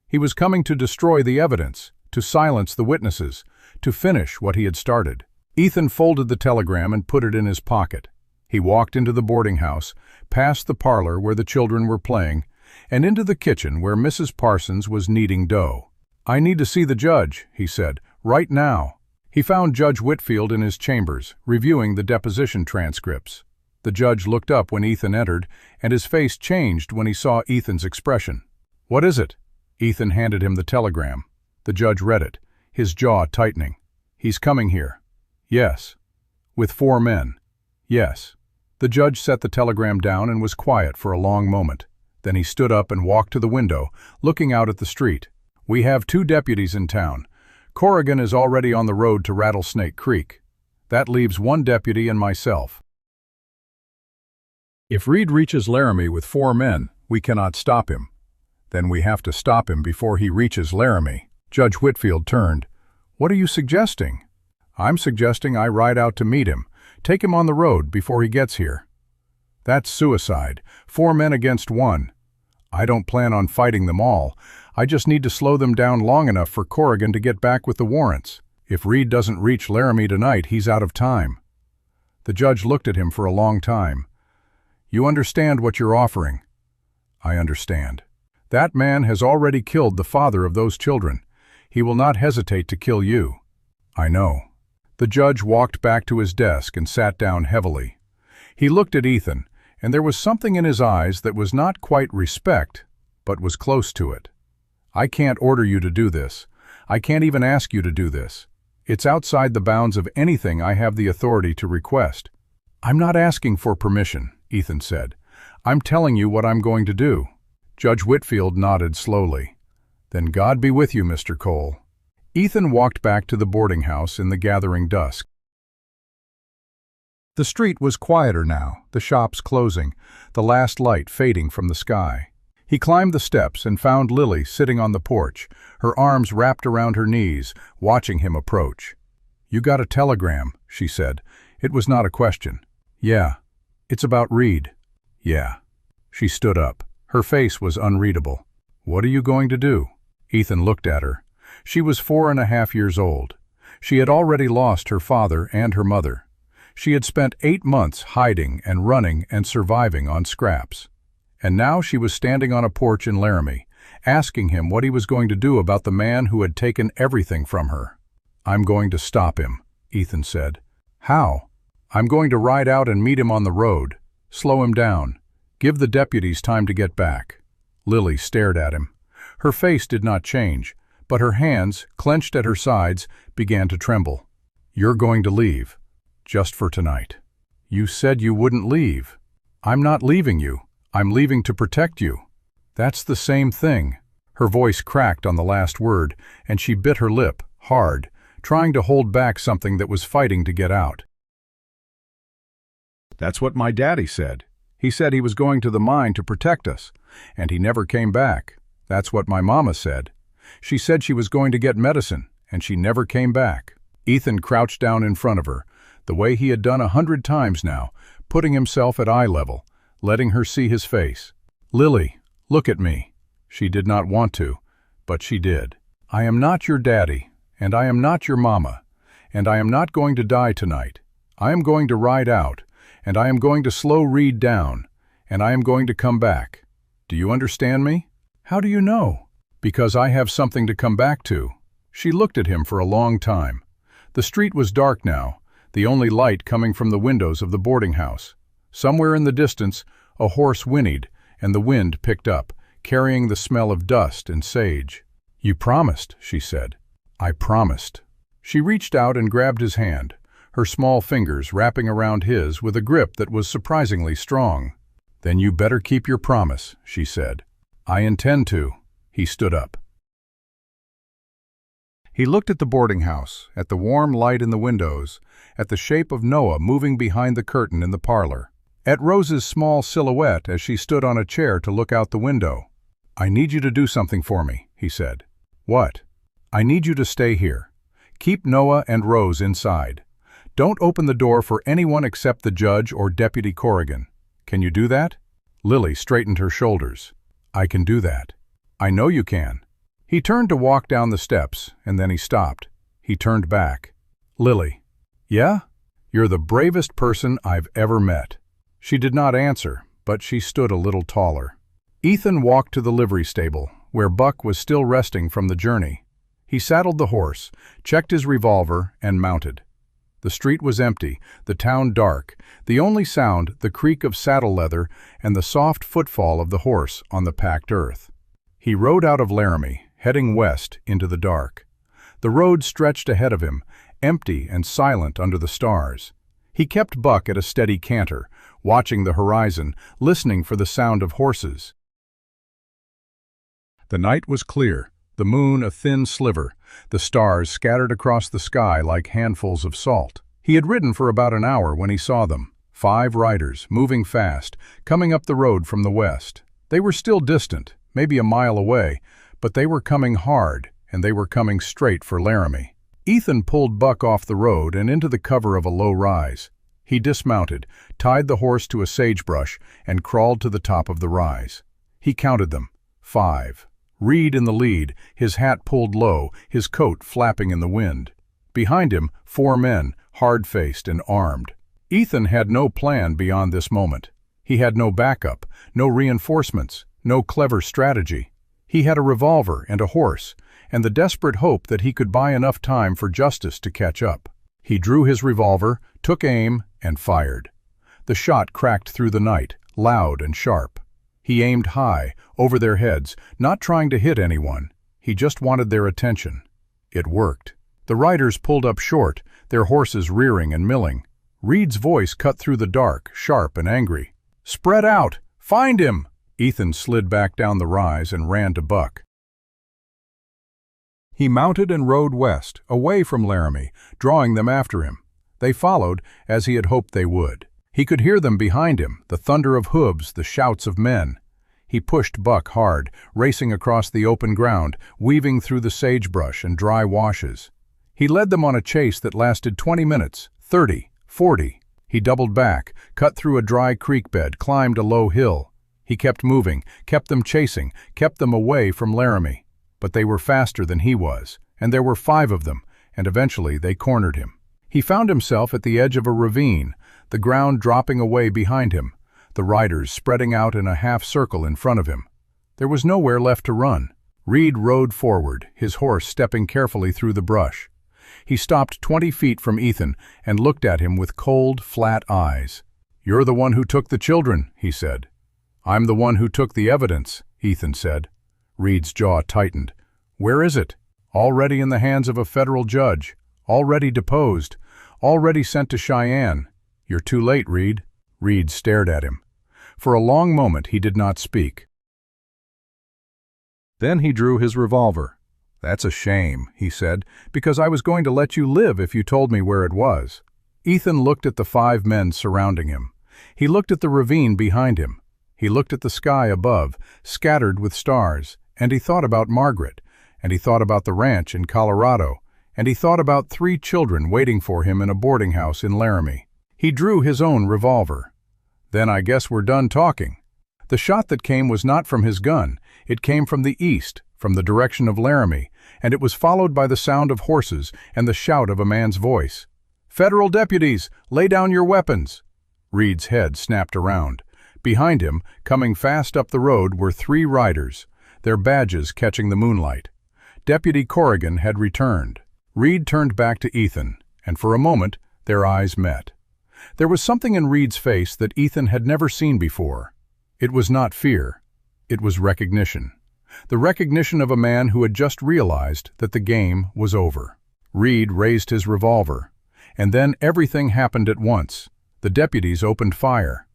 He was coming to destroy the evidence, to silence the witnesses, to finish what he had started. Ethan folded the telegram and put it in his pocket. He walked into the boarding house, past the parlor where the children were playing, and into the kitchen where Mrs. Parsons was kneading dough. "I need to see the judge," he said, "right now." He found Judge Whitfield in his chambers, reviewing the deposition transcripts. The judge looked up when Ethan entered, and his face changed when he saw Ethan's expression. "What is it?" Ethan handed him the telegram. The judge read it, his jaw tightening. "He's coming here." "Yes." "With 4 men." "Yes." The judge set the telegram down and was quiet for a long moment. Then he stood up and walked to the window, looking out at the street. "We have 2 deputies in town. Corrigan is already on the road to Rattlesnake Creek. That leaves 1 deputy and myself. If Reed reaches Laramie with 4 men, we cannot stop him. Then we have to stop him before he reaches Laramie." Judge Whitfield turned. "What are you suggesting?" "I'm suggesting I ride out to meet him, take him on the road before he gets here." "That's suicide. 4 men against 1. I don't plan on fighting them all. I just need to slow them down long enough for Corrigan to get back with the warrants. If Reed doesn't reach Laramie tonight, he's out of time." The judge looked at him for a long time. "You understand what you're offering?" "I understand. That man has already killed the father of those children. He will not hesitate to kill you." "I know." The judge walked back to his desk and sat down heavily. He looked at Ethan, and there was something in his eyes that was not quite respect, but was close to it. "I can't order you to do this. I can't even ask you to do this. It's outside the bounds of anything I have the authority to request." "I'm not asking for permission," Ethan said. "I'm telling you what I'm going to do." Judge Whitfield nodded slowly. "Then God be with you, Mr. Cole." Ethan walked back to the boarding house in the gathering dusk. The street was quieter now, the shops closing, the last light fading from the sky. He climbed the steps and found Lily sitting on the porch, her arms wrapped around her knees, watching him approach. "You got a telegram," she said. It was not a question. "Yeah." "It's about Reed." "Yeah." She stood up. Her face was unreadable. "What are you going to do?" Ethan looked at her. She was 4.5 years old. She had already lost her father and her mother. She had spent 8 months hiding and running and surviving on scraps. And now she was standing on a porch in Laramie, asking him what he was going to do about the man who had taken everything from her. "I'm going to stop him," Ethan said. "How?" "I'm going to ride out and meet him on the road, slow him down, give the deputies time to get back." Lily stared at him. Her face did not change, but her hands, clenched at her sides, began to tremble. "You're going to leave. Just for tonight." "You said you wouldn't leave." "I'm not leaving you. I'm leaving to protect you." "That's the same thing." Her voice cracked on the last word, and she bit her lip, hard, trying to hold back something that was fighting to get out. "That's what my daddy said. He said he was going to the mine to protect us, and he never came back. That's what my mama said. She said she was going to get medicine, and she never came back." Ethan crouched down in front of her, the way he had done 100 times now, putting himself at eye level, letting her see his face. "Lily, look at me." She did not want to, but she did. "I am not your daddy, and I am not your mama, and I am not going to die tonight. I am going to ride out, and I am going to slow Reed down, and I am going to come back. Do you understand me?" "How do you know?" "Because I have something to come back to." She looked at him for a long time. The street was dark now, the only light coming from the windows of the boarding house. Somewhere in the distance, a horse whinnied, and the wind picked up, carrying the smell of dust and sage. "You promised," she said. "I promised." She reached out and grabbed his hand, her small fingers wrapping around his with a grip that was surprisingly strong. "Then you better keep your promise," she said. "I intend to." He stood up. He looked at the boarding house, at the warm light in the windows, at the shape of Noah moving behind the curtain in the parlor, at Rose's small silhouette as she stood on a chair to look out the window. "I need you to do something for me," he said. "What?" "I need you to stay here. Keep Noah and Rose inside. Don't open the door for anyone except the judge or Deputy Corrigan. Can you do that?" Lily straightened her shoulders. "I can do that." "I know you can." He turned to walk down the steps, and then he stopped. He turned back. "Lily." "Yeah? You're the bravest person I've ever met." She did not answer, but she stood a little taller. Ethan walked to the livery stable, where Buck was still resting from the journey. He saddled the horse, checked his revolver, and mounted. The street was empty, the town dark, the only sound the creak of saddle leather and the soft footfall of the horse on the packed earth. He rode out of Laramie, heading west into the dark. The road stretched ahead of him, empty and silent under the stars. He kept Buck at a steady canter, watching the horizon, listening for the sound of horses. The night was clear, the moon a thin sliver, the stars scattered across the sky like handfuls of salt. He had ridden for about an hour when he saw them, 5 riders, moving fast, coming up the road from the west. They were still distant, maybe a mile away, but they were coming hard, and they were coming straight for Laramie. Ethan pulled Buck off the road and into the cover of a low rise. He dismounted, tied the horse to a sagebrush, and crawled to the top of the rise. He counted them. 5. Reed in the lead, his hat pulled low, his coat flapping in the wind. Behind him, 4 men, hard-faced and armed. Ethan had no plan beyond this moment. He had no backup, no reinforcements, no clever strategy. He had a revolver and a horse, and the desperate hope that he could buy enough time for justice to catch up. He drew his revolver, took aim, and fired. The shot cracked through the night, loud and sharp. He aimed high, over their heads, not trying to hit anyone. He just wanted their attention. It worked. The riders pulled up short, their horses rearing and milling. Reed's voice cut through the dark, sharp and angry. "Spread out! Find him!" Ethan slid back down the rise and ran to Buck. He mounted and rode west, away from Laramie, drawing them after him. They followed, as he had hoped they would. He could hear them behind him, the thunder of hooves, the shouts of men. He pushed Buck hard, racing across the open ground, weaving through the sagebrush and dry washes. He led them on a chase that lasted 20 minutes, 30, 40. He doubled back, cut through a dry creek bed, climbed a low hill. He kept moving, kept them chasing, kept them away from Laramie. But they were faster than he was, and there were 5 of them, and eventually they cornered him. He found himself at the edge of a ravine, the ground dropping away behind him, the riders spreading out in a half-circle in front of him. There was nowhere left to run. Reed rode forward, his horse stepping carefully through the brush. He stopped 20 feet from Ethan and looked at him with cold, flat eyes. "You're the one who took the children," he said. "I'm the one who took the evidence," Ethan said. Reed's jaw tightened. "Where is it?" "Already in the hands of a federal judge. Already deposed. Already sent to Cheyenne." "You're too late, Reed." Reed stared at him. For a long moment he did not speak. Then he drew his revolver. "That's a shame," he said, "because I was going to let you live if you told me where it was." Ethan looked at the 5 men surrounding him. He looked at the ravine behind him. He looked at the sky above, scattered with stars, and he thought about Margaret, and he thought about the ranch in Colorado, and he thought about 3 children waiting for him in a boarding house in Laramie. He drew his own revolver. "Then I guess we're done talking." The shot that came was not from his gun. It came from the east, from the direction of Laramie, and it was followed by the sound of horses and the shout of a man's voice. "Federal deputies, lay down your weapons!" Reed's head snapped around. Behind him, coming fast up the road, were 3 riders, their badges catching the moonlight. Deputy Corrigan had returned. Reed turned back to Ethan, and for a moment their eyes met. There was something in Reed's face that Ethan had never seen before. It was not fear. It was recognition. The recognition of a man who had just realized that the game was over. Reed raised his revolver, and then everything happened at once. The deputies opened fire.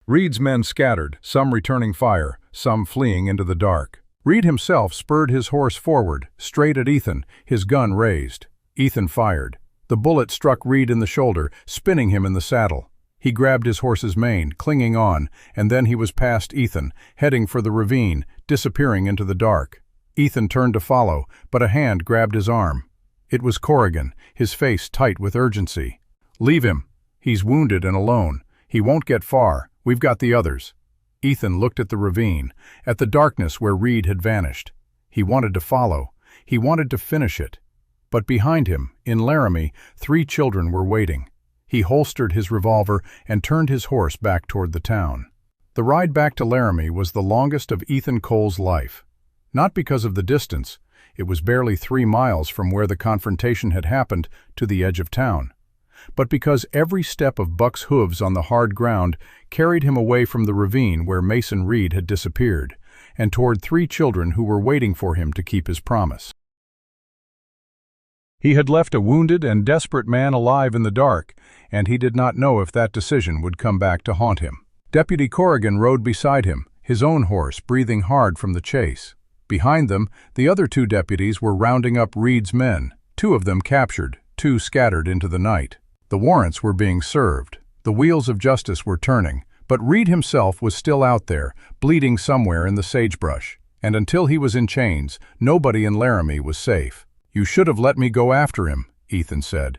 Reed's men scattered, some returning fire, some fleeing into the dark. Reed himself spurred his horse forward, straight at Ethan, his gun raised. Ethan fired. The bullet struck Reed in the shoulder, spinning him in the saddle. He grabbed his horse's mane, clinging on, and then he was past Ethan, heading for the ravine, disappearing into the dark. Ethan turned to follow, but a hand grabbed his arm. It was Corrigan, his face tight with urgency. "Leave him. He's wounded and alone. He won't get far. We've got the others." Ethan looked at the ravine, at the darkness where Reed had vanished. He wanted to follow. He wanted to finish it. But behind him, in Laramie, 3 children were waiting. He holstered his revolver and turned his horse back toward the town. The ride back to Laramie was the longest of Ethan Cole's life. Not because of the distance. It was barely 3 miles from where the confrontation had happened to the edge of town. But because every step of Buck's hooves on the hard ground carried him away from the ravine where Mason Reed had disappeared, and toward 3 children who were waiting for him to keep his promise. He had left a wounded and desperate man alive in the dark, and he did not know if that decision would come back to haunt him. Deputy Corrigan rode beside him, his own horse breathing hard from the chase. Behind them, the other 2 deputies were rounding up Reed's men, 2 of them captured, 2 scattered into the night. The warrants were being served. The wheels of justice were turning, but Reed himself was still out there, bleeding somewhere in the sagebrush. And until he was in chains, nobody in Laramie was safe. "You should have let me go after him," Ethan said.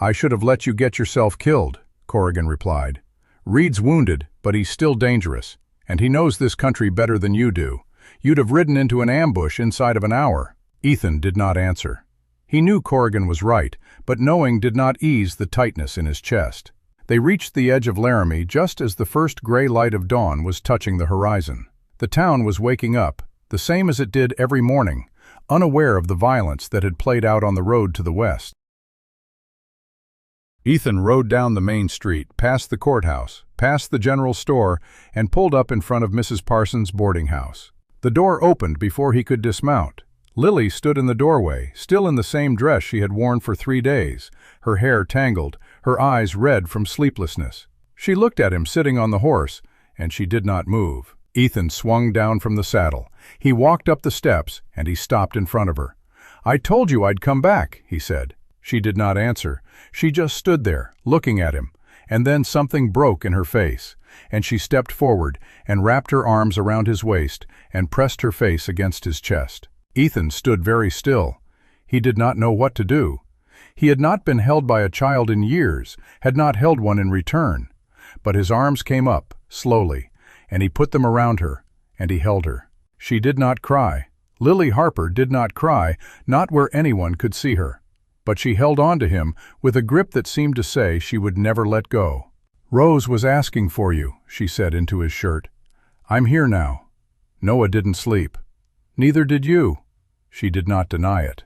"I should have let you get yourself killed," Corrigan replied. "Reed's wounded, but he's still dangerous, and he knows this country better than you do. You'd have ridden into an ambush inside of an hour." Ethan did not answer. He knew Corrigan was right, but knowing did not ease the tightness in his chest. They reached the edge of Laramie just as the first gray light of dawn was touching the horizon. The town was waking up, the same as it did every morning, unaware of the violence that had played out on the road to the west. Ethan rode down the main street, past the courthouse, past the general store, and pulled up in front of Mrs. Parsons' boarding house. The door opened before he could dismount. Lily stood in the doorway, still in the same dress she had worn for 3 days, her hair tangled, her eyes red from sleeplessness. She looked at him sitting on the horse, and she did not move. Ethan swung down from the saddle. He walked up the steps, and he stopped in front of her. "I told you I'd come back," he said. She did not answer. She just stood there, looking at him, and then something broke in her face, and she stepped forward and wrapped her arms around his waist and pressed her face against his chest. Ethan stood very still. He did not know what to do. He had not been held by a child in years, had not held one in return. But his arms came up, slowly, and he put them around her, and he held her. She did not cry. Lily Harper did not cry, not where anyone could see her. But she held on to him with a grip that seemed to say she would never let go. "Rose was asking for you," she said into his shirt. "I'm here now." Noah didn't sleep. "Neither did you." She did not deny it.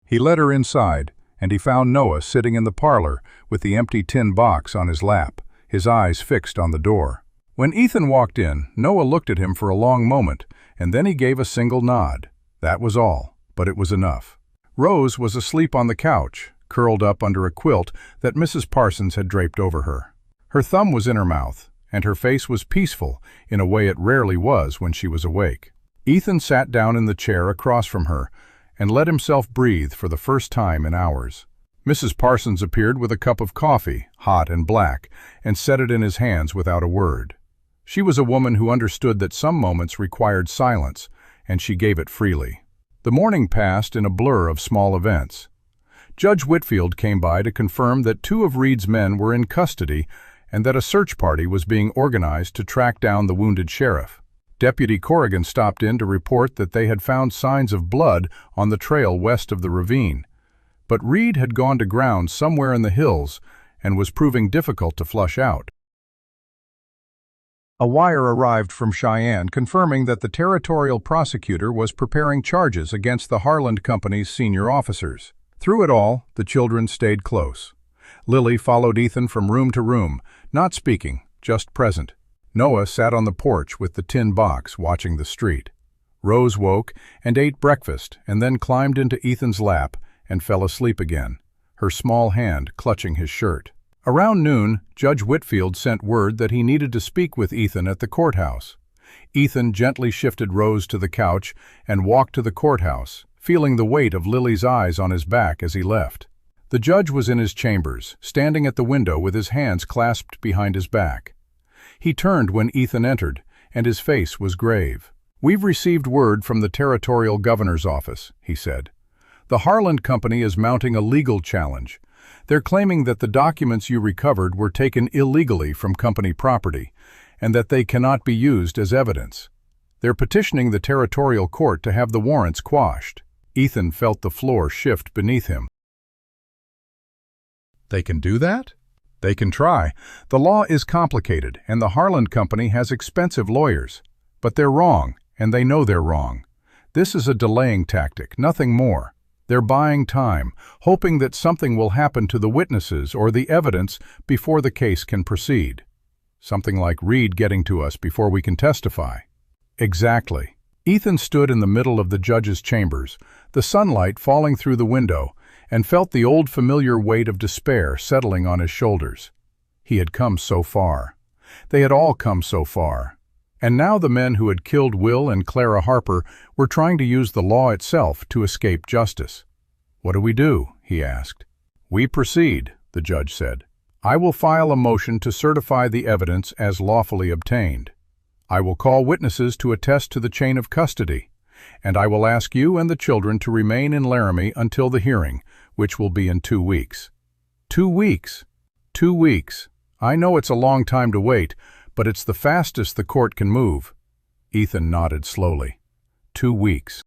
He led her inside, and he found Noah sitting in the parlor with the empty tin box on his lap, his eyes fixed on the door. When Ethan walked in, Noah looked at him for a long moment, and then he gave a single nod. That was all, but it was enough. Rose was asleep on the couch, curled up under a quilt that Mrs. Parsons had draped over her. Her thumb was in her mouth, and her face was peaceful in a way it rarely was when she was awake. Ethan sat down in the chair across from her and let himself breathe for the first time in hours. Mrs. Parsons appeared with a cup of coffee, hot and black, and set it in his hands without a word. She was a woman who understood that some moments required silence, and she gave it freely. The morning passed in a blur of small events. Judge Whitfield came by to confirm that 2 of Reed's men were in custody and that a search party was being organized to track down the wounded sheriff. Deputy Corrigan stopped in to report that they had found signs of blood on the trail west of the ravine. But Reed had gone to ground somewhere in the hills and was proving difficult to flush out. A wire arrived from Cheyenne confirming that the territorial prosecutor was preparing charges against the Harland Company's senior officers. Through it all, the children stayed close. Lily followed Ethan from room to room, not speaking, just present. Noah sat on the porch with the tin box, watching the street. Rose woke and ate breakfast and then climbed into Ethan's lap and fell asleep again, her small hand clutching his shirt. Around noon, Judge Whitfield sent word that he needed to speak with Ethan at the courthouse. Ethan gently shifted Rose to the couch and walked to the courthouse, feeling the weight of Lily's eyes on his back as he left. The judge was in his chambers, standing at the window with his hands clasped behind his back. He turned when Ethan entered, and his face was grave. "We've received word from the territorial governor's office," he said. "The Harland Company is mounting a legal challenge. They're claiming that the documents you recovered were taken illegally from company property, and that they cannot be used as evidence. They're petitioning the territorial court to have the warrants quashed." Ethan felt the floor shift beneath him. They can do that? They can try. The law is complicated, and the Harland Company has expensive lawyers. But they're wrong, and they know they're wrong. This is a delaying tactic, nothing more. They're buying time, hoping that something will happen to the witnesses or the evidence before the case can proceed. Something like Reed getting to us before we can testify. Exactly. Ethan stood in the middle of the judge's chambers, the sunlight falling through the window, and felt the old familiar weight of despair settling on his shoulders. He had come so far. They had all come so far. And now the men who had killed Will and Clara Harper were trying to use the law itself to escape justice. "What do we do?" he asked. "We proceed," the judge said. "I will file a motion to certify the evidence as lawfully obtained. I will call witnesses to attest to the chain of custody, and I will ask you and the children to remain in Laramie until the hearing, which will be in 2 weeks. 2 weeks. 2 weeks. I know it's a long time to wait, but it's the fastest the court can move." Ethan nodded slowly. 2 weeks.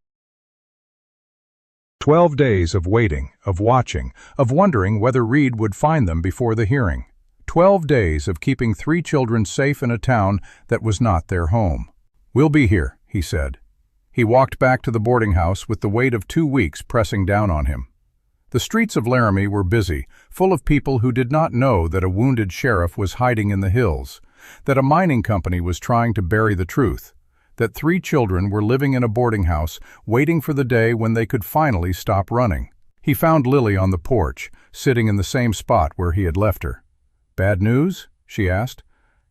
12 days of waiting, of watching, of wondering whether Reed would find them before the hearing. 12 days of keeping 3 children safe in a town that was not their home. "We'll be here," he said. He walked back to the boarding house with the weight of 2 weeks pressing down on him. The streets of Laramie were busy, full of people who did not know that a wounded sheriff was hiding in the hills, that a mining company was trying to bury the truth, that 3 children were living in a boarding house waiting for the day when they could finally stop running. He found Lily on the porch, sitting in the same spot where he had left her. "Bad news?" she asked.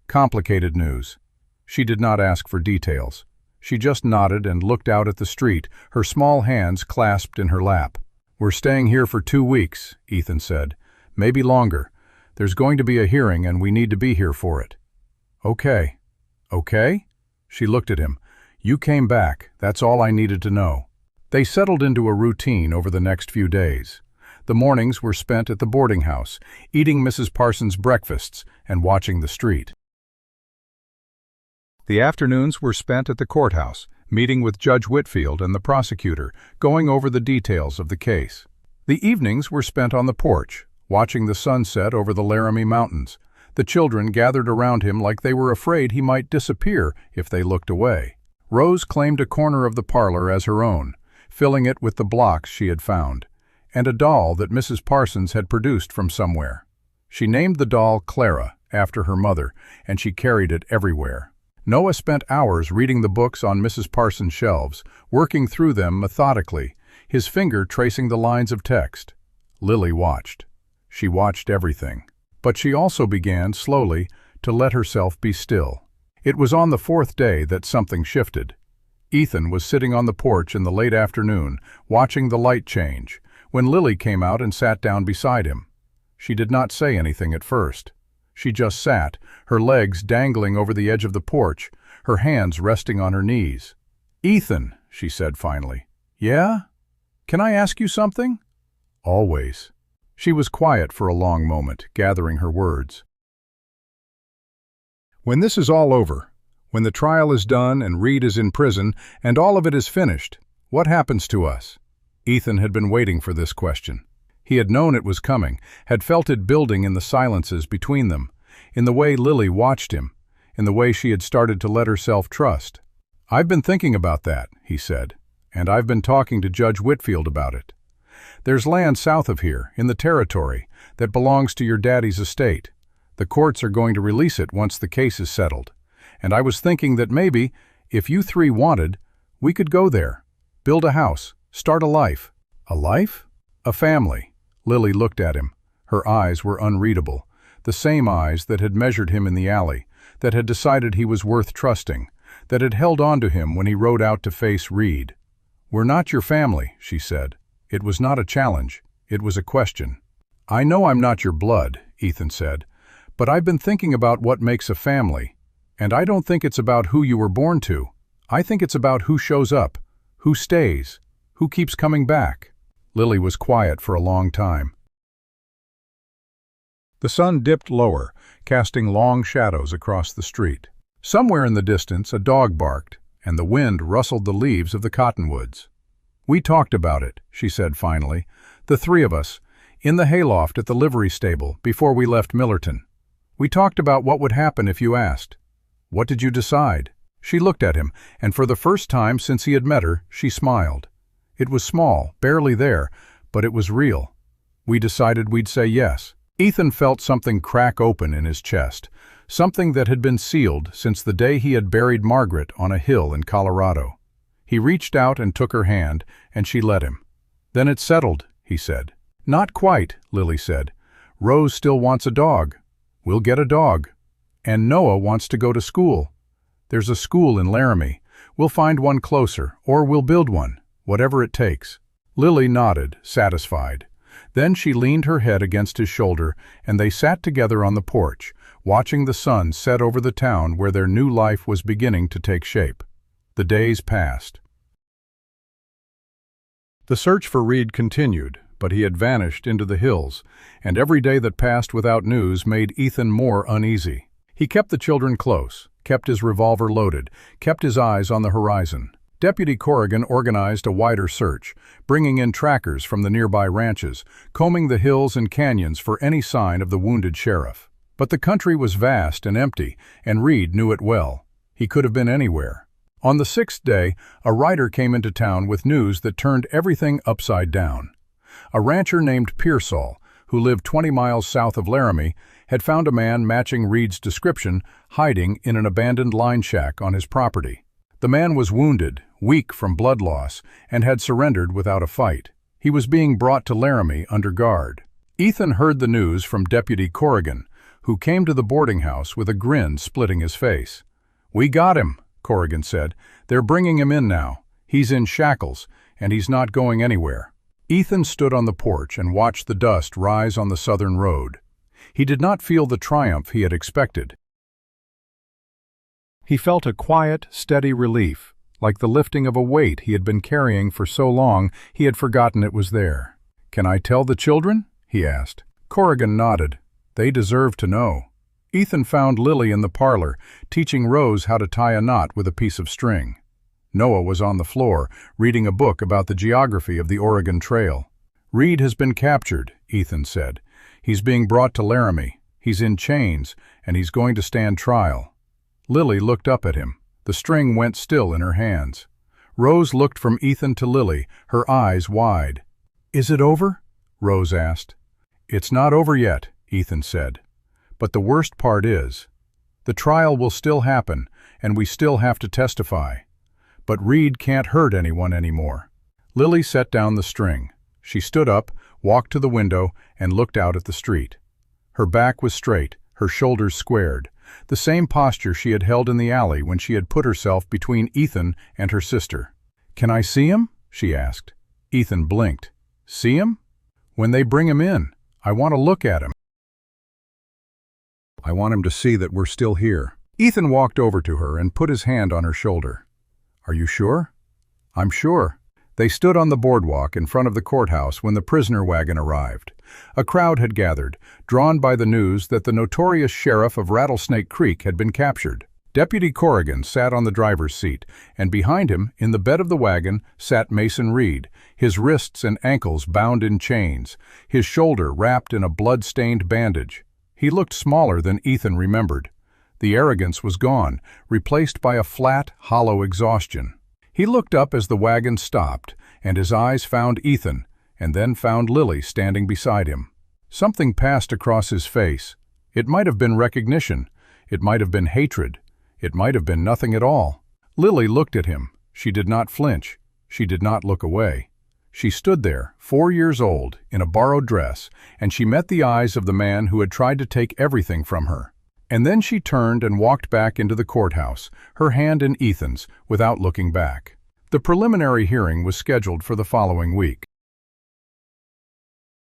"Complicated news." She did not ask for details. She just nodded and looked out at the street, her small hands clasped in her lap. "We're staying here for 2 weeks," Ethan said. "Maybe longer. There's going to be a hearing and we need to be here for it." "Okay." "Okay?" She looked at him. "You came back. That's all I needed to know." They settled into a routine over the next few days. The mornings were spent at the boarding house, eating Mrs. Parsons' breakfasts and watching the street. The afternoons were spent at the courthouse, meeting with Judge Whitfield and the prosecutor, going over the details of the case. The evenings were spent on the porch, watching the sunset over the Laramie Mountains. The children gathered around him like they were afraid he might disappear if they looked away. Rose claimed a corner of the parlor as her own, filling it with the blocks she had found, and a doll that Mrs. Parsons had produced from somewhere. She named the doll Clara, after her mother, and she carried it everywhere. Noah spent hours reading the books on Mrs. Parsons' shelves, working through them methodically, his finger tracing the lines of text. Lily watched. She watched everything. But she also began, slowly, to let herself be still. It was on the 4th day that something shifted. Ethan was sitting on the porch in the late afternoon, watching the light change, when Lily came out and sat down beside him. She did not say anything at first. She just sat, her legs dangling over the edge of the porch, her hands resting on her knees. "Ethan," she said finally. "Yeah? Can I ask you something?" "Always." She was quiet for a long moment, gathering her words. "When this is all over, when the trial is done and Reed is in prison and all of it is finished, what happens to us?" Ethan had been waiting for this question. He had known it was coming, had felt it building in the silences between them, in the way Lily watched him, in the way she had started to let herself trust. "I've been thinking about that," he said, "and I've been talking to Judge Whitfield about it. There's land south of here, in the territory, that belongs to your daddy's estate. The courts are going to release it once the case is settled. And I was thinking that maybe, if you 3 wanted, we could go there, build a house, start a life." "A life?" "A family." Lily looked at him. Her eyes were unreadable, the same eyes that had measured him in the alley, that had decided he was worth trusting, that had held on to him when he rode out to face Reed. "We're not your family," she said. It was not a challenge, it was a question. "I know I'm not your blood," Ethan said, "but I've been thinking about what makes a family, and I don't think it's about who you were born to. I think it's about who shows up, who stays, who keeps coming back." Lily was quiet for a long time. The sun dipped lower, casting long shadows across the street. Somewhere in the distance a dog barked, and the wind rustled the leaves of the cottonwoods. "We talked about it," she said finally, "the 3 of us, in the hayloft at the livery stable before we left Millerton. We talked about what would happen if you asked. What did you decide?" She looked at him, and for the first time since he had met her, she smiled. It was small, barely there, but it was real. "We decided we'd say yes." Ethan felt something crack open in his chest, something that had been sealed since the day he had buried Margaret on a hill in Colorado. He reached out and took her hand, and she let him. "Then it's settled," he said. "Not quite," Lily said. "Rose still wants a dog. We'll get a dog. And Noah wants to go to school. There's a school in Laramie. We'll find one closer, or we'll build one. Whatever it takes." Lily nodded, satisfied. Then she leaned her head against his shoulder, and they sat together on the porch, watching the sun set over the town where their new life was beginning to take shape. The days passed. The search for Reed continued, but he had vanished into the hills, and every day that passed without news made Ethan more uneasy. He kept the children close, kept his revolver loaded, kept his eyes on the horizon. Deputy Corrigan organized a wider search, bringing in trackers from the nearby ranches, combing the hills and canyons for any sign of the wounded sheriff. But the country was vast and empty, and Reed knew it well. He could have been anywhere. On the sixth day, a rider came into town with news that turned everything upside down. A rancher named Pearsall, who lived 20 miles south of Laramie, had found a man matching Reed's description hiding in an abandoned line shack on his property. The man was wounded, weak from blood loss, and had surrendered without a fight. He was being brought to Laramie under guard. Ethan heard the news from Deputy Corrigan, who came to the boarding house with a grin splitting his face. "We got him," Corrigan said. "They're bringing him in now. He's in shackles, and he's not going anywhere." Ethan stood on the porch and watched the dust rise on the southern road. He did not feel the triumph he had expected. He felt a quiet, steady relief, like the lifting of a weight he had been carrying for so long he had forgotten it was there. "Can I tell the children?" he asked. Corrigan nodded. "They deserve to know." Ethan found Lily in the parlor, teaching Rose how to tie a knot with a piece of string. Noah was on the floor, reading a book about the geography of the Oregon Trail. "Reed has been captured," Ethan said. "He's being brought to Laramie. He's in chains, and he's going to stand trial." Lily looked up at him. The string went still in her hands. Rose looked from Ethan to Lily, her eyes wide. "Is it over?" Rose asked. "It's not over yet," Ethan said. "But the worst part is, the trial will still happen, and we still have to testify. But Reed can't hurt anyone anymore." Lily set down the string. She stood up, walked to the window, and looked out at the street. Her back was straight, her shoulders squared, the same posture she had held in the alley when she had put herself between Ethan and her sister. "Can I see him?" she asked. Ethan blinked. "See him? When they bring him in. I want to look at him. I want him to see that we're still here." Ethan walked over to her and put his hand on her shoulder. "Are you sure?" "I'm sure." They stood on the boardwalk in front of the courthouse when the prisoner wagon arrived. A crowd had gathered, drawn by the news that the notorious sheriff of Rattlesnake Creek had been captured. Deputy Corrigan sat on the driver's seat, and behind him, in the bed of the wagon, sat Mason Reed, his wrists and ankles bound in chains, his shoulder wrapped in a blood-stained bandage. He looked smaller than Ethan remembered. The arrogance was gone, replaced by a flat, hollow exhaustion. He looked up as the wagon stopped, and his eyes found Ethan, and then found Lily standing beside him. Something passed across his face. It might have been recognition. It might have been hatred. It might have been nothing at all. Lily looked at him. She did not flinch. She did not look away. She stood there, 4 years old, in a borrowed dress, and she met the eyes of the man who had tried to take everything from her. And then she turned and walked back into the courthouse, her hand in Ethan's, without looking back. The preliminary hearing was scheduled for the following week.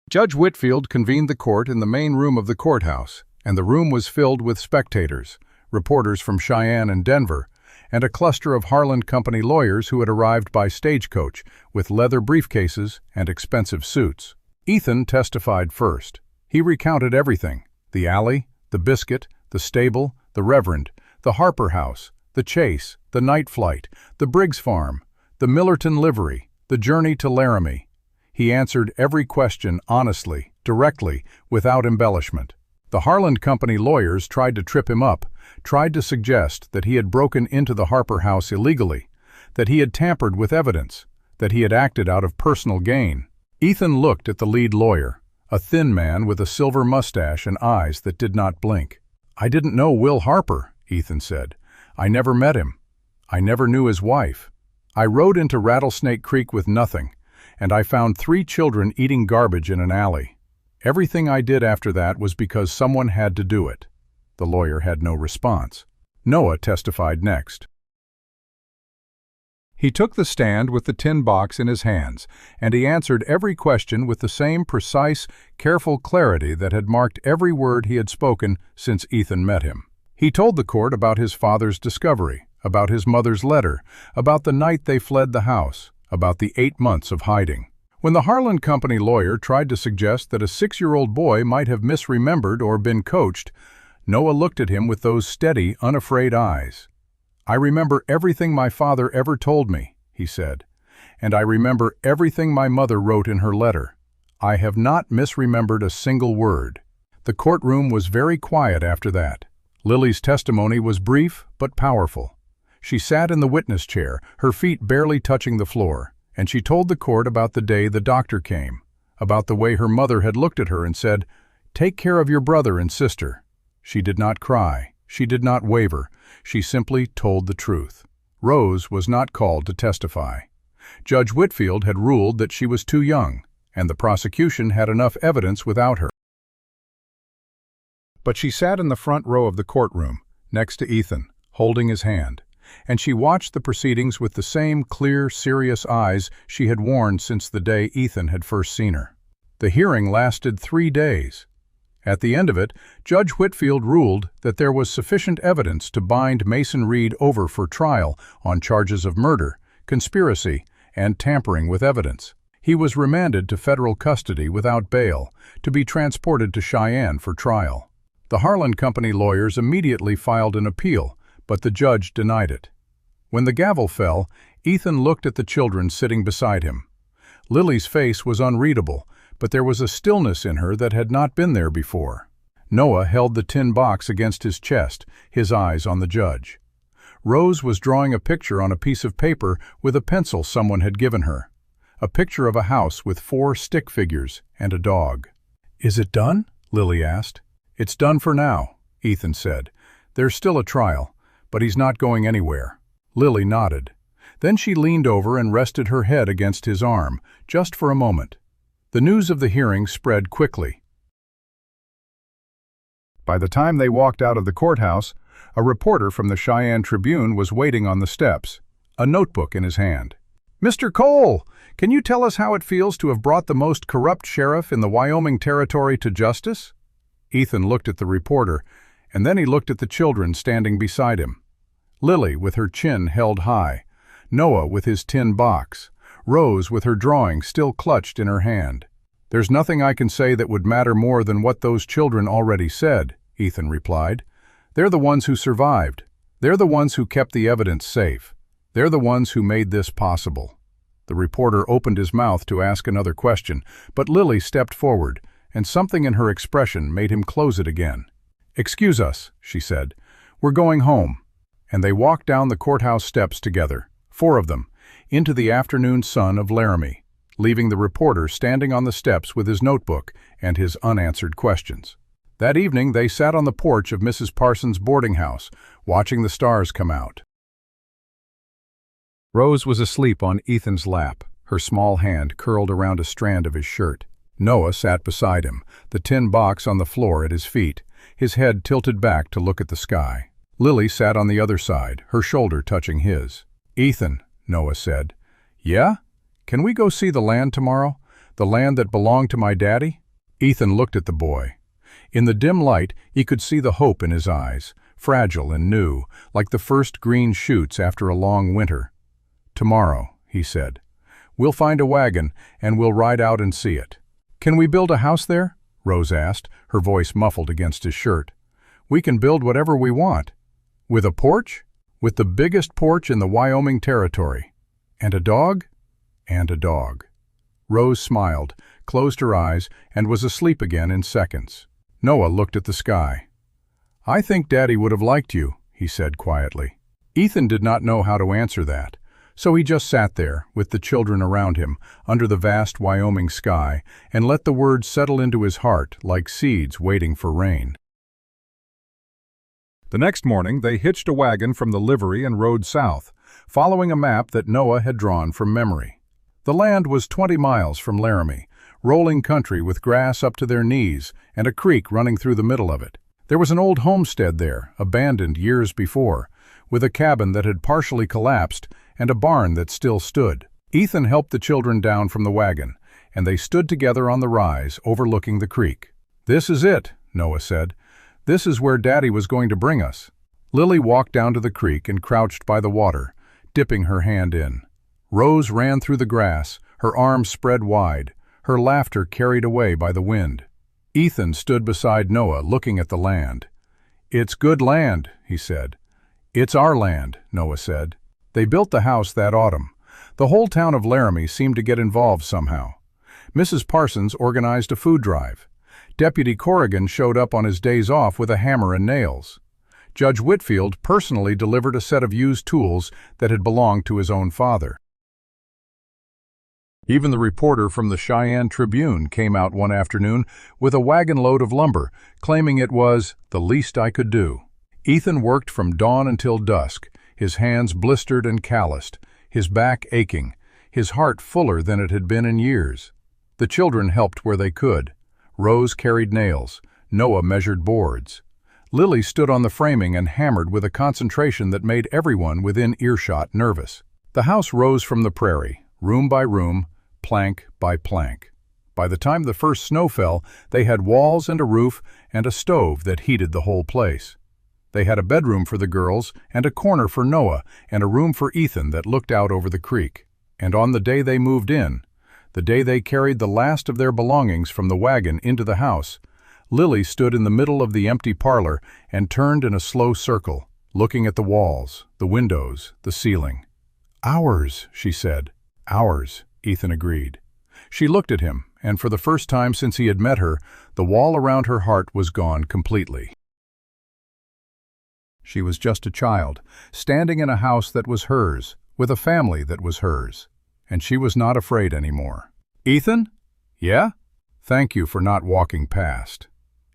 Judge Whitfield convened the court in the main room of the courthouse, and the room was filled with spectators, reporters from Cheyenne and Denver, and a cluster of Harlan Company lawyers who had arrived by stagecoach with leather briefcases and expensive suits. Ethan testified first. He recounted everything: the alley, the biscuit, the stable, the Reverend, the Harper house, the chase, the night flight, the Briggs farm, the Millerton livery, the journey to Laramie. He answered every question honestly, directly, without embellishment. The Harlan Company lawyers tried to trip him up, tried to suggest that he had broken into the Harper house illegally, that he had tampered with evidence, that he had acted out of personal gain. Ethan looked at the lead lawyer, a thin man with a silver mustache and eyes that did not blink. "I didn't know Will Harper," Ethan said. "I never met him. I never knew his wife. I rode into Rattlesnake Creek with nothing, and I found 3 children eating garbage in an alley. Everything I did after that was because someone had to do it." The lawyer had no response. Noah testified next. He took the stand with the tin box in his hands, and he answered every question with the same precise, careful clarity that had marked every word he had spoken since Ethan met him. He told the court about his father's discovery, about his mother's letter, about the night they fled the house, about the 8 months of hiding. When the Harlan Company lawyer tried to suggest that a 6-year-old boy might have misremembered or been coached, Noah looked at him with those steady, unafraid eyes. "I remember everything my father ever told me," he said, "and I remember everything my mother wrote in her letter. I have not misremembered a single word." The courtroom was very quiet after that. Lily's testimony was brief but powerful. She sat in the witness chair, her feet barely touching the floor, and she told the court about the day the doctor came, about the way her mother had looked at her and said, "Take care of your brother and sister." She did not cry. She did not waver. She simply told the truth. Rose was not called to testify. Judge Whitfield had ruled that she was too young, and the prosecution had enough evidence without her. But she sat in the front row of the courtroom, next to Ethan, holding his hand, and she watched the proceedings with the same clear, serious eyes she had worn since the day Ethan had first seen her. The hearing lasted 3 days. At the end of it, Judge Whitfield ruled that there was sufficient evidence to bind Mason Reed over for trial on charges of murder, conspiracy, and tampering with evidence. He was remanded to federal custody without bail, to be transported to Cheyenne for trial. The Harlan Company lawyers immediately filed an appeal, but the judge denied it. When the gavel fell, Ethan looked at the children sitting beside him. Lily's face was unreadable, but there was a stillness in her that had not been there before. Noah held the tin box against his chest, his eyes on the judge. Rose was drawing a picture on a piece of paper with a pencil someone had given her. A picture of a house with 4 stick figures and a dog. "Is it done?" Lily asked. "It's done for now," Ethan said. "There's still a trial, but he's not going anywhere." Lily nodded. Then she leaned over and rested her head against his arm, just for a moment. The news of the hearing spread quickly. By the time they walked out of the courthouse, a reporter from the Cheyenne Tribune was waiting on the steps, a notebook in his hand. "Mr. Cole, can you tell us how it feels to have brought the most corrupt sheriff in the Wyoming Territory to justice?" Ethan looked at the reporter, and then he looked at the children standing beside him. Lily with her chin held high, Noah with his tin box, Rose with her drawing still clutched in her hand. "There's nothing I can say that would matter more than what those children already said," Ethan replied. "They're the ones who survived. They're the ones who kept the evidence safe. They're the ones who made this possible." The reporter opened his mouth to ask another question, but Lily stepped forward, and something in her expression made him close it again. "Excuse us," she said. "We're going home." And they walked down the courthouse steps together, 4 of them, into the afternoon sun of Laramie, leaving the reporter standing on the steps with his notebook and his unanswered questions. That evening they sat on the porch of Mrs. Parsons' boarding house, watching the stars come out. Rose was asleep on Ethan's lap, her small hand curled around a strand of his shirt. Noah sat beside him, the tin box on the floor at his feet, his head tilted back to look at the sky. Lily sat on the other side, her shoulder touching his. "Ethan," Noah said. "Yeah? Can we go see the land tomorrow? The land that belonged to my daddy?" Ethan looked at the boy. In the dim light, he could see the hope in his eyes, fragile and new, like the first green shoots after a long winter. "Tomorrow," he said. "We'll find a wagon, and we'll ride out and see it." "Can we build a house there?" Rose asked, her voice muffled against his shirt. "We can build whatever we want." "With a porch?" "With the biggest porch in the Wyoming Territory." "And a dog?" "And a dog." Rose smiled, closed her eyes, and was asleep again in seconds. Noah looked at the sky. "I think Daddy would have liked you," he said quietly. Ethan did not know how to answer that, so he just sat there, with the children around him, under the vast Wyoming sky, and let the words settle into his heart like seeds waiting for rain. The next morning they hitched a wagon from the livery and rode south, following a map that Noah had drawn from memory. The land was 20 miles from Laramie, rolling country with grass up to their knees and a creek running through the middle of it. There was an old homestead there, abandoned years before, with a cabin that had partially collapsed and a barn that still stood. Ethan helped the children down from the wagon, and they stood together on the rise overlooking the creek. "This is it," Noah said. "This is where Daddy was going to bring us." Lily walked down to the creek and crouched by the water, dipping her hand in. Rose ran through the grass, her arms spread wide, her laughter carried away by the wind. Ethan stood beside Noah looking at the land. "It's good land," he said. "It's our land," Noah said. They built the house that autumn. The whole town of Laramie seemed to get involved somehow. Mrs. Parsons organized a food drive. Deputy Corrigan showed up on his days off with a hammer and nails. Judge Whitfield personally delivered a set of used tools that had belonged to his own father. Even the reporter from the Cheyenne Tribune came out one afternoon with a wagon load of lumber, claiming it was the least I could do. Ethan worked from dawn until dusk, his hands blistered and calloused, his back aching, his heart fuller than it had been in years. The children helped where they could. Rose carried nails, Noah measured boards. Lily stood on the framing and hammered with a concentration that made everyone within earshot nervous. The house rose from the prairie, room by room, plank by plank. By the time the first snow fell, they had walls and a roof and a stove that heated the whole place. They had a bedroom for the girls and a corner for Noah and a room for Ethan that looked out over the creek. And on the day they moved in, the day they carried the last of their belongings from the wagon into the house, Lily stood in the middle of the empty parlor and turned in a slow circle, looking at the walls, the windows, the ceiling. "Ours," she said. "Ours," Ethan agreed. She looked at him, and for the first time since he had met her, the wall around her heart was gone completely. She was just a child, standing in a house that was hers, with a family that was hers, and she was not afraid anymore. "Ethan?" "Yeah?" "Thank you for not walking past."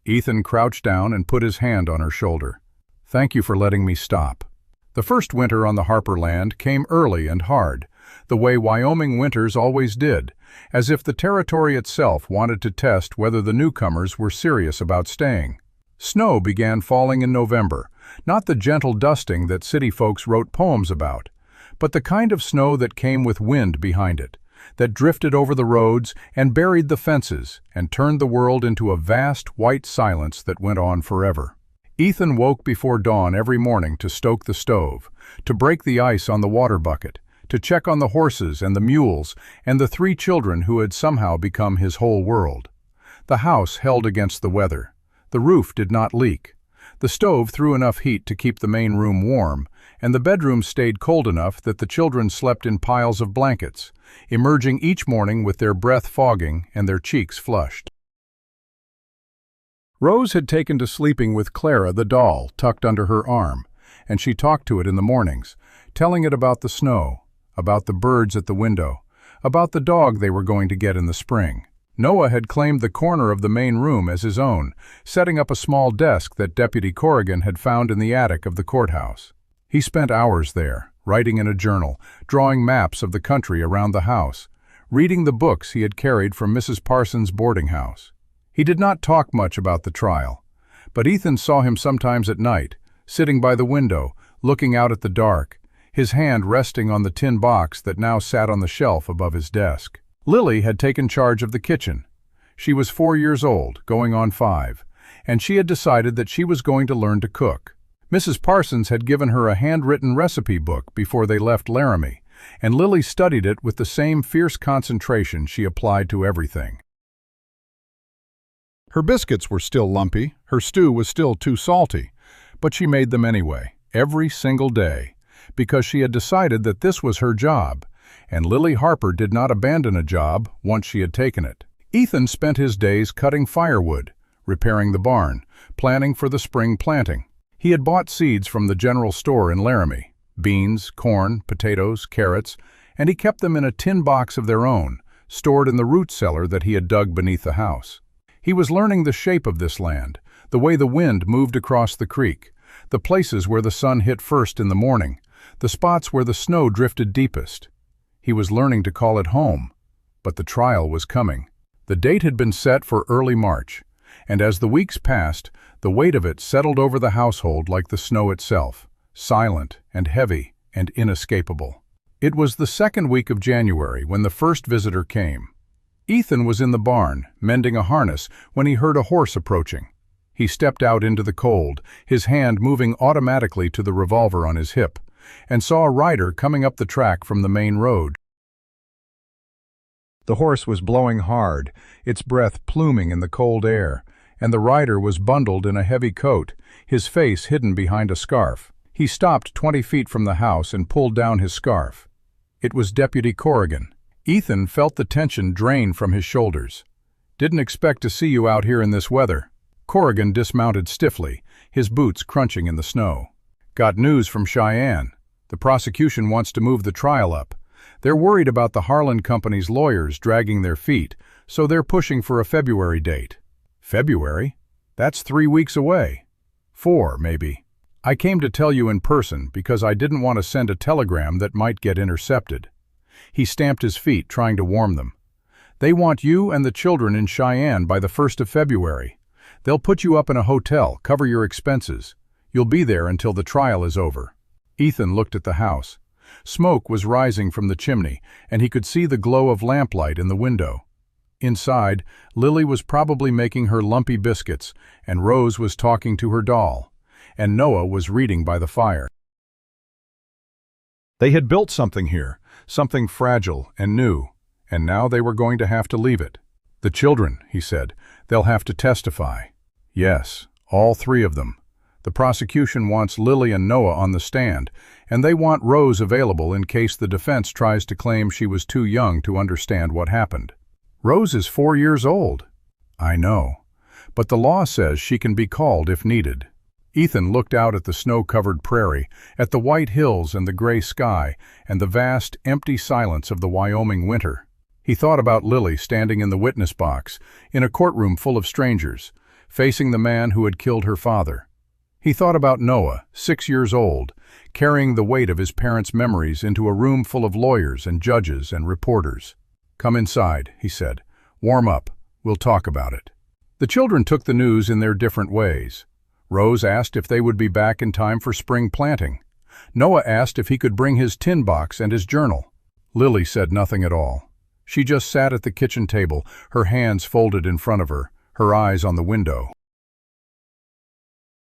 Ethan crouched down and put his hand on her shoulder. "Thank you for letting me stop." The first winter on the Harper land came early and hard, the way Wyoming winters always did, as if the territory itself wanted to test whether the newcomers were serious about staying. Snow began falling in November, not the gentle dusting that city folks wrote poems about, but the kind of snow that came with wind behind it, that drifted over the roads and buried the fences and turned the world into a vast white silence that went on forever. Ethan woke before dawn every morning to stoke the stove, to break the ice on the water bucket, to check on the horses and the mules and the 3 children who had somehow become his whole world. The house held against the weather. The roof did not leak. The stove threw enough heat to keep the main room warm, and the bedrooms stayed cold enough that the children slept in piles of blankets, emerging each morning with their breath fogging and their cheeks flushed. Rose had taken to sleeping with Clara the doll tucked under her arm, and she talked to it in the mornings, telling it about the snow, about the birds at the window, about the dog they were going to get in the spring. Noah had claimed the corner of the main room as his own, setting up a small desk that Deputy Corrigan had found in the attic of the courthouse. He spent hours there, writing in a journal, drawing maps of the country around the house, reading the books he had carried from Mrs. Parsons' boarding house. He did not talk much about the trial, but Ethan saw him sometimes at night, sitting by the window, looking out at the dark, his hand resting on the tin box that now sat on the shelf above his desk. Lily had taken charge of the kitchen. She was 4 years old, going on 5, and she had decided that she was going to learn to cook. Mrs. Parsons had given her a handwritten recipe book before they left Laramie, and Lily studied it with the same fierce concentration she applied to everything. Her biscuits were still lumpy, her stew was still too salty, but she made them anyway, every single day, because she had decided that this was her job, and Lily Harper did not abandon a job once she had taken it. Ethan spent his days cutting firewood, repairing the barn, planning for the spring planting. He had bought seeds from the general store in Laramie, beans, corn, potatoes, carrots, and he kept them in a tin box of their own, stored in the root cellar that he had dug beneath the house. He was learning the shape of this land, the way the wind moved across the creek, the places where the sun hit first in the morning, the spots where the snow drifted deepest. He was learning to call it home, but the trial was coming. The date had been set for early March, and as the weeks passed, the weight of it settled over the household like the snow itself, silent and heavy and inescapable. It was the second week of January when the first visitor came. Ethan was in the barn, mending a harness, when he heard a horse approaching. He stepped out into the cold, his hand moving automatically to the revolver on his hip, and saw a rider coming up the track from the main road. The horse was blowing hard, its breath pluming in the cold air, and the rider was bundled in a heavy coat, his face hidden behind a scarf. He stopped 20 feet from the house and pulled down his scarf. It was Deputy Corrigan. Ethan felt the tension drain from his shoulders. "Didn't expect to see you out here in this weather." Corrigan dismounted stiffly, his boots crunching in the snow. "Got news from Cheyenne. The prosecution wants to move the trial up. They're worried about the Harlan Company's lawyers dragging their feet, so they're pushing for a February date." "February? That's 3 weeks away. 4, maybe. I came to tell you in person because I didn't want to send a telegram that might get intercepted." He stamped his feet, trying to warm them. "They want you and the children in Cheyenne by the 1st of February. They'll put you up in a hotel, cover your expenses. You'll be there until the trial is over." Ethan looked at the house. Smoke was rising from the chimney, and he could see the glow of lamplight in the window. Inside, Lily was probably making her lumpy biscuits, and Rose was talking to her doll, and Noah was reading by the fire. They had built something here, something fragile and new, and now they were going to have to leave it. "The children," he said, "they'll have to testify." "Yes, all 3 of them. The prosecution wants Lily and Noah on the stand, and they want Rose available in case the defense tries to claim she was too young to understand what happened." "Rose is 4 years old." "I know, but the law says she can be called if needed." Ethan looked out at the snow-covered prairie, at the white hills and the gray sky, and the vast, empty silence of the Wyoming winter. He thought about Lily standing in the witness box, in a courtroom full of strangers, facing the man who had killed her father. He thought about Noah, 6 years old, carrying the weight of his parents' memories into a room full of lawyers and judges and reporters. "Come inside," he said. "Warm up. We'll talk about it." The children took the news in their different ways. Rose asked if they would be back in time for spring planting. Noah asked if he could bring his tin box and his journal. Lily said nothing at all. She just sat at the kitchen table, her hands folded in front of her, her eyes on the window.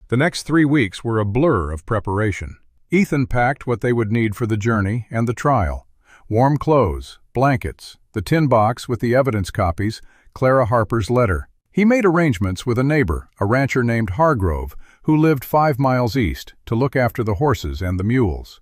The next 3 weeks were a blur of preparation. Ethan packed what they would need for the journey and the trial. Warm clothes, blankets, the tin box with the evidence copies, Clara Harper's letter. He made arrangements with a neighbor, a rancher named Hargrove, who lived 5 miles east, to look after the horses and the mules.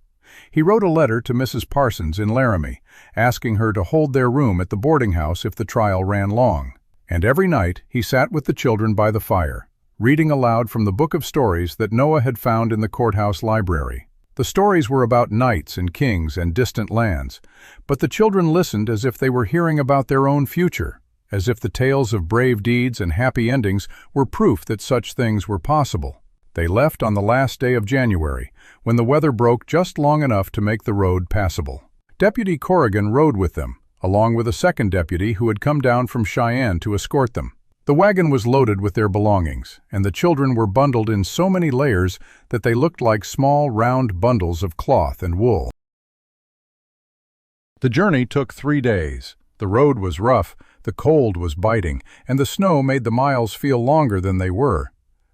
He wrote a letter to Mrs. Parsons in Laramie, asking her to hold their room at the boarding house if the trial ran long. And every night he sat with the children by the fire, reading aloud from the book of stories that Noah had found in the courthouse library. The stories were about knights and kings and distant lands, but the children listened as if they were hearing about their own future, as if the tales of brave deeds and happy endings were proof that such things were possible. They left on the last day of January, when the weather broke just long enough to make the road passable. Deputy Corrigan rode with them, along with a second deputy who had come down from Cheyenne to escort them. The wagon was loaded with their belongings, and the children were bundled in so many layers that they looked like small, round bundles of cloth and wool. The journey took 3 days. The road was rough, the cold was biting, and the snow made the miles feel longer than they were.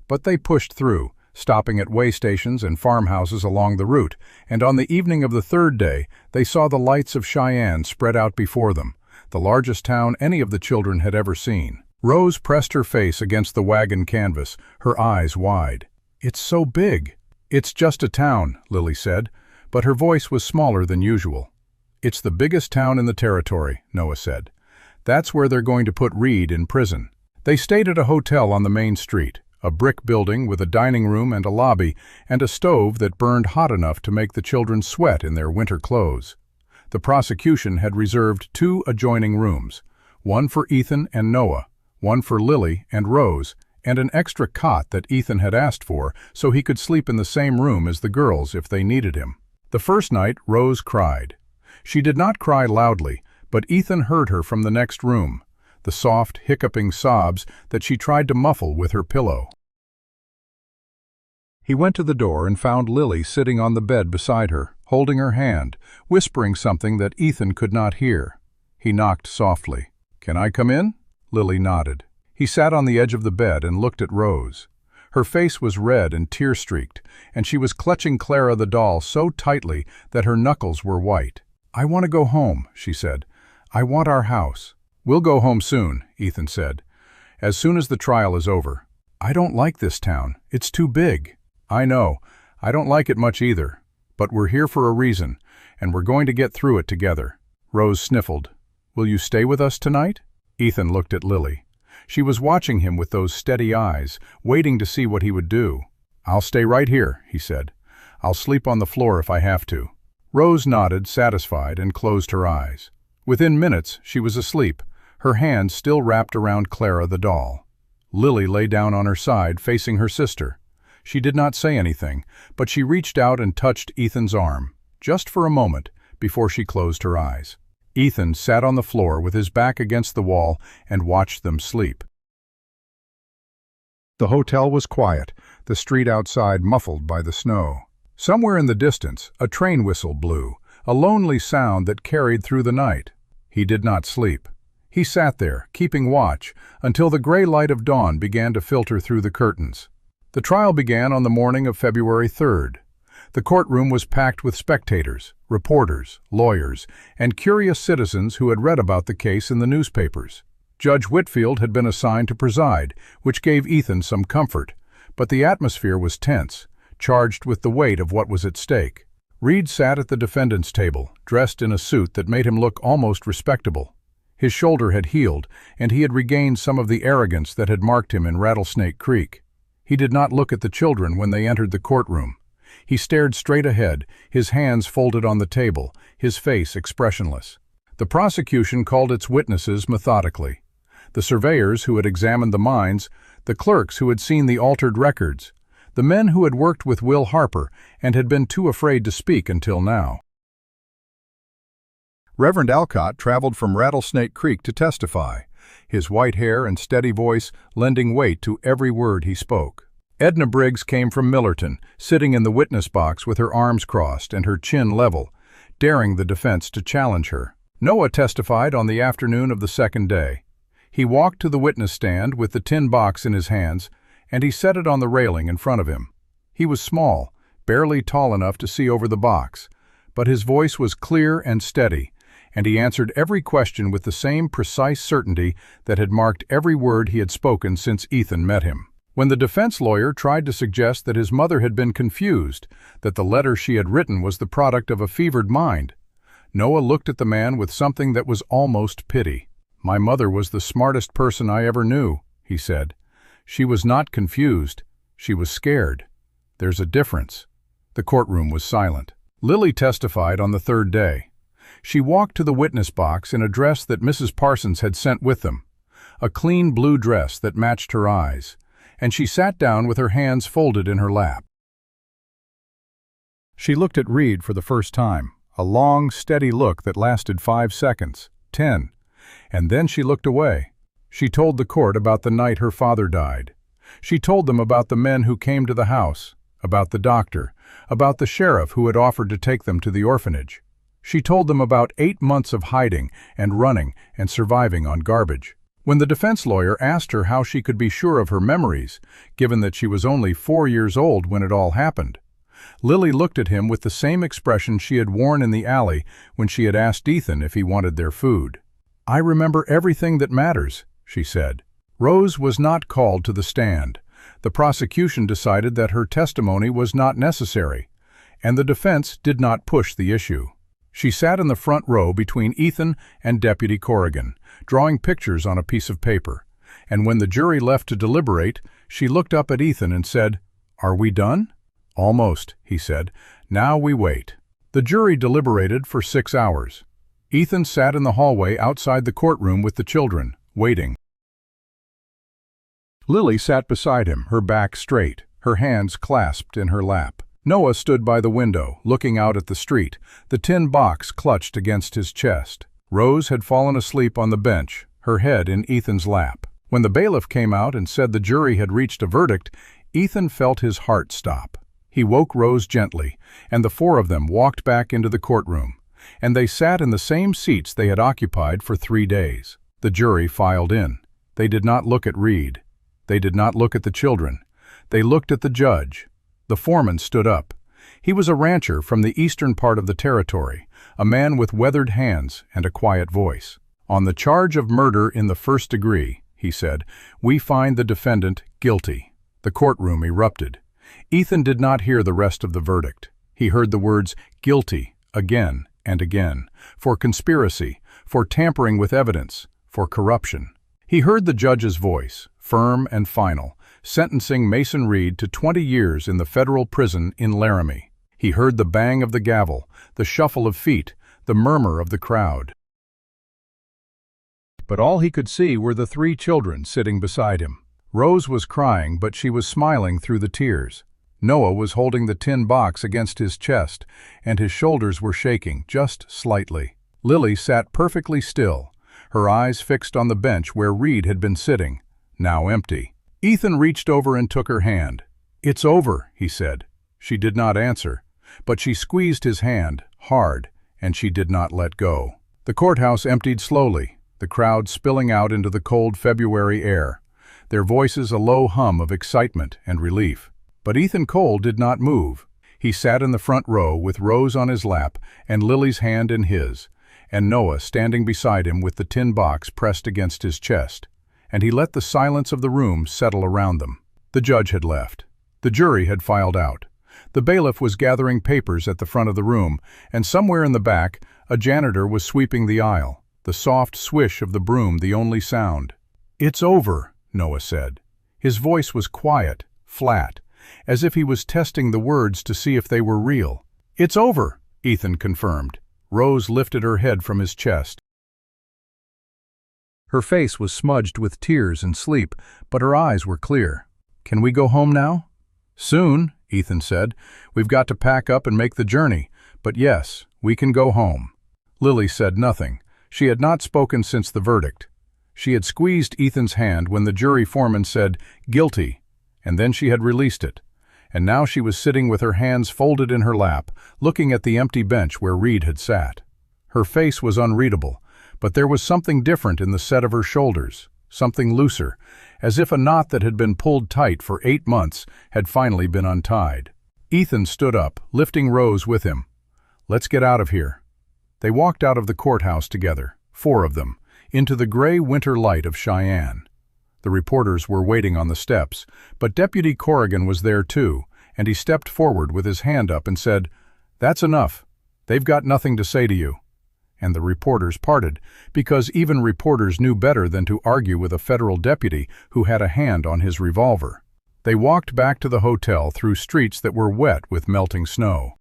But they pushed through, stopping at way stations and farmhouses along the route, and on the evening of the 3rd day, they saw the lights of Cheyenne spread out before them, the largest town any of the children had ever seen. Rose pressed her face against the wagon canvas, her eyes wide. "It's so big." "It's just a town," Lily said, but her voice was smaller than usual. "It's the biggest town in the territory," Noah said. "That's where they're going to put Reed in prison." They stayed at a hotel on the main street, a brick building with a dining room and a lobby, and a stove that burned hot enough to make the children sweat in their winter clothes. The prosecution had reserved 2 adjoining rooms, one for Ethan and Noah, one for Lily and Rose, and an extra cot that Ethan had asked for so he could sleep in the same room as the girls if they needed him. The first night, Rose cried. She did not cry loudly, but Ethan heard her from the next room, the soft, hiccuping sobs that she tried to muffle with her pillow. He went to the door and found Lily sitting on the bed beside her, holding her hand, whispering something that Ethan could not hear. He knocked softly. "Can I come in?" Lily nodded. He sat on the edge of the bed and looked at Rose. Her face was red and tear-streaked, and she was clutching Clara the doll so tightly that her knuckles were white. "I want to go home," she said. "I want our house." "We'll go home soon," Ethan said. "As soon as the trial is over." "I don't like this town. It's too big." "I know. I don't like it much either. But we're here for a reason, and we're going to get through it together." Rose sniffled. "Will you stay with us tonight?" Ethan looked at Lily. She was watching him with those steady eyes, waiting to see what he would do. "I'll stay right here," he said. "I'll sleep on the floor if I have to." Rose nodded, satisfied, and closed her eyes. Within minutes, she was asleep, her hands still wrapped around Clara the doll. Lily lay down on her side, facing her sister. She did not say anything, but she reached out and touched Ethan's arm, just for a moment, before she closed her eyes. Ethan sat on the floor with his back against the wall and watched them sleep. The hotel was quiet, the street outside muffled by the snow. Somewhere in the distance, a train whistle blew, a lonely sound that carried through the night. He did not sleep. He sat there, keeping watch, until the gray light of dawn began to filter through the curtains. The trial began on the morning of February 3rd. The courtroom was packed with spectators, reporters, lawyers, and curious citizens who had read about the case in the newspapers. Judge Whitfield had been assigned to preside, which gave Ethan some comfort, but the atmosphere was tense, charged with the weight of what was at stake. Reed sat at the defendant's table, dressed in a suit that made him look almost respectable. His shoulder had healed, and he had regained some of the arrogance that had marked him in Rattlesnake Creek. He did not look at the children when they entered the courtroom. He stared straight ahead, his hands folded on the table, his face expressionless. The prosecution called its witnesses methodically. The surveyors who had examined the mines, the clerks who had seen the altered records, the men who had worked with Will Harper and had been too afraid to speak until now. Reverend Alcott traveled from Rattlesnake Creek to testify, his white hair and steady voice lending weight to every word he spoke. Edna Briggs came from Millerton, sitting in the witness box with her arms crossed and her chin level, daring the defense to challenge her. Noah testified on the afternoon of the second day. He walked to the witness stand with the tin box in his hands, and he set it on the railing in front of him. He was small, barely tall enough to see over the box, but his voice was clear and steady, and he answered every question with the same precise certainty that had marked every word he had spoken since Ethan met him. When the defense lawyer tried to suggest that his mother had been confused, that the letter she had written was the product of a fevered mind, Noah looked at the man with something that was almost pity. "My mother was the smartest person I ever knew," he said. "She was not confused. She was scared. There's a difference." The courtroom was silent. Lily testified on the third day. She walked to the witness box in a dress that Mrs. Parsons had sent with them, a clean blue dress that matched her eyes, and she sat down with her hands folded in her lap. She looked at Reed for the first time, a long, steady look that lasted 5 seconds, 10, and then she looked away. She told the court about the night her father died. She told them about the men who came to the house, about the doctor, about the sheriff who had offered to take them to the orphanage. She told them about 8 months of hiding and running and surviving on garbage. When the defense lawyer asked her how she could be sure of her memories, given that she was only 4 years old when it all happened, Lily looked at him with the same expression she had worn in the alley when she had asked Ethan if he wanted their food. "I remember everything that matters," she said. Rose was not called to the stand. The prosecution decided that her testimony was not necessary, and the defense did not push the issue. She sat in the front row between Ethan and Deputy Corrigan, drawing pictures on a piece of paper, and when the jury left to deliberate, she looked up at Ethan and said, "Are we done?" "Almost," he said. "Now we wait." The jury deliberated for 6 hours. Ethan sat in the hallway outside the courtroom with the children, waiting. Lily sat beside him, her back straight, her hands clasped in her lap. Noah stood by the window, looking out at the street, the tin box clutched against his chest. Rose had fallen asleep on the bench, her head in Ethan's lap. When the bailiff came out and said the jury had reached a verdict, Ethan felt his heart stop. He woke Rose gently, and the 4 of them walked back into the courtroom, and they sat in the same seats they had occupied for 3 days. The jury filed in. They did not look at Reed. They did not look at the children. They looked at the judge. The foreman stood up. He was a rancher from the eastern part of the territory, a man with weathered hands and a quiet voice. "On the charge of murder in the first degree," he said, "we find the defendant guilty." The courtroom erupted. Ethan did not hear the rest of the verdict. He heard the words "guilty" again and again, for conspiracy, for tampering with evidence, for corruption. He heard the judge's voice, firm and final, sentencing Mason Reed to 20 years in the federal prison in Laramie. He heard the bang of the gavel, the shuffle of feet, the murmur of the crowd. But all he could see were the 3 children sitting beside him. Rose was crying, but she was smiling through the tears. Noah was holding the tin box against his chest, and his shoulders were shaking, just slightly. Lily sat perfectly still, her eyes fixed on the bench where Reed had been sitting, now empty. Ethan reached over and took her hand. "It's over," he said. She did not answer, but she squeezed his hand, hard, and she did not let go. The courthouse emptied slowly, the crowd spilling out into the cold February air, their voices a low hum of excitement and relief. But Ethan Cole did not move. He sat in the front row with Rose on his lap and Lily's hand in his, and Noah standing beside him with the tin box pressed against his chest, and he let the silence of the room settle around them. The judge had left. The jury had filed out. The bailiff was gathering papers at the front of the room, and somewhere in the back, a janitor was sweeping the aisle, the soft swish of the broom the only sound. "It's over," Noah said. His voice was quiet, flat, as if he was testing the words to see if they were real. "It's over," Ethan confirmed. Rose lifted her head from his chest. Her face was smudged with tears and sleep, but her eyes were clear. "Can we go home now?" "Soon," Ethan said. "We've got to pack up and make the journey, but yes, we can go home." Lily said nothing. She had not spoken since the verdict. She had squeezed Ethan's hand when the jury foreman said, "Guilty," and then she had released it. And now she was sitting with her hands folded in her lap, looking at the empty bench where Reed had sat. Her face was unreadable, but there was something different in the set of her shoulders, something looser, as if a knot that had been pulled tight for 8 months had finally been untied. Ethan stood up, lifting Rose with him. "Let's get out of here." They walked out of the courthouse together, 4 of them, into the gray winter light of Cheyenne. The reporters were waiting on the steps, but Deputy Corrigan was there too, and he stepped forward with his hand up and said, "That's enough. They've got nothing to say to you." And the reporters parted, because even reporters knew better than to argue with a federal deputy who had a hand on his revolver. They walked back to the hotel through streets that were wet with melting snow.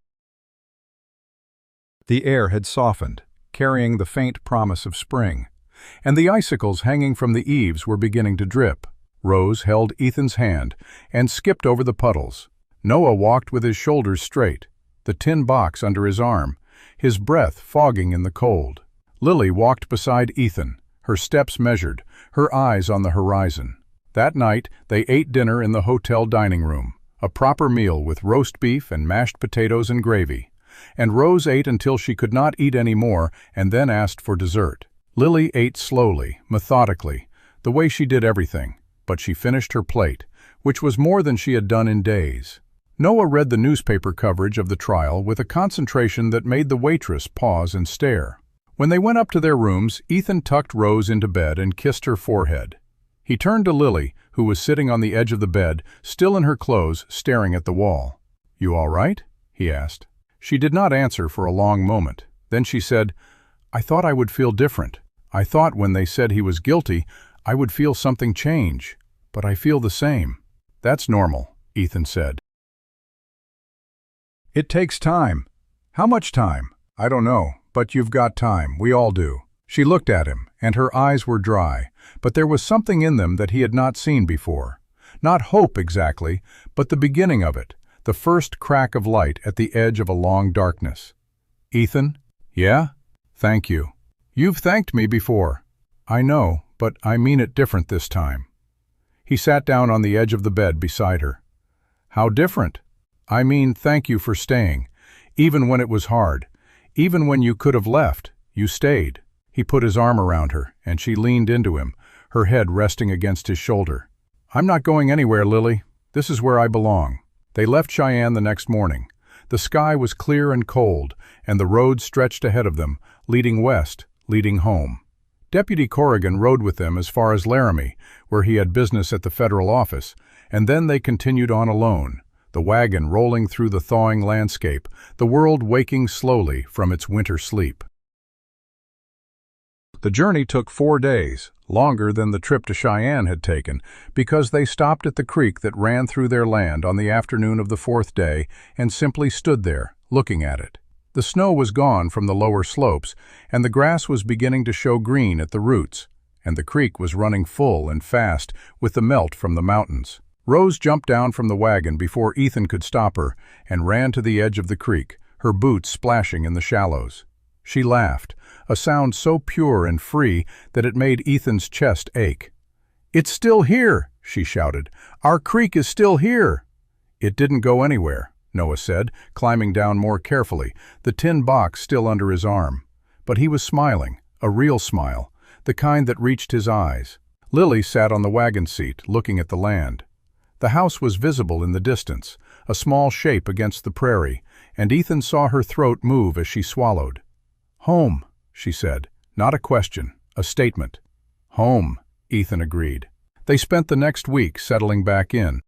The air had softened, carrying the faint promise of spring, and the icicles hanging from the eaves were beginning to drip. Rose held Ethan's hand and skipped over the puddles. Noah walked with his shoulders straight, the tin box under his arm, his breath fogging in the cold. Lily walked beside Ethan, her steps measured, her eyes on the horizon. That night, they ate dinner in the hotel dining room, a proper meal with roast beef and mashed potatoes and gravy. And Rose ate until she could not eat any more and then asked for dessert. Lily ate slowly, methodically, the way she did everything, but she finished her plate, which was more than she had done in days. Noah read the newspaper coverage of the trial with a concentration that made the waitress pause and stare. When they went up to their rooms, Ethan tucked Rose into bed and kissed her forehead. He turned to Lily, who was sitting on the edge of the bed, still in her clothes, staring at the wall. "You all right?" he asked. She did not answer for a long moment. Then she said, "I thought I would feel different. I thought when they said he was guilty, I would feel something change. But I feel the same." "That's normal," Ethan said. "It takes time." "How much time?" "I don't know, but you've got time. We all do." She looked at him, and her eyes were dry, but there was something in them that he had not seen before. Not hope exactly, but the beginning of it, the first crack of light at the edge of a long darkness. "Ethan?" "Yeah? Thank you." "You've thanked me before." "I know, but I mean it different this time." He sat down on the edge of the bed beside her. "How different?" "I mean thank you for staying. Even when it was hard. Even when you could have left, you stayed." He put his arm around her, and she leaned into him, her head resting against his shoulder. "I'm not going anywhere, Lily. This is where I belong." They left Cheyenne the next morning. The sky was clear and cold, and the road stretched ahead of them, leading west, leading home. Deputy Corrigan rode with them as far as Laramie, where he had business at the federal office, and then they continued on alone, the wagon rolling through the thawing landscape, the world waking slowly from its winter sleep. The journey took 4 days, longer than the trip to Cheyenne had taken, because they stopped at the creek that ran through their land on the afternoon of the 4th day and simply stood there, looking at it. The snow was gone from the lower slopes, and the grass was beginning to show green at the roots, and the creek was running full and fast with the melt from the mountains. Rose jumped down from the wagon before Ethan could stop her and ran to the edge of the creek, her boots splashing in the shallows. She laughed, a sound so pure and free that it made Ethan's chest ache. "It's still here," she shouted. "Our creek is still here." "It didn't go anywhere," Noah said, climbing down more carefully, the tin box still under his arm. But he was smiling, a real smile, the kind that reached his eyes. Lily sat on the wagon seat, looking at the land. The house was visible in the distance, a small shape against the prairie, and Ethan saw her throat move as she swallowed. "Home," she said, not a question, a statement. "Home," Ethan agreed. They spent the next week settling back in.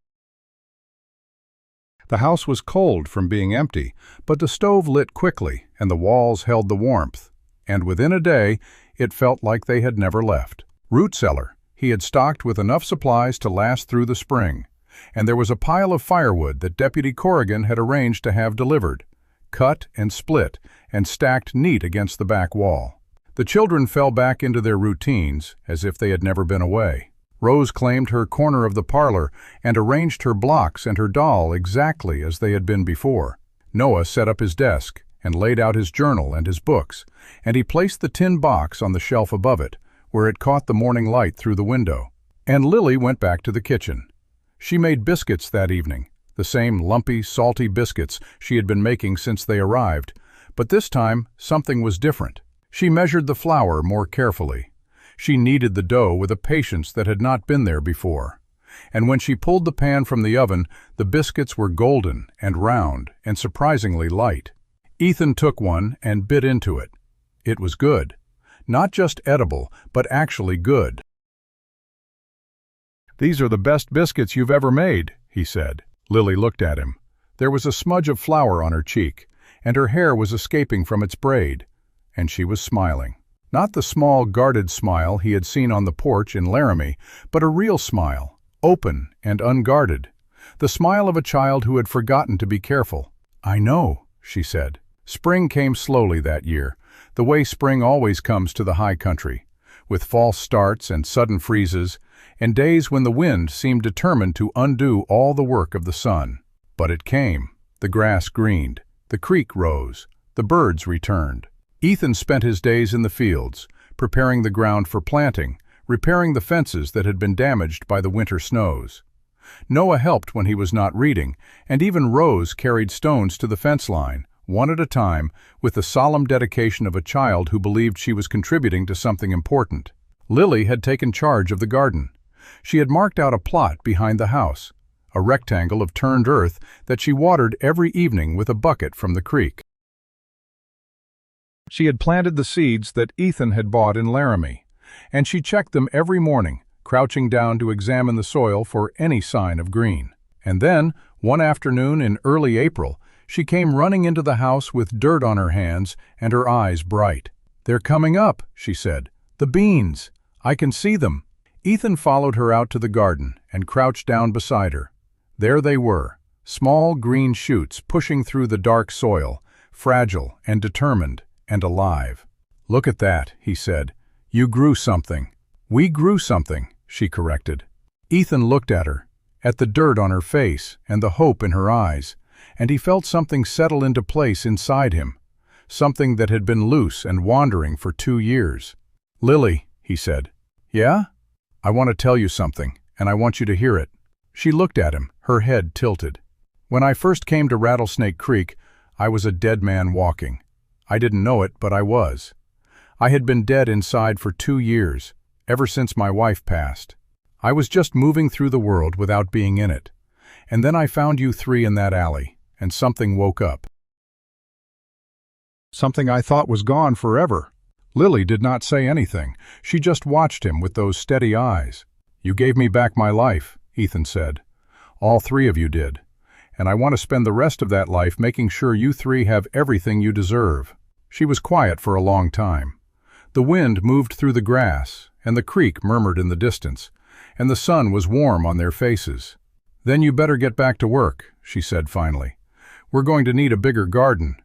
The house was cold from being empty, but the stove lit quickly and the walls held the warmth, and within a day it felt like they had never left. Root cellar, he had stocked with enough supplies to last through the spring, and there was a pile of firewood that Deputy Corrigan had arranged to have delivered, cut and split and stacked neat against the back wall. The children fell back into their routines as if they had never been away. Rose claimed her corner of the parlor and arranged her blocks and her doll exactly as they had been before. Noah set up his desk and laid out his journal and his books, and he placed the tin box on the shelf above it, where it caught the morning light through the window. And Lily went back to the kitchen. She made biscuits that evening, the same lumpy, salty biscuits she had been making since they arrived, but this time something was different. She measured the flour more carefully. She kneaded the dough with a patience that had not been there before. And when she pulled the pan from the oven, the biscuits were golden and round and surprisingly light. Ethan took one and bit into it. It was good. Not just edible, but actually good. "These are the best biscuits you've ever made," he said. Lily looked at him. There was a smudge of flour on her cheek, and her hair was escaping from its braid, and she was smiling. Not the small, guarded smile he had seen on the porch in Laramie, but a real smile, open and unguarded. The smile of a child who had forgotten to be careful. "I know," she said. Spring came slowly that year, the way spring always comes to the high country, with false starts and sudden freezes, and days when the wind seemed determined to undo all the work of the sun. But it came. The grass greened, the creek rose, the birds returned. Ethan spent his days in the fields, preparing the ground for planting, repairing the fences that had been damaged by the winter snows. Noah helped when he was not reading, and even Rose carried stones to the fence line, one at a time, with the solemn dedication of a child who believed she was contributing to something important. Lily had taken charge of the garden. She had marked out a plot behind the house, a rectangle of turned earth that she watered every evening with a bucket from the creek. She had planted the seeds that Ethan had bought in Laramie, and she checked them every morning, crouching down to examine the soil for any sign of green. And then, one afternoon in early April, she came running into the house with dirt on her hands and her eyes bright. "They're coming up," she said. "The beans. I can see them." Ethan followed her out to the garden and crouched down beside her. There they were, small green shoots pushing through the dark soil, fragile and determined and alive. "Look at that," he said. "You grew something." "We grew something," she corrected. Ethan looked at her, at the dirt on her face and the hope in her eyes, and he felt something settle into place inside him, something that had been loose and wandering for 2 years. "Lily," he said. "Yeah? I want to tell you something, and I want you to hear it." She looked at him, her head tilted. "When I first came to Rattlesnake Creek, I was a dead man walking. I didn't know it, but I was. I had been dead inside for 2 years, ever since my wife passed. I was just moving through the world without being in it. And then I found you 3 in that alley, and something woke up. Something I thought was gone forever." Lily did not say anything. She just watched him with those steady eyes. "You gave me back my life," Ethan said. "All 3 of you did. And I want to spend the rest of that life making sure you 3 have everything you deserve." She was quiet for a long time. The wind moved through the grass, and the creek murmured in the distance, and the sun was warm on their faces. "Then you better get back to work," she said finally. "We're going to need a bigger garden."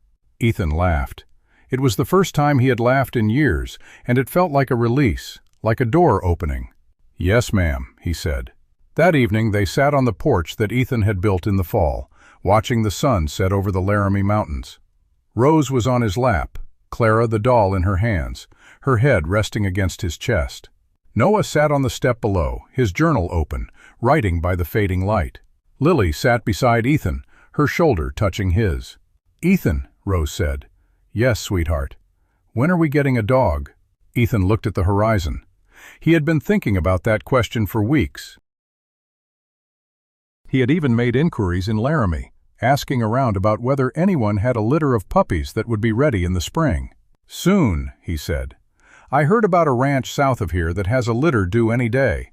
Ethan laughed. It was the first time he had laughed in years, and it felt like a release, like a door opening. "Yes, ma'am," he said. That evening they sat on the porch that Ethan had built in the fall, watching the sun set over the Laramie Mountains. Rose was on his lap, Clara the doll in her hands, her head resting against his chest. Noah sat on the step below, his journal open, writing by the fading light. Lily sat beside Ethan, her shoulder touching his. "Ethan," Rose said. "Yes, sweetheart." "When are we getting a dog?" Ethan looked at the horizon. He had been thinking about that question for weeks. He had even made inquiries in Laramie, asking around about whether anyone had a litter of puppies that would be ready in the spring. "Soon," he said. "I heard about a ranch south of here that has a litter due any day.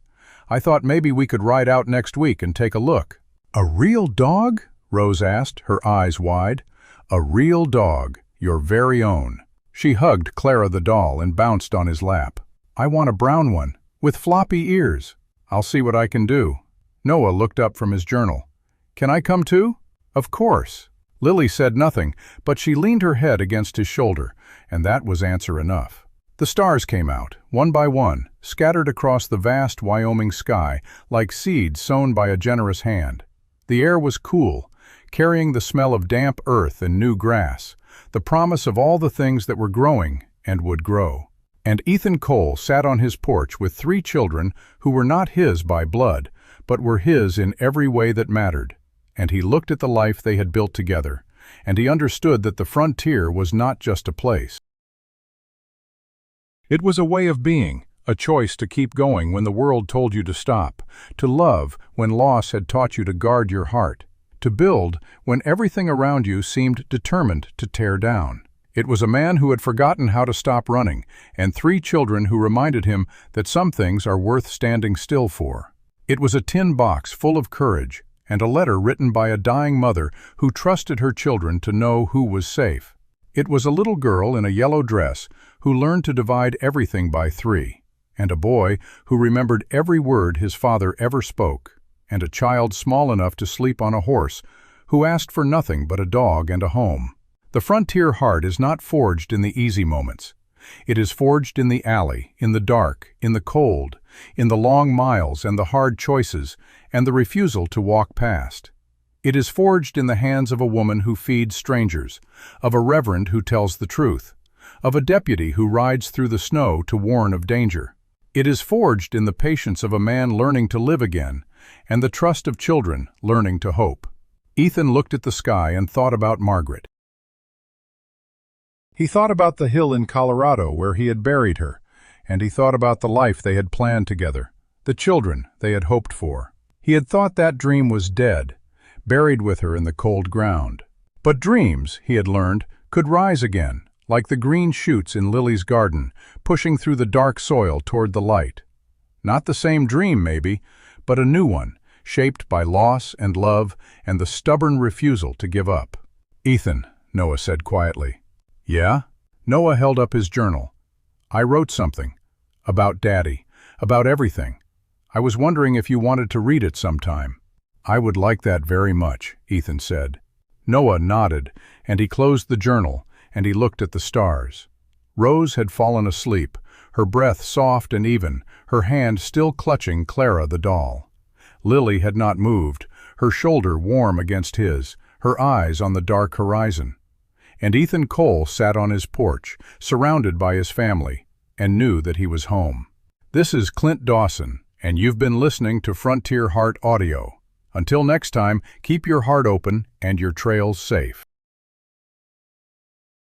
I thought maybe we could ride out next week and take a look." "A real dog?" Rose asked, her eyes wide. "A real dog, your very own." She hugged Clara the doll and bounced on his lap. "I want a brown one, with floppy ears." "I'll see what I can do." Noah looked up from his journal. "Can I come too?" "Of course." Lily said nothing, but she leaned her head against his shoulder, and that was answer enough. The stars came out, one by one, scattered across the vast Wyoming sky like seeds sown by a generous hand. The air was cool, carrying the smell of damp earth and new grass, the promise of all the things that were growing and would grow. And Ethan Cole sat on his porch with 3 children who were not his by blood, but were his in every way that mattered. And he looked at the life they had built together, and he understood that the frontier was not just a place. It was a way of being, a choice to keep going when the world told you to stop, to love when loss had taught you to guard your heart, to build when everything around you seemed determined to tear down. It was a man who had forgotten how to stop running, and 3 children who reminded him that some things are worth standing still for. It was a tin box full of courage, and a letter written by a dying mother who trusted her children to know who was safe. It was a little girl in a yellow dress who learned to divide everything by 3, and a boy who remembered every word his father ever spoke, and a child small enough to sleep on a horse who asked for nothing but a dog and a home. The frontier heart is not forged in the easy moments. It is forged in the alley, in the dark, in the cold, in the long miles and the hard choices, and the refusal to walk past. It is forged in the hands of a woman who feeds strangers, of a reverend who tells the truth, of a deputy who rides through the snow to warn of danger. It is forged in the patience of a man learning to live again, and the trust of children learning to hope. Ethan looked at the sky and thought about Margaret. He thought about the hill in Colorado where he had buried her, and he thought about the life they had planned together, the children they had hoped for. He had thought that dream was dead, buried with her in the cold ground. But dreams, he had learned, could rise again, like the green shoots in Lily's garden, pushing through the dark soil toward the light. Not the same dream, maybe, but a new one, shaped by loss and love and the stubborn refusal to give up. "Ethan," Noah said quietly. "Yeah?" Noah held up his journal. "I wrote something. About Daddy. About everything. I was wondering if you wanted to read it sometime." "I would like that very much," Ethan said. Noah nodded, and he closed the journal, and he looked at the stars. Rose had fallen asleep, her breath soft and even, her hand still clutching Clara the doll. Lily had not moved, her shoulder warm against his, her eyes on the dark horizon. And Ethan Cole sat on his porch, surrounded by his family, and knew that he was home. This is Clint Dawson, and you've been listening to Frontier Heart Audio. Until next time, keep your heart open and your trails safe.